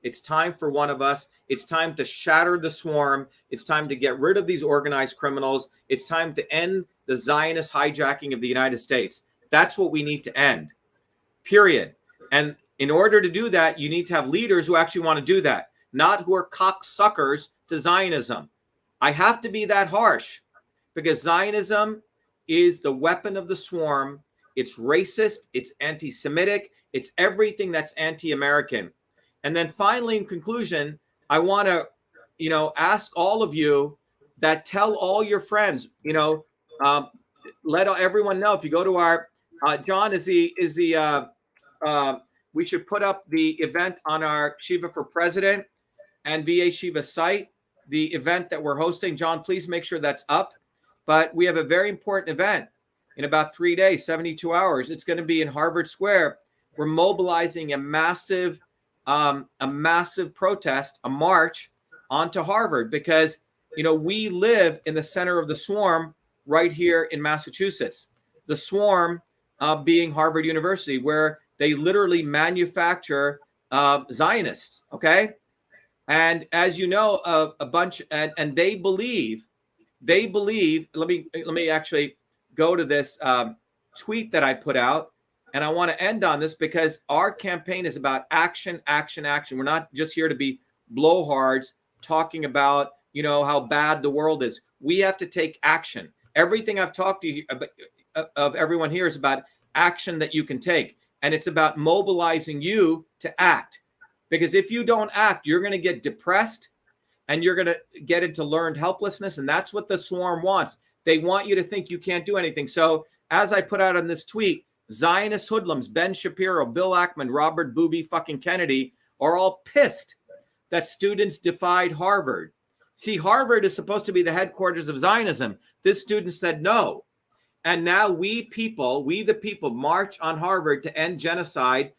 It's time for one of us. It's time to shatter the swarm. It's time to get rid of these organized criminals. It's time to end the Zionist hijacking of the United States. That's what we need to end, period. And in order to do that, you need to have leaders who actually want to do that, not who are cocksuckers to Zionism. I have to be that harsh because Zionism is the weapon of the swarm. It's racist. It's anti-Semitic. It's everything that's anti-American. And then finally, in conclusion, I want to, ask all of you that tell all your friends, let everyone know. If you go to our, John, we should put up the event on our Shiva for President and VA Shiva site, the event that we're hosting. John, please make sure that's up. But we have a very important event. in about 3 days, 72 hours. It's going to be in Harvard Square. We're mobilizing a massive protest, a march onto Harvard, because, you know, we live in the center of the swarm right here in Massachusetts. The swarm being Harvard University, where they literally manufacture Zionists. Okay. And as you know, a bunch, and they believe, let me actually go to this tweet that I put out. And I want to end on this because our campaign is about action, action, action. We're not just here to be blowhards talking about, you know, how bad the world is. We have to take action. Everything I've talked to you about, of everyone here, is about action that you can take. And it's about mobilizing you to act. Because if you don't act, you're going to get depressed and you're going to get into learned helplessness. And that's what the swarm wants. They want you to think you can't do anything. So as I put out on this tweet, Zionist hoodlums, Ben Shapiro, Bill Ackman, Robert Booby fucking Kennedy, are all pissed that students defied Harvard. See, Harvard is supposed to be the headquarters of Zionism. This student said no. And now we the people, march on Harvard to end genocide,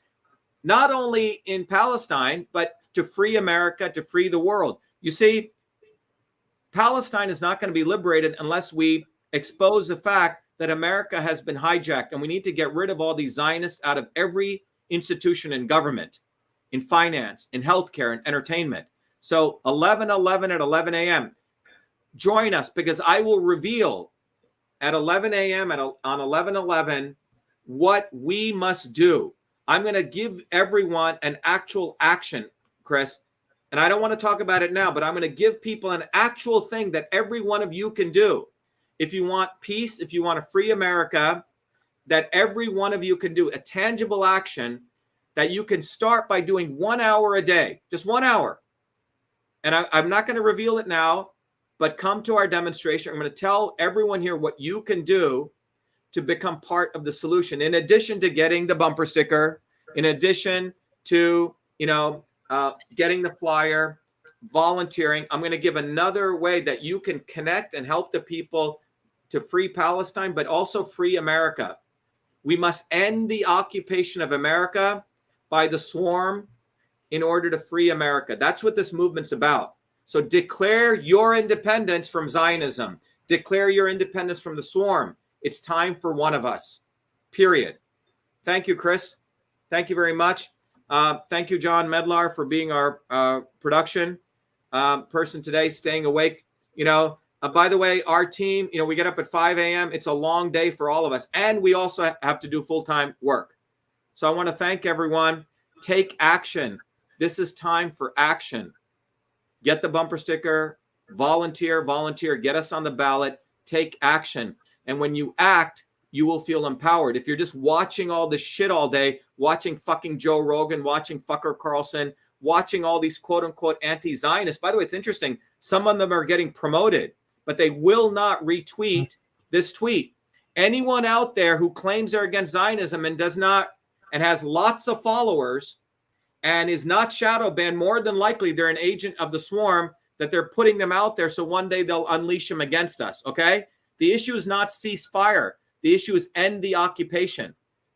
not only in Palestine, but to free America, to free the world. You see, Palestine is not going to be liberated unless we expose the fact that America has been hijacked, and we need to get rid of all these Zionists out of every institution in government, in finance, in healthcare, and entertainment. So 11/11 at 11 a.m. Join us, because I will reveal at 11 a.m. on 11/11 what we must do. I'm going to give everyone an actual action, Chris, and I don't want to talk about it now, but I'm going to give people an actual thing that every one of you can do. If you want peace, if you want to free America, that every one of you can do a tangible action that you can start by doing 1 hour a day, just 1 hour. And I'm not going to reveal it now, but come to our demonstration. I'm going to tell everyone here what you can do to become part of the solution. In addition to getting the bumper sticker, in addition to, you know, getting the flyer, volunteering, I'm going to give another way that you can connect and help the people to free Palestine, but also free America. We must end the occupation of America by the swarm in order to free America. That's what this movement's about. So declare your independence from Zionism. Declare your independence from the swarm. It's time for one of us, period. Thank you, Chris. Thank you very much. Thank you, John Medlar, for being our production person today, staying awake. You know, by the way, our team, you know, we get up at 5 a.m. It's a long day for all of us. And we also have to do full-time work. So I want to thank everyone. Take action. This is time for action. Get the bumper sticker, volunteer, get us on the ballot, take action. And when you act, you will feel empowered. If you're just watching all this shit all day, watching fucking Joe Rogan, watching Fucker Carlson, watching all these quote unquote anti-Zionists. By the way, it's interesting. Some of them are getting promoted, but they will not retweet this tweet. Anyone out there who claims they're against Zionism and does not, and has lots of followers and is not shadow banned, more than likely they're an agent of the swarm, that they're putting them out there so one day they'll unleash them against us, okay? The issue is not ceasefire. The issue is end the occupation.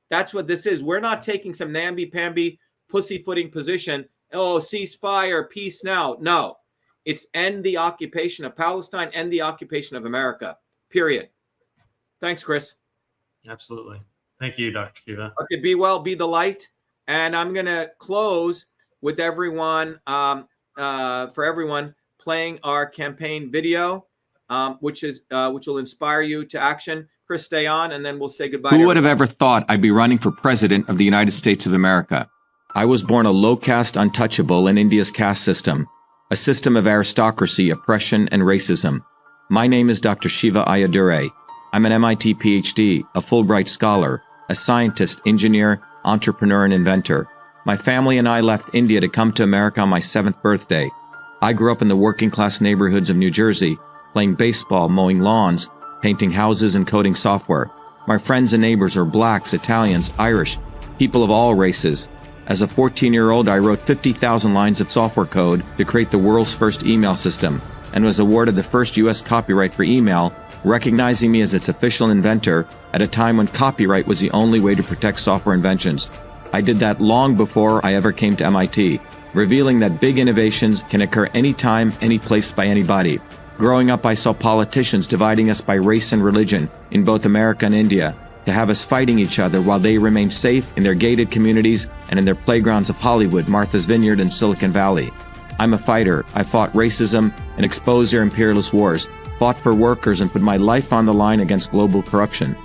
That's what this is. We're not taking some namby-pamby, pussyfooting position. Oh, ceasefire, peace now. No, it's end the occupation of Palestine, end the occupation of America, period. Thanks, Chris. Absolutely. Thank you, Dr. Shiva. Okay, be well, be the light. And I'm going to close with everyone, for everyone, playing our campaign video, which will inspire you to action. Chris, stay on, and then we'll say goodbye. Who would have ever thought I'd be running for president of the United States of America? I was born a low-caste untouchable in India's caste system, a system of aristocracy, oppression, and racism. My name is Dr. Shiva Ayyadurai. I'm an MIT PhD, a Fulbright scholar, a scientist, engineer, entrepreneur, and inventor. My family and I left India to come to America on my 7th birthday. I grew up in the working-class neighborhoods of New Jersey, playing baseball, mowing lawns, painting houses, and coding software. My friends and neighbors are blacks, Italians, Irish, people of all races. As a 14-year-old, I wrote 50,000 lines of software code to create the world's first email system, and was awarded the first U.S. copyright for email, recognizing me as its official inventor at a time when copyright was the only way to protect software inventions. I did that long before I ever came to MIT, revealing that big innovations can occur anytime, any place, by anybody. Growing up, I saw politicians dividing us by race and religion in both America and India, to have us fighting each other while they remained safe in their gated communities and in their playgrounds of Hollywood, Martha's Vineyard, and Silicon Valley. I'm a fighter. I fought racism and exposed their imperialist wars, fought for workers, and put my life on the line against global corruption.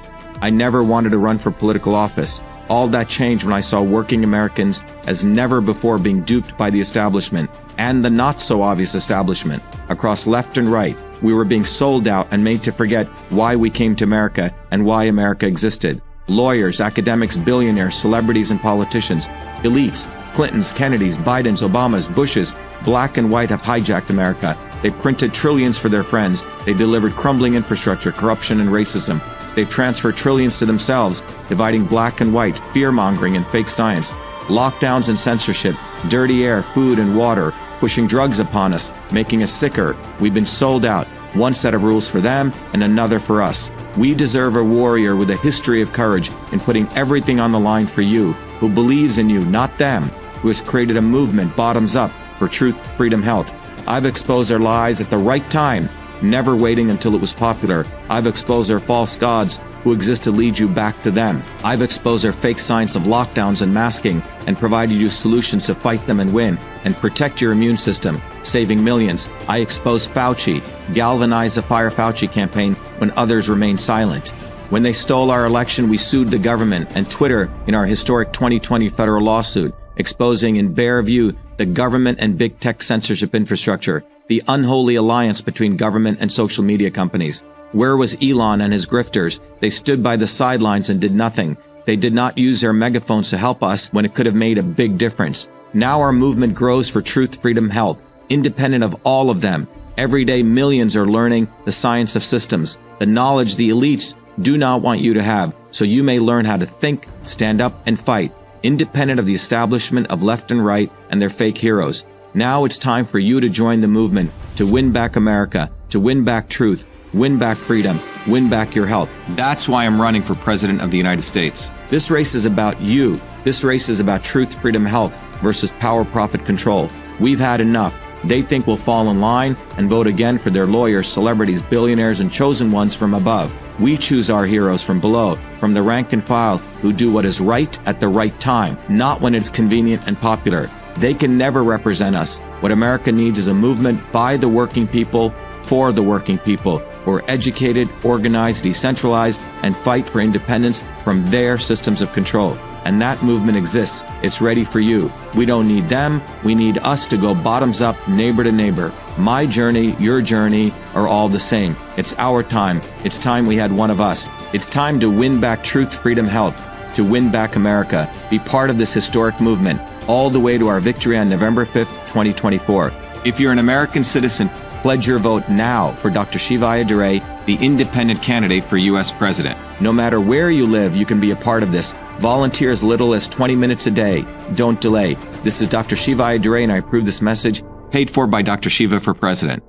I never wanted to run for political office. All that changed when I saw working Americans as never before being duped by the establishment and the not-so-obvious establishment. Across left and right, we were being sold out and made to forget why we came to America and why America existed. Lawyers, academics, billionaires, celebrities, and politicians, elites, Clintons, Kennedys, Bidens, Obamas, Bushes, black and white have hijacked America. They printed trillions for their friends. They delivered crumbling infrastructure, corruption, and racism. They've transferred trillions to themselves, dividing black and white, fear-mongering, and fake science, lockdowns and censorship, dirty air, food, and water, pushing drugs upon us, making us sicker. We've been sold out. One set of rules for them and another for us. We deserve a warrior with a history of courage in putting everything on the line for you, who believes in you, not them, who has created a movement bottoms up for truth, freedom, health. I've exposed their lies at the right time, never waiting until it was popular. I've exposed their false gods who exist to lead you back to them. I've exposed their fake science of lockdowns and masking and provided you solutions to fight them and win and protect your immune system, saving millions. I exposed Fauci, galvanized the Fire Fauci campaign when others remained silent. When they stole our election, we sued the government and Twitter in our historic 2020 federal lawsuit, exposing in bare view the government and big tech censorship infrastructure, the unholy alliance between government and social media companies. Where was Elon and his grifters? They stood by the sidelines and did nothing. They did not use their megaphones to help us when it could have made a big difference. Now our movement grows for truth, freedom, health, independent of all of them. Every day, millions are learning the science of systems, the knowledge the elites do not want you to have, so you may learn how to think, stand up, and fight, independent of the establishment of left and right and their fake heroes. Now it's time for you to join the movement, to win back America, to win back truth, win back freedom, win back your health. That's why I'm running for President of the United States. This race is about you. This race is about truth, freedom, health versus power, profit, control. We've had enough. They think we'll fall in line and vote again for their lawyers, celebrities, billionaires, and chosen ones from above. We choose our heroes from below, from the rank and file, who do what is right at the right time, not when it's convenient and popular. They can never represent us. What America needs is a movement by the working people, for the working people, who are educated, organized, decentralized, and fight for independence from their systems of control. And that movement exists. It's ready for you. We don't need them. We need us to go bottoms up, neighbor to neighbor. My journey, your journey are all the same. It's our time. It's time we had one of us. It's time to win back truth, freedom, health, to win back America. Be part of this historic movement all the way to our victory on November 5th, 2024. If you're an American citizen, pledge your vote now for Dr. Shiva Ayyadurai, the independent candidate for U.S. President. No matter where you live, you can be a part of this. Volunteer as little as 20 minutes a day. Don't delay. This is Dr. Shiva Ayyadurai, and I approve this message, paid for by Dr. Shiva for President.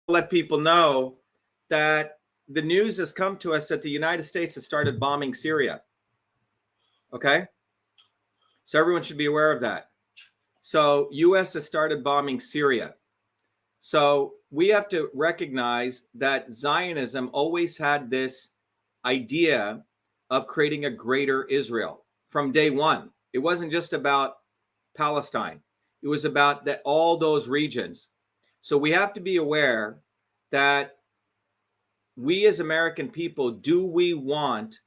Let people know that the news has come to us that the United States has started bombing Syria. Okay? So everyone should be aware of that. So U.S. has started bombing Syria. So we have to recognize that Zionism always had this idea of creating a greater Israel from day one. It wasn't just about Palestine. It was about all those regions. So we have to be aware that we as American people, do we want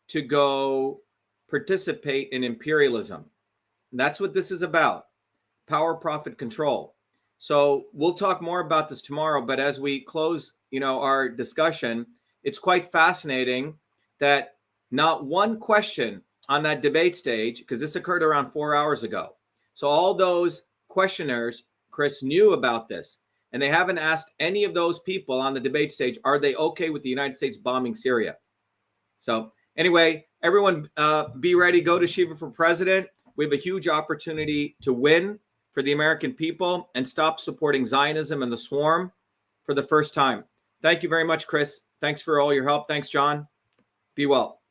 to go participate in imperialism? And that's what this is about. Power, profit, control. So we'll talk more about this tomorrow, but as we close, our discussion, it's quite fascinating that not one question on that debate stage, because this occurred around 4 hours ago. So all those questioners, Chris, knew about this, and they haven't asked any of those people on the debate stage, are they okay with the United States bombing Syria? So Anyway, everyone, be ready. Go to Shiva for President. We have a huge opportunity to win for the American people and stop supporting Zionism and the swarm for the first time. Thank you very much, Chris. Thanks for all your help. Thanks, John. Be well.